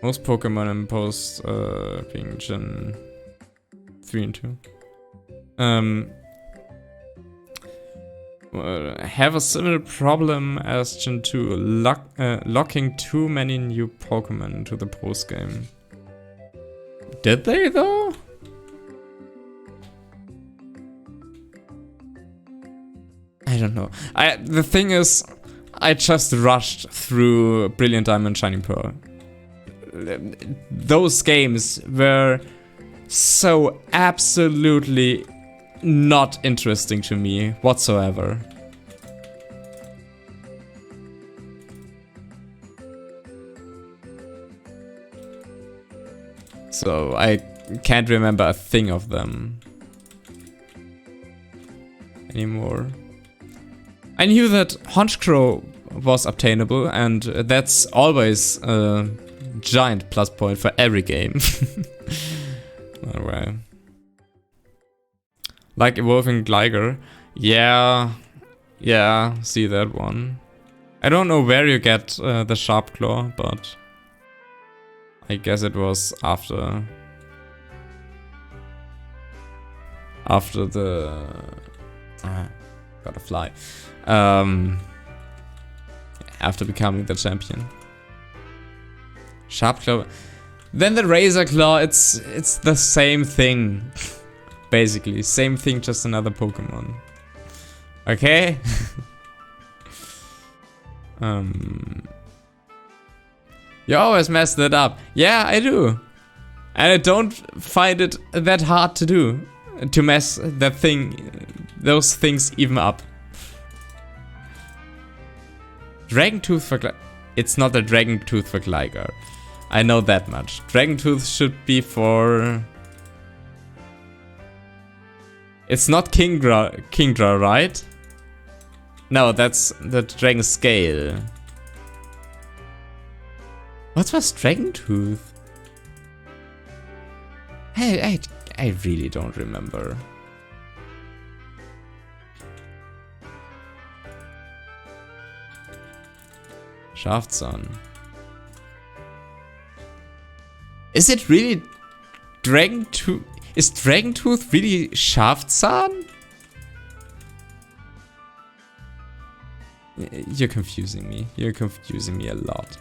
Most Pokemon in post being Gen 3 and 2. Have a similar problem as Gen 2, locking too many new Pokemon into the post game. Did they though? I don't know. The thing is, I just rushed through Brilliant Diamond, Shining Pearl. Those games were so absolutely not interesting to me whatsoever. So I can't remember a thing of them anymore. I knew that Honchcrow was obtainable, and that's always a giant plus point for every game. Alright. Like Evolving Gligar. Yeah, see that one. I don't know where you get the Sharp Claw, but I guess it was after the gotta fly. After becoming the champion. Sharp Claw. Then the Razor Claw, it's the same thing. Basically, same thing, just another Pokemon. Okay? You always mess that up. Yeah, I do. And I don't find it that hard to do. To mess those things even up. Dragon Tooth for Gligar. It's not a Dragon Tooth for Gligar. I know that much. Dragon Tooth should be for... It's not Kingdra, right? No, that's the Dragon Scale. What was Dragon Tooth? Hey, I really don't remember. Shaftson. Is it really Dragon Tooth? Is Dragon Tooth really Shaftson? You're confusing me. You're confusing me a lot.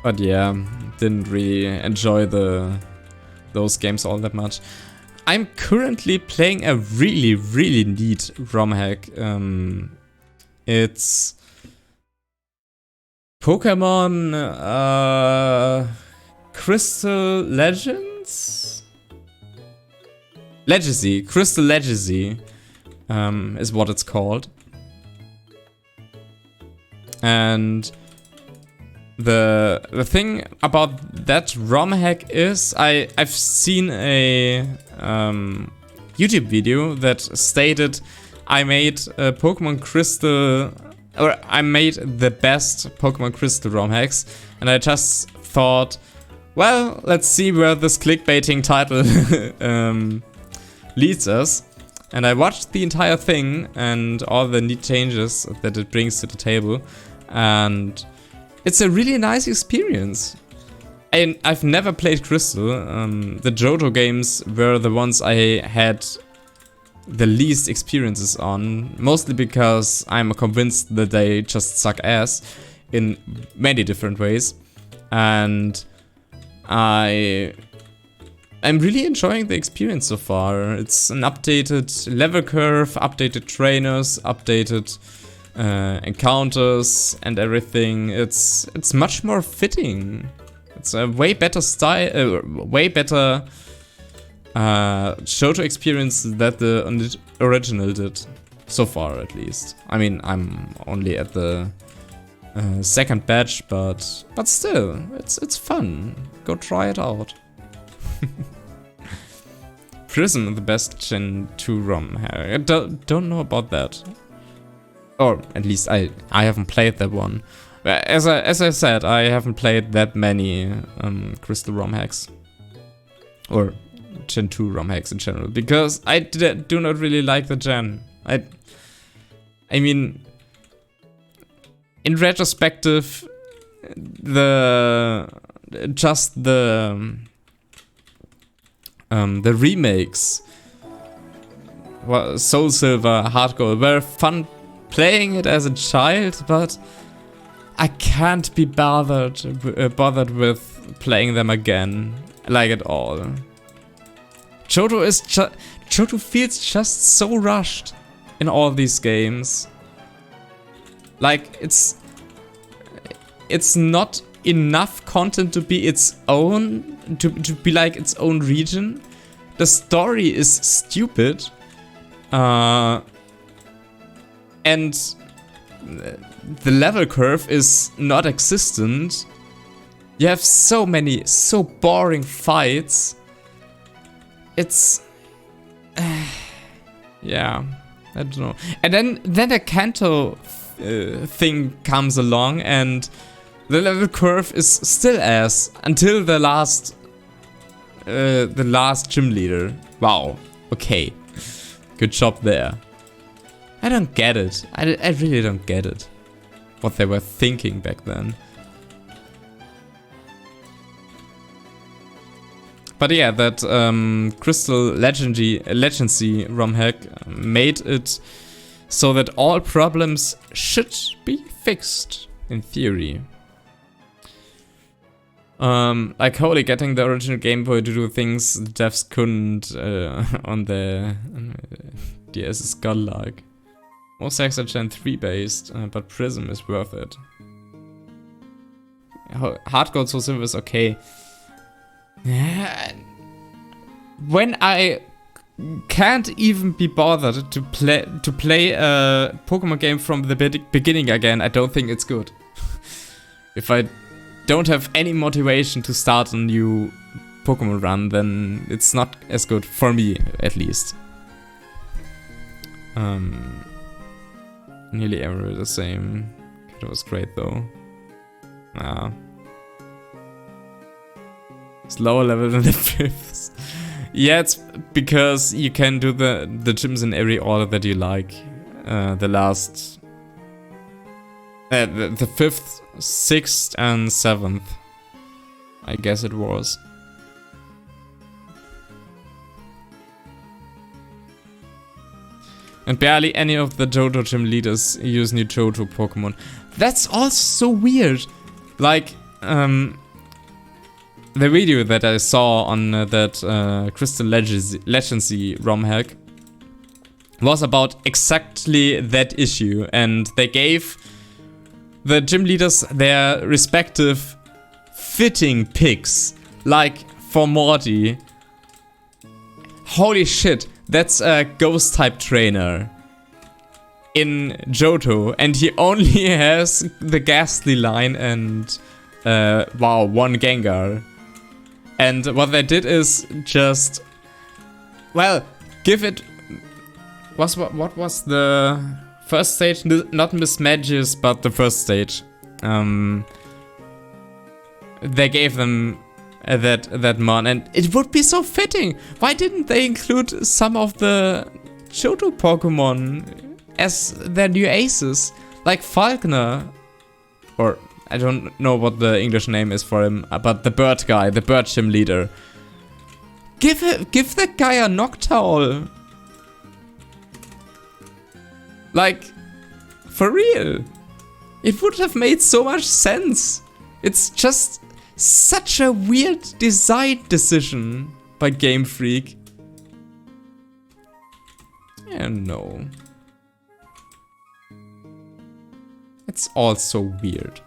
But yeah, didn't really enjoy those games all that much. I'm currently playing a really, really neat ROM hack. It's Pokemon Crystal Legends? Legacy. Crystal Legacy is what it's called. And the thing about that ROM hack is I've seen a YouTube video that stated I made a Pokemon Crystal, or I made the best Pokemon Crystal ROM hacks, and I just thought, well, let's see where this clickbaiting title leads us. And I watched the entire thing and all the neat changes that it brings to the table, and it's a really nice experience. I've never played Crystal. The Johto games were the ones I had the least experiences on, mostly because I'm convinced that they just suck ass in many different ways. And I'm really enjoying the experience so far. It's an updated level curve, updated trainers, updated encounters and everything. It's much more fitting. It's a way better style, way better Johto experience that the original did. So far, at least. I mean, I'm only at the second batch, but still, it's fun. Go try it out. Prism, the best Gen 2 ROM. I don't know about that. Or at least I haven't played that one. As I said, I haven't played that many Crystal ROM hacks. Or Gen 2 ROM hacks in general. Because I do not really like the gen. I mean, in retrospective, the remakes, well, Soul Silver, Heart Gold, were fun playing it as a child, but I can't be bothered with playing them again, like at all. Johto feels just so rushed in all these games. Like, it's not enough content to be its own, to be like its own region. The story is stupid. And the level curve is not existent. You have so many, so boring fights. It's... yeah, I don't know. And then the Kanto thing comes along and the level curve is still ass until the last gym leader. Wow, okay. Good job there. I don't get it. I really don't get it. What they were thinking back then. But yeah, that Crystal Legacy ROM hack made it so that all problems should be fixed, in theory. Like holy, getting the original Game Boy to do things the devs couldn't on the DS is godlike. Most hacks are Gen 3 based, but Prism is worth it. Hard Gold Soul Silver is okay. When I can't even be bothered to play a Pokemon game from the beginning again, I don't think it's good. If I don't have any motivation to start a new Pokemon run, then it's not as good for me, at least. Nearly every the same. That was great though. It's lower level than the 5th. Yeah, it's because you can do the gyms in every order that you like. The 5th, 6th and 7th. I guess it was. And barely any of the Johto gym leaders use new Johto Pokemon. That's also so weird. Like, the video that I saw on that Crystal Legacy ROM hack was about exactly that issue, and they gave the gym leaders their respective fitting picks, like for Morty. Holy shit, that's a ghost type trainer in Johto, and he only has the Ghastly line and wow, one Gengar. And what they did is just, well, give it. What was the first stage? Not Miss Magius, but the first stage. They gave them that mon, and it would be so fitting. Why didn't they include some of the Johto Pokemon as their new aces, like Falkner, or I don't know what the English name is for him, but the bird guy, the bird gym leader. Give that guy a Noctowl. Like, for real. It would have made so much sense. It's just such a weird design decision by Game Freak. Yeah, no. It's all so weird.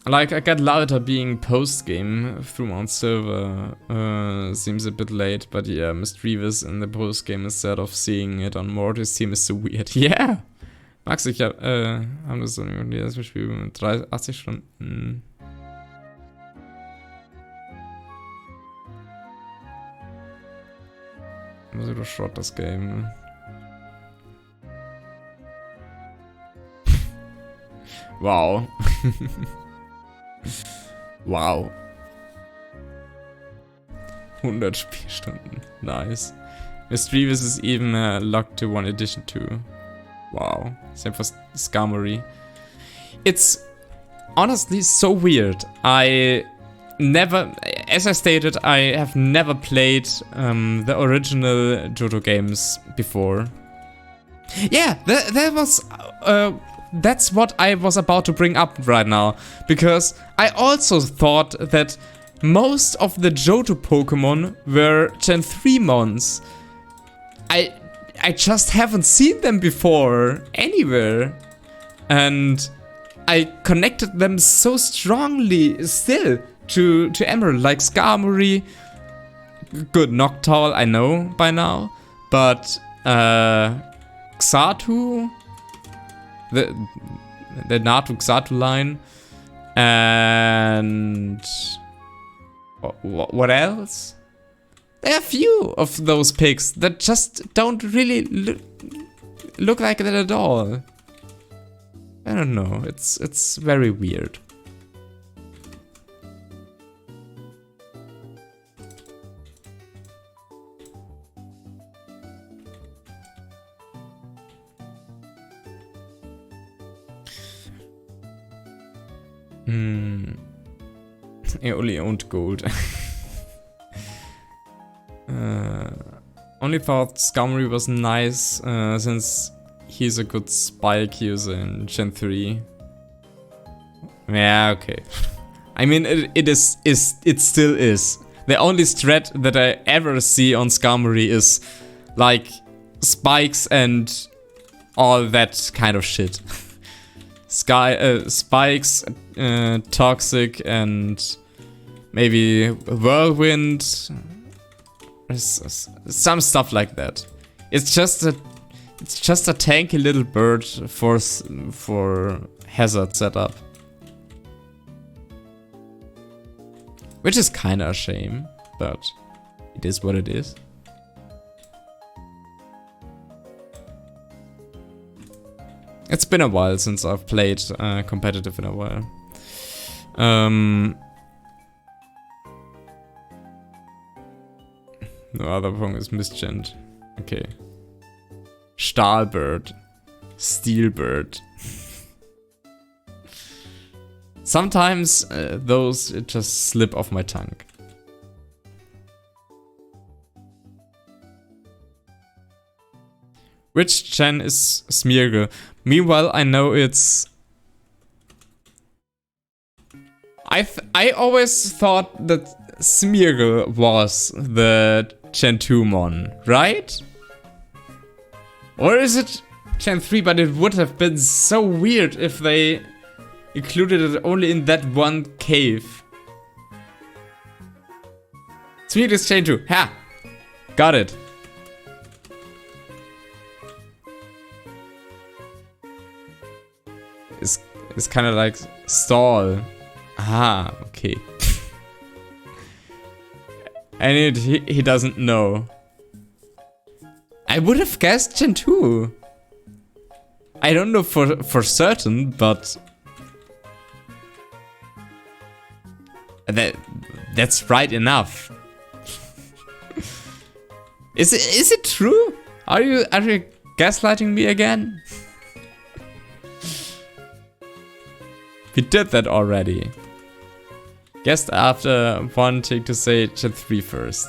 Like, I get louder being post-game through Mount Silver. Seems a bit late, but yeah, Mischievous in the post-game instead of seeing it on Mortis Team is so weird. Yeah! Max, ich haben das so das Spiel mit 80 Stunden. Muss ich doch Schrott das Game, ne? Wow. Wow. 100 Spielstunden. Nice. Mischievous is even locked to 1 edition too. Wow. Same for Skarmory. It's honestly so weird. I never, as I stated, I have never played the original Johto games before. Yeah, that was... that's what I was about to bring up right now, because I also thought that most of the Johto Pokemon were Gen 3 mons. I just haven't seen them before anywhere, and I connected them so strongly still to Emerald, like Skarmory. Good, Noctowl I know by now, but Xatu, the Natu Xatu line. And what else? There are a few of those pics that just don't really look like that at all. I don't know. It's very weird. Only owned gold. Only thought Scummery was nice since he's a good spike user in Gen 3. Yeah, okay. I mean, it still is. The only strat that I ever see on Scummery is like spikes and all that kind of shit. Spikes, toxic, and maybe whirlwind, some stuff like that. It's just a tanky little bird for hazard setup, which is kind of a shame, but it is what it is. It's been a while since I've played competitive in a while. No other Pong is misgent. Okay. Stahlbird. Steelbird. Sometimes those just slip off my tongue. Which gen is Smeargle? Meanwhile, I know it's... I always thought that Smeargle was the Gen 2 mon, right? Or is it Gen 3? But it would have been so weird if they included it only in that one cave. Smeargle is Gen 2. Ha! Got it. It's kind of like stall. Ah, okay. And he doesn't know. I would have guessed Gen 2. I don't know for certain, but that's right enough. Is it true? Are you gaslighting me again? We did that already. Guessed after wanting to say Gen 3 first.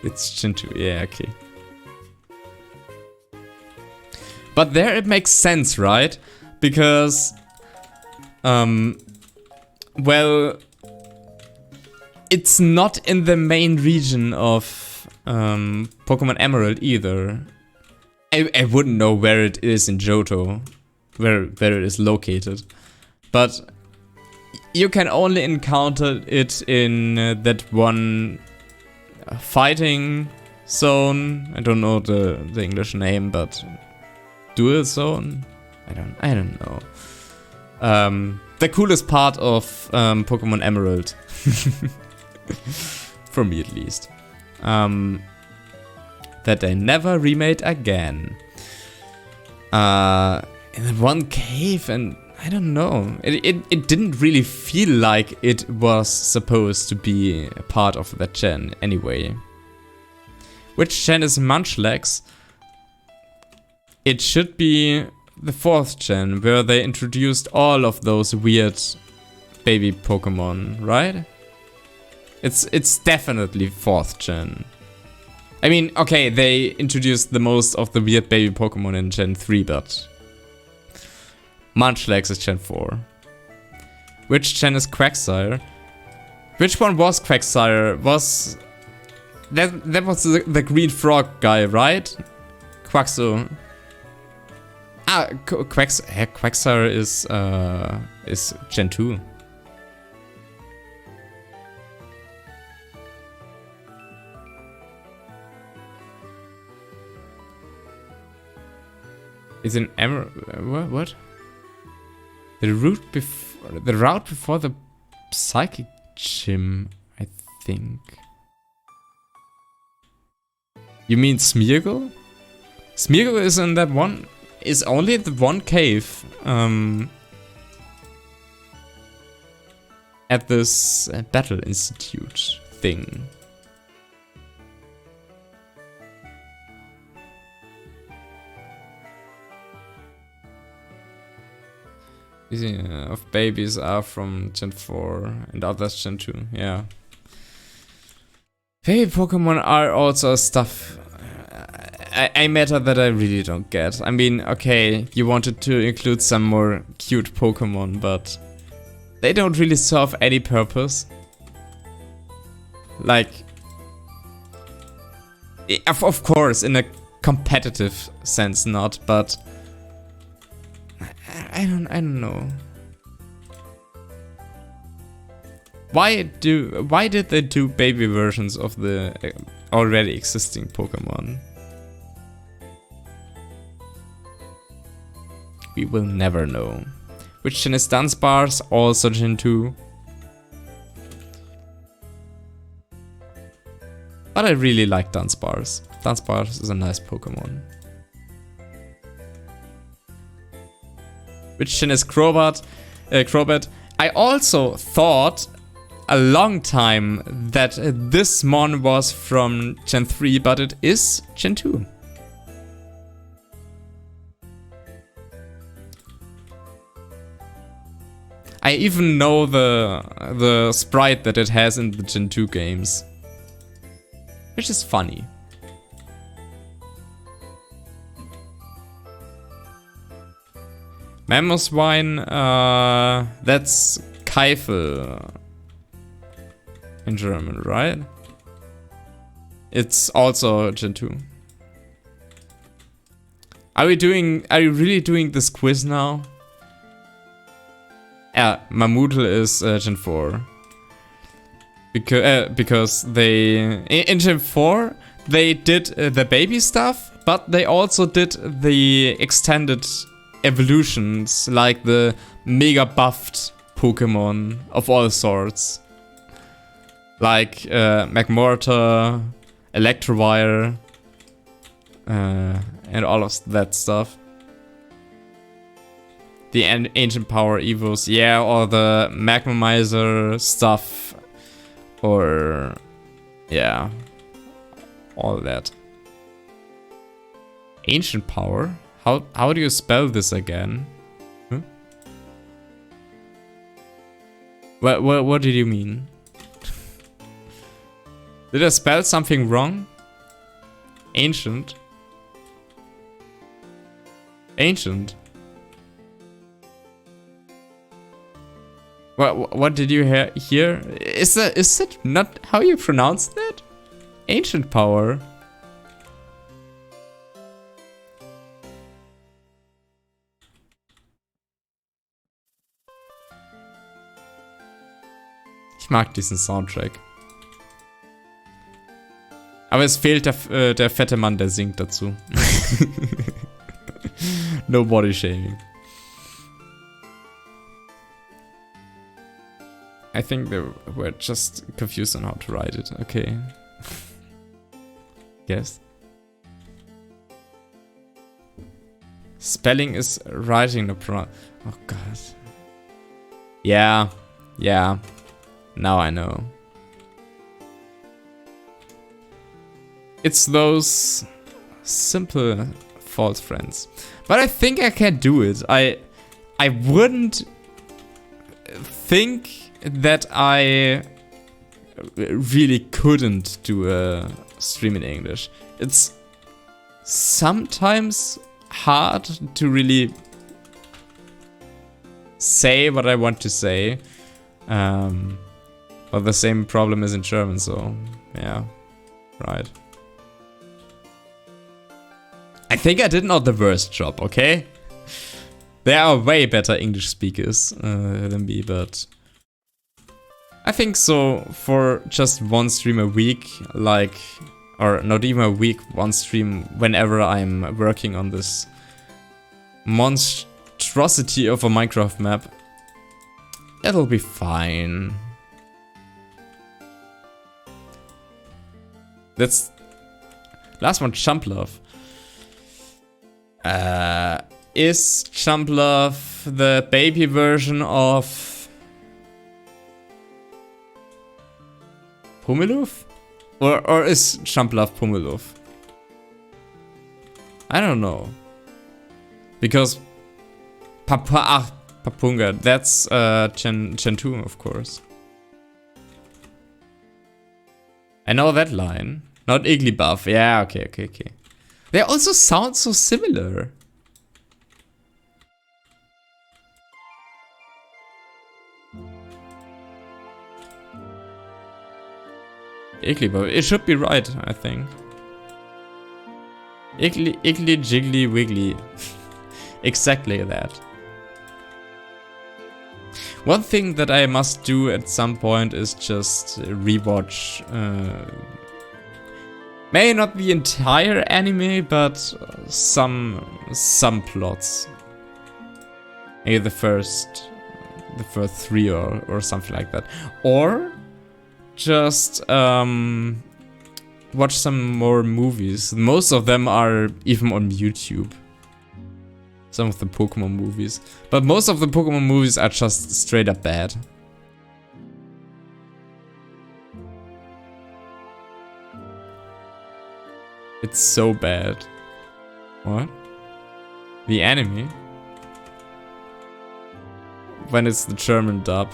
It's Gen 2, yeah, okay. But there it makes sense, right? Because, well, it's not in the main region of Pokemon Emerald either. I wouldn't know where it is in Johto, where it is located. But you can only encounter it in that one fighting zone. I don't know the English name, but dual zone? I don't know. The coolest part of Pokemon Emerald. For me at least. That they never remade again. In that one cave, and I don't know. It didn't really feel like it was supposed to be a part of that gen anyway. Which gen is Munchlax? It should be the 4th gen, where they introduced all of those weird baby Pokemon, right? It's definitely 4th gen. I mean, okay, they introduced the most of the weird baby Pokemon in Gen 3, but Munchlax is Gen 4. Which gen is Quagsire? Which one was Quagsire? Was that was the green frog guy, right? Quaxo. Ah, Quagsire is Gen 2. Is an what? The route before the psychic gym, I think. You mean Smeargle? Smeargle is in that one. Is only the one cave. At this Battle Institute thing. Of babies are from Gen 4 and others Gen 2, yeah. Baby Pokemon are also stuff a matter that I really don't get. I mean, okay, you wanted to include some more cute Pokemon, but they don't really serve any purpose. Like, of course, in a competitive sense not, but I don't know. Why did they do baby versions of the already existing Pokemon? We will never know. Which gen is Dunsparce? Also Gen 2. But I really like Dunsparce. Dunsparce is a nice Pokemon. Which gen is Crobat? I also thought a long time that this mon was from Gen 3, but it is Gen 2. I even know the sprite that it has in the Gen 2 games. Which is funny. Mammothwine, that's Keifel in German, right? It's also Gen 2. Are we really doing this quiz now? Yeah, Mammutl is Gen 4. Because they in Gen 4 they did the baby stuff, but they also did the extended evolutions, like the mega buffed Pokemon of all sorts, like Magmortar, Electivire, and all of that stuff. The Ancient Power Evos, yeah, or the Magmamizer stuff, or yeah, all that. Ancient Power? How do you spell this again? Huh? What did you mean? Did I spell something wrong? Ancient? Ancient? What did you hear? Is it not how you pronounce that? Ancient Power. Ich mag diesen Soundtrack. Aber es fehlt der fette Mann, der singt dazu. No body shaming. I think they were just confused on how to write it. Okay. Yes. Spelling is writing, no pronoun. Oh god. Yeah. Yeah. Now I know. It's those simple false friends. But I think I can do it. I wouldn't think that I really couldn't do a stream in English. It's sometimes hard to really say what I want to say. But the same problem is in German, so yeah, right. I think I did not the worst job, okay? There are way better English speakers than me, but I think so for just one stream a week, like, or not even a week, one stream whenever I'm working on this monstrosity of a Minecraft map. It'll be fine. That's last one, Jump Love. Is Jump Love the baby version of Pummeluv? Or is Jump Love Pummeluv? I don't know. Because Papunga, that's Gen 2, of course. I know that line. Not Igglybuff. Yeah, okay. They also sound so similar. Igglybuff. It should be right, I think. Iggly, Jiggly, Wiggly. Exactly that. One thing that I must do at some point is just rewatch. May not the entire anime, but some plots. Maybe the first 3 or something like that. Or just watch some more movies. Most of them are even on YouTube. Some of the Pokemon movies. But most of the Pokemon movies are just straight up bad. It's so bad. What? The anime? When it's the German dub.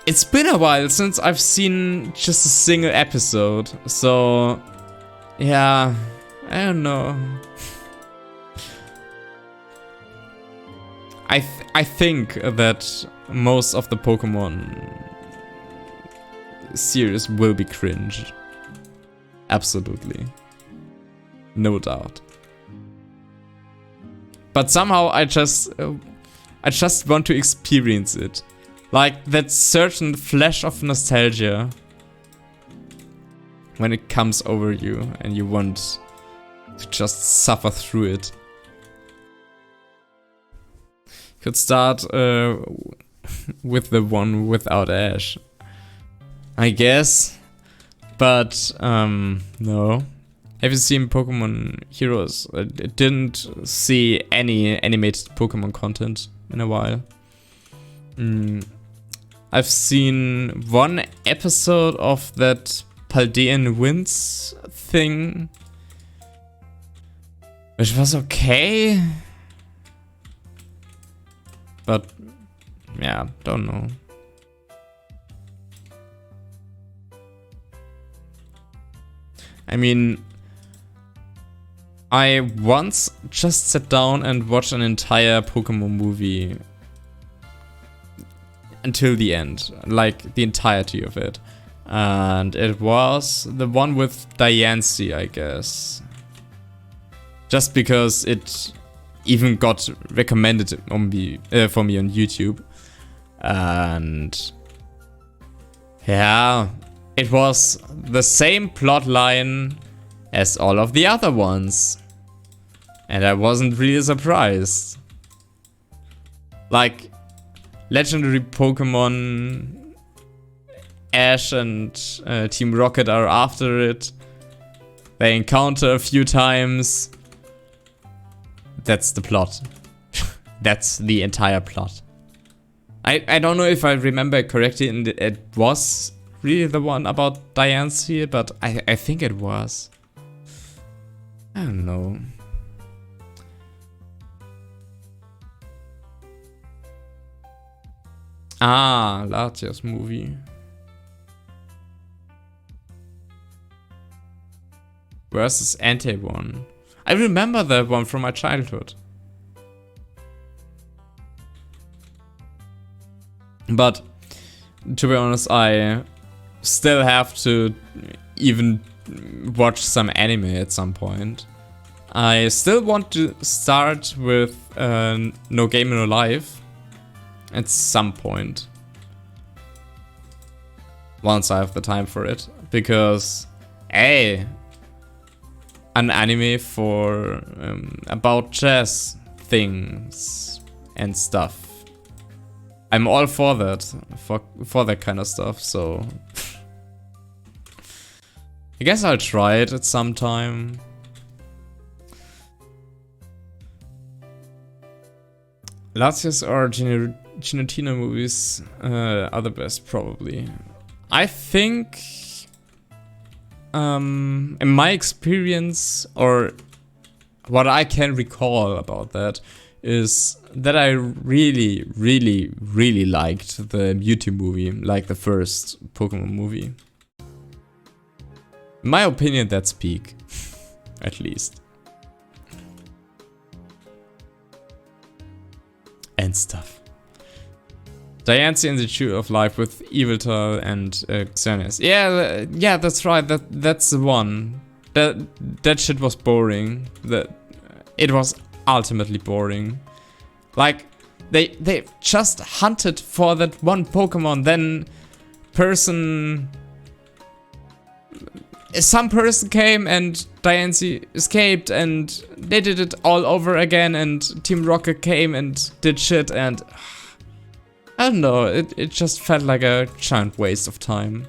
It's been a while since I've seen just a single episode. So, yeah, I don't know. I think that most of the Pokemon series will be cringe. Absolutely. No doubt. But somehow I just want to experience it. Like that certain flash of nostalgia when it comes over you and you want to just suffer through it. Could start with the one without Ash, I guess. But no. Have you seen Pokemon Heroes? I didn't see any animated Pokemon content in a while. I've seen one episode of that Paldean Winds thing, which was okay. But yeah, don't know. I mean, I once just sat down and watched an entire Pokemon movie until the end, like the entirety of it. And it was the one with Diancie, I guess. Just because it even got recommended on for me on YouTube. And yeah, it was the same plot line as all of the other ones. And I wasn't really surprised. Like, legendary Pokemon, Ash and Team Rocket are after it. They encounter a few times. That's the plot. That's the entire plot. I don't know if I remember correctly, and it was really the one about Diancie, but I think it was. I don't know. Ah, Latias movie. Versus Ante one. I remember that one from my childhood. But to be honest, I still have to even watch some anime at some point. I still want to start with No Game No Life at some point. Once I have the time for it. Because, hey, an anime for about chess things and stuff. I'm all for that, for that kind of stuff, so I guess I'll try it at some time. Latias or Ginotino movies are the best, probably. I think, in my experience, or what I can recall about that, is that I really, really, really liked the Mewtwo movie, like the first Pokemon movie. In my opinion, that's peak, at least. And stuff. Diancie and the Tree of Life with Eviltal and Xerneas. Yeah, that's right. That's the one. That shit was boring. It was ultimately boring. Like they just hunted for that one Pokemon, then some person came and Diancie escaped, and they did it all over again, and Team Rocket came and did shit, and I don't know, it just felt like a giant waste of time.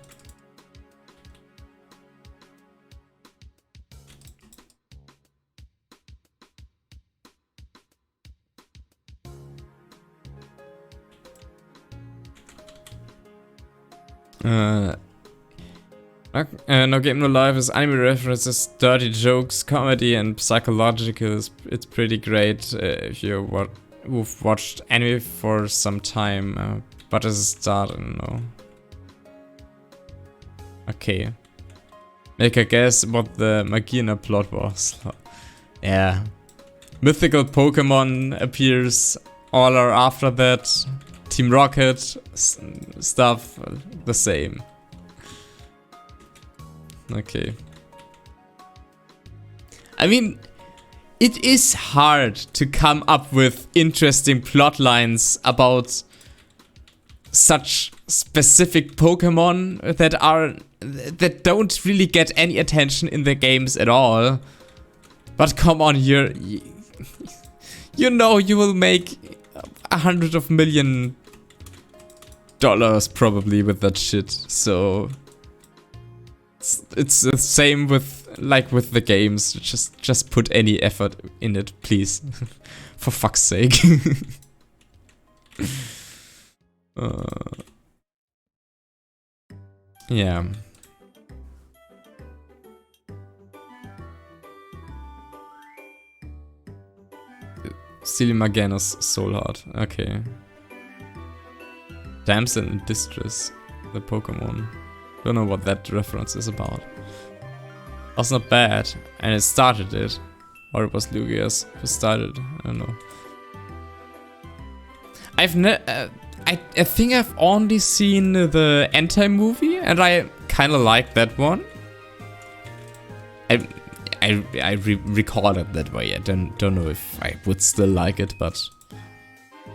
No Game No Life is anime references, dirty jokes, comedy, and psychological. It's pretty great if you've watched anime for some time, but as a start, I don't know. Okay. Make a guess what the Magina plot was. Yeah. Mythical Pokemon appears, all are after that. Team Rocket stuff, the same. Okay. I mean, it is hard to come up with interesting plot lines about such specific Pokemon that don't really get any attention in the games at all. But come on, you know you will make $100 million probably with that shit. So it's the same with the games. Just put any effort in it, please. For fuck's sake. Yeah. Steely Magena's Soul Heart. Okay. Damsel in Distress. The Pokemon. Don't know what that reference is about. Was not bad, and it started it. Or it was Lugias who started. I don't know. I think I've only seen the Entei movie, and I kind of like that one. I recall it that way. I don't know if I would still like it, but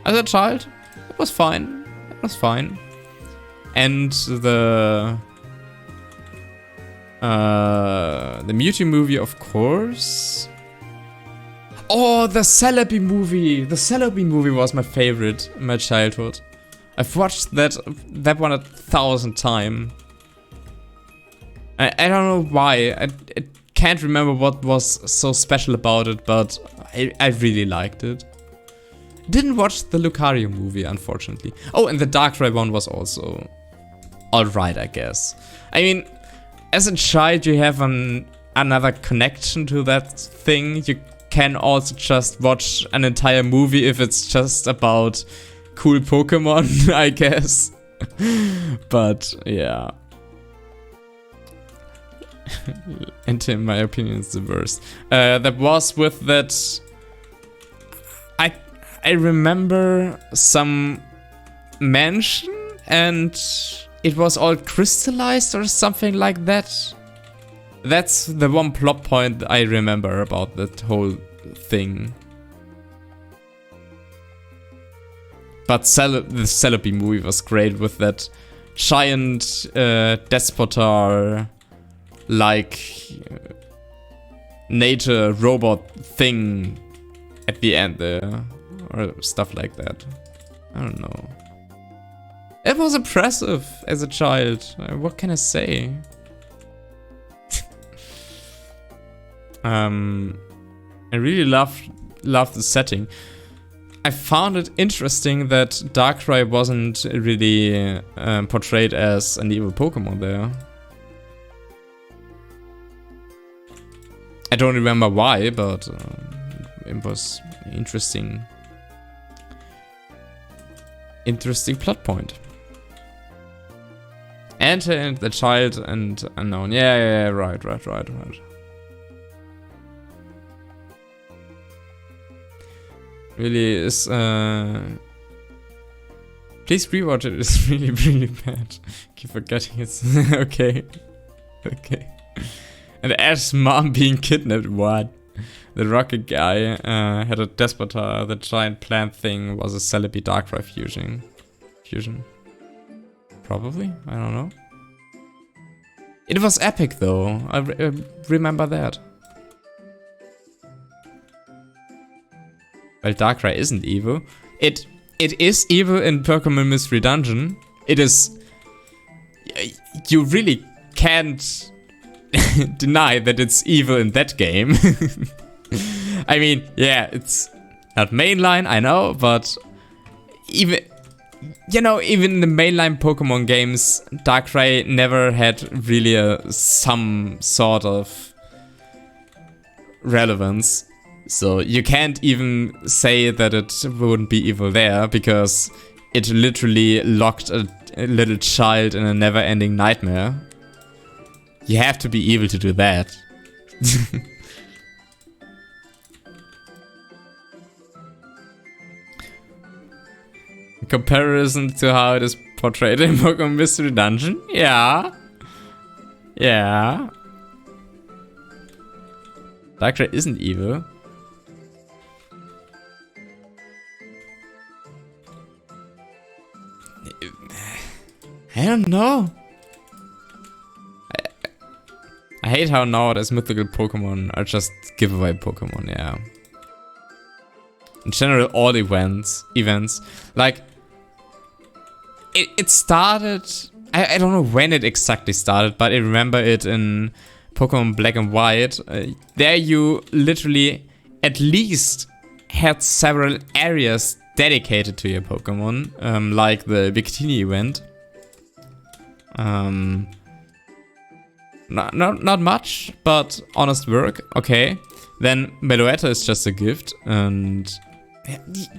as a child, it was fine. It was fine. And the Mewtwo movie, of course. Oh, the Celebi movie. The Celebi movie was my favorite in my childhood. I've watched that one 1,000 times. I don't know why. I can't remember what was so special about it, but I really liked it. Didn't watch the Lucario movie, unfortunately. Oh, and the Darkrai one was also alright, I guess. I mean, as a child, you have another connection to that thing. You can also just watch an entire movie if it's just about cool Pokemon, I guess. But yeah. And in my opinion, it's the worst. That was with that. I remember some mansion and it was all crystallized or something like that. That's the one plot point I remember about that whole thing. But the Celebi movie was great with that giant Despotar like nature robot thing at the end there, or stuff like that. I don't know. It was impressive as a child. What can I say? I really loved the setting. I found it interesting that Darkrai wasn't really portrayed as an evil Pokemon there. I don't remember why, but it was interesting. Interesting plot point. Enter and the child and unknown. Yeah, right. Really is please rewatch it. It's really bad. Keep forgetting it's okay. And Ash's mom being kidnapped. What? The rocket guy had a Despotar. The giant plant thing was a Celebi Darkrai fusion. Probably? I don't know. It was epic though. I remember that. Well, Darkrai isn't evil. It is evil in Pokemon Mystery Dungeon. It is... You really can't deny that it's evil in that game. I mean, yeah, it's not mainline, I know, but even... You know, even in the mainline Pokemon games, Darkrai never had really some sort of relevance. So you can't even say that it wouldn't be evil there, because it literally locked a little child in a never-ending nightmare. You have to be evil to do that. In comparison to how it is portrayed in Pokemon Mystery Dungeon? Yeah. Darkrai isn't evil. I don't know. I hate how nowadays mythical Pokemon are just giveaway Pokemon, yeah. In general, all events, like, it started, I don't know when it exactly started, but I remember it in Pokemon Black and White. There you literally at least had several areas dedicated to your Pokemon, like the Bikini event. Not much, but honest work. Okay, then Meloetta is just a gift, and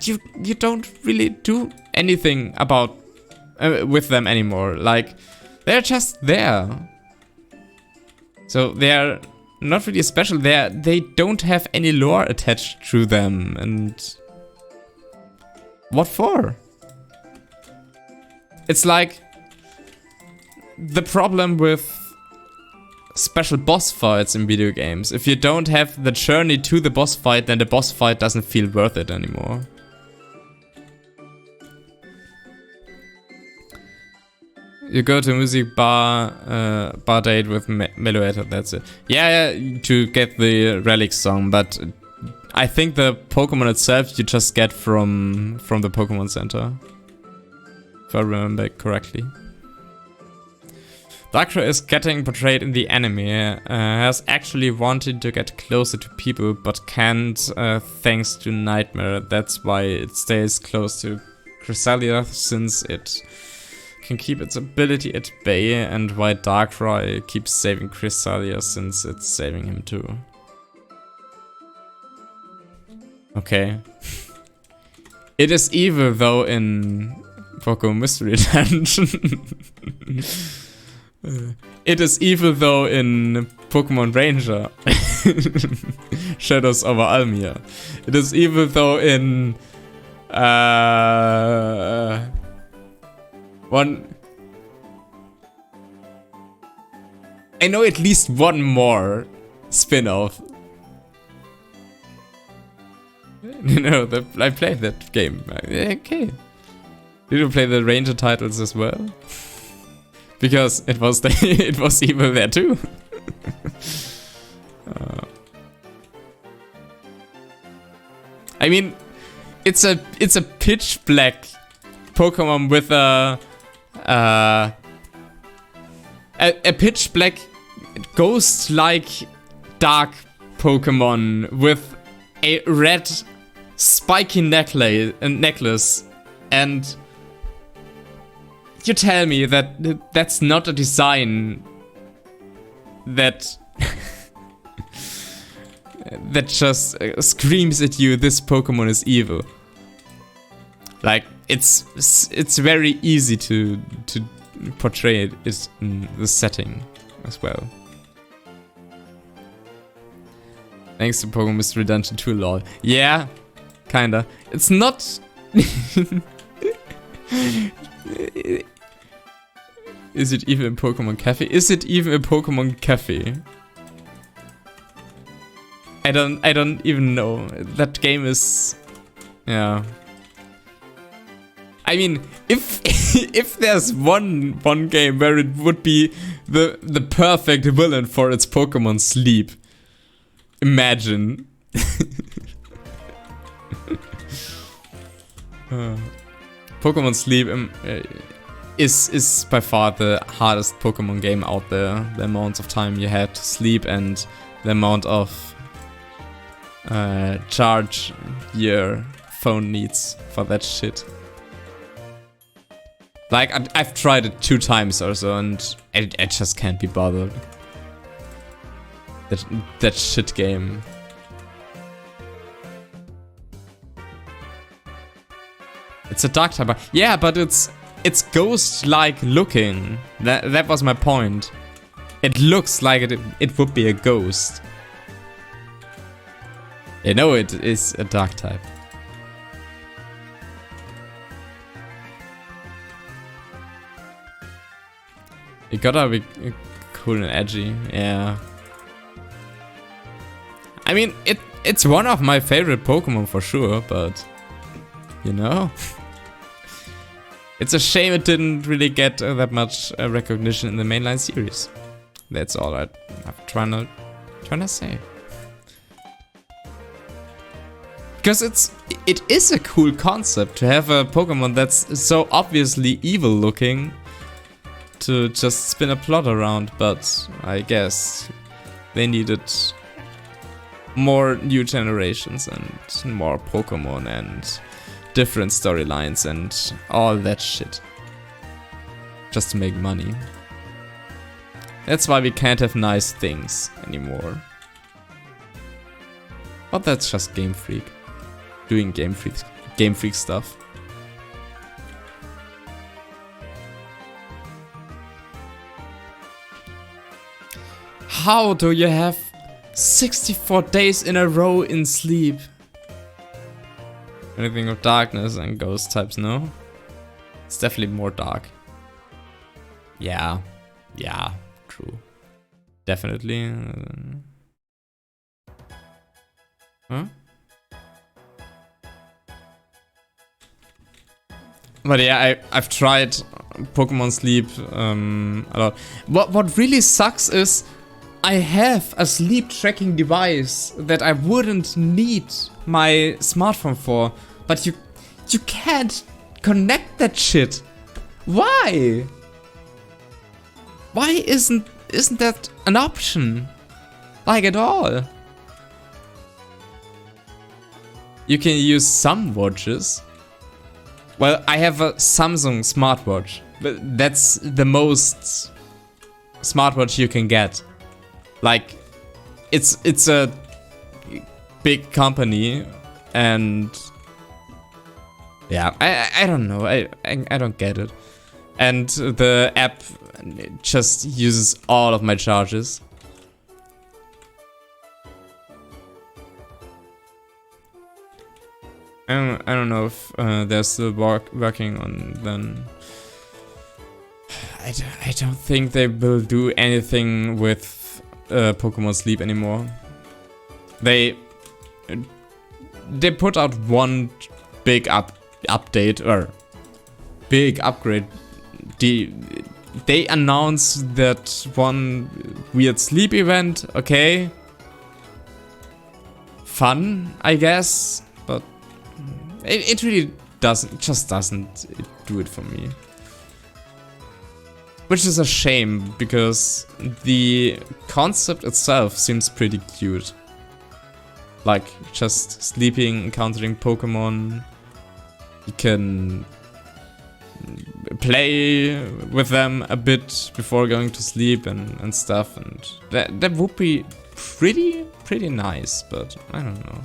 you don't really do anything about with them anymore. Like, they're just there. So they're not really special. They don't have any lore attached to them, and what for? It's like the problem with special boss fights in video games. If you don't have the journey to the boss fight, then the boss fight doesn't feel worth it anymore. You go to a music bar date with Meloetta, that's it. Yeah, to get the Relic song, but I think the Pokemon itself you just get from the Pokemon Center, if I remember correctly. Darkrai is getting portrayed in the anime, has actually wanted to get closer to people, but can't thanks to Nightmare. That's why it stays close to Cresselia, since it can keep its ability at bay, and why Darkrai keeps saving Cresselia, since it's saving him too. Okay. It is evil though in Pokemon Mystery Dungeon. It is evil though in Pokemon Ranger. Shadows over Almia. It is evil though in one. I know at least one more spin-off. No, I played that game. Okay. Did you play the Ranger titles as well? Because it was it was evil there too. I mean, it's a pitch black Pokemon with a pitch black ghost-like dark Pokemon with a red spiky necklace, and you tell me that that's not a design that that just screams at you, this Pokemon is evil. Like, it's very easy to portray it in the setting as well. Thanks to Pokemon Mystery Dungeon 2, lol. Yeah, kinda. It's not... Is it even a Pokemon Cafe? Is it even a Pokemon Cafe? I don't even know. That game is... Yeah. I mean, if if there's one game where it would be the perfect villain for its Pokemon Sleep, imagine. Pokemon Sleep is by far the hardest Pokemon game out there. The amount of time you had to sleep and the amount of charge your phone needs for that shit. Like, I've tried it 2 times or so, and I just can't be bothered. That shit game. It's a dark type. Yeah, but it's ghost-like looking. That was my point. It looks like it would be a ghost. You know it is a dark type. It gotta be cool and edgy, yeah. I mean, it's one of my favorite Pokemon for sure, but you know, it's a shame it didn't really get that much recognition in the mainline series. That's all I'm trying to say. Because it is a cool concept to have a Pokemon that's so obviously evil looking to just spin a plot around, but I guess they needed more new generations and more Pokemon and different storylines and all that shit just to make money. That's why we can't have nice things anymore. But that's just Game Freak doing Game Freak stuff. How do you have 64 days in a row in sleep? Anything of darkness and ghost types, no? It's definitely more dark. Yeah, true. Definitely. Huh? But yeah, I've tried Pokemon Sleep a lot. What really sucks is I have a sleep tracking device that I wouldn't need my smartphone for, but you can't connect that shit. Why? Why isn't that an option? Like at all? You can use some watches. Well, I have a Samsung smartwatch, but that's the most smartwatch you can get. Like, it's a big company, and yeah, I don't know, I don't get it. And the app just uses all of my charges. I don't know if they're still working on them. I don't think they will do anything with Pokemon Sleep anymore. They put out one big update or big upgrade. They announced that one weird sleep event. Okay, fun, I guess. but it really doesn't do it for me. Which is a shame, because the concept itself seems pretty cute. Like, just sleeping, encountering Pokemon. You can play with them a bit before going to sleep and stuff. And that would be pretty nice, but I don't know.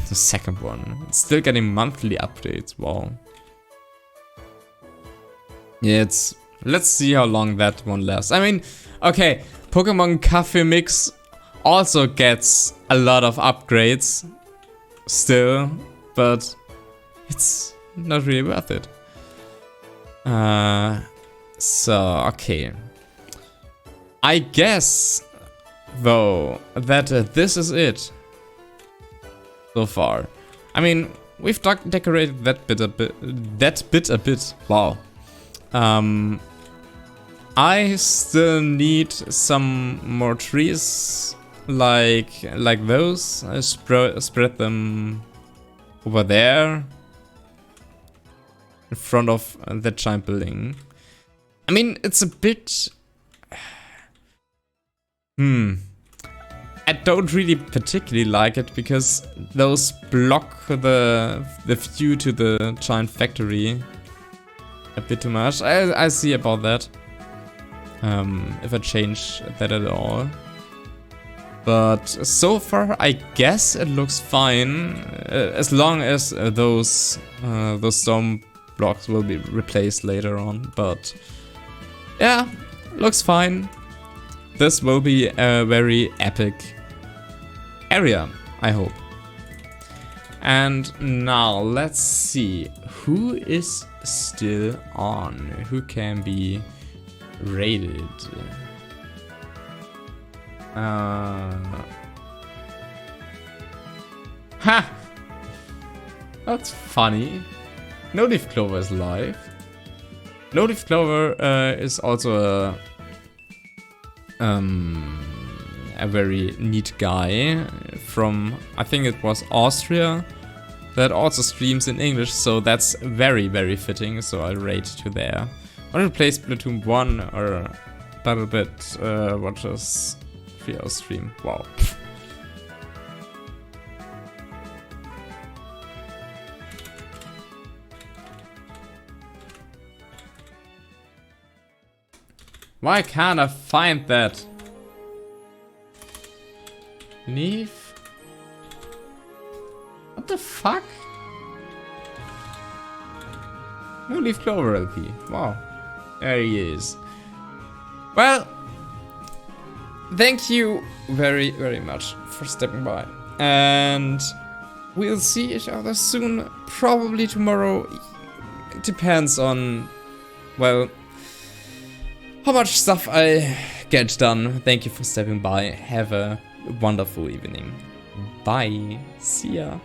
The second one. It's still getting monthly updates, wow. Yeah, let's see how long that one lasts. I mean, okay, Pokemon Cafe Mix also gets a lot of upgrades still, but it's not really worth it. So, okay. I guess, though, that this is it so far. I mean, we've decorated that bit a bit. Wow. I still need some more trees like those. I spread them over there in front of that giant building. I mean, it's a bit I don't really particularly like it because those block the view to the giant factory a bit too much. I see about that. If I change that at all. But so far, I guess it looks fine, as long as those stone blocks will be replaced later on. But yeah, looks fine. This will be a very epic area, I hope. And now let's see who is still on, who can be rated. Ha! That's funny. No Leaf Clover is live. No Leaf Clover is also a very neat guy from, I think it was Austria, that also streams in English, so that's very fitting, so I'll rate you there. I want to play Splatoon 1 or Battle Bit watches 3-hour stream. Wow. Why can't I find that? Leaf? What the fuck? No Leaf Clover LP. Wow. There he is. Well, thank you very much for stepping by. And we'll see each other soon. Probably tomorrow. It depends on, well, how much stuff I get done. Thank you for stepping by. Have a wonderful evening. Bye. See ya.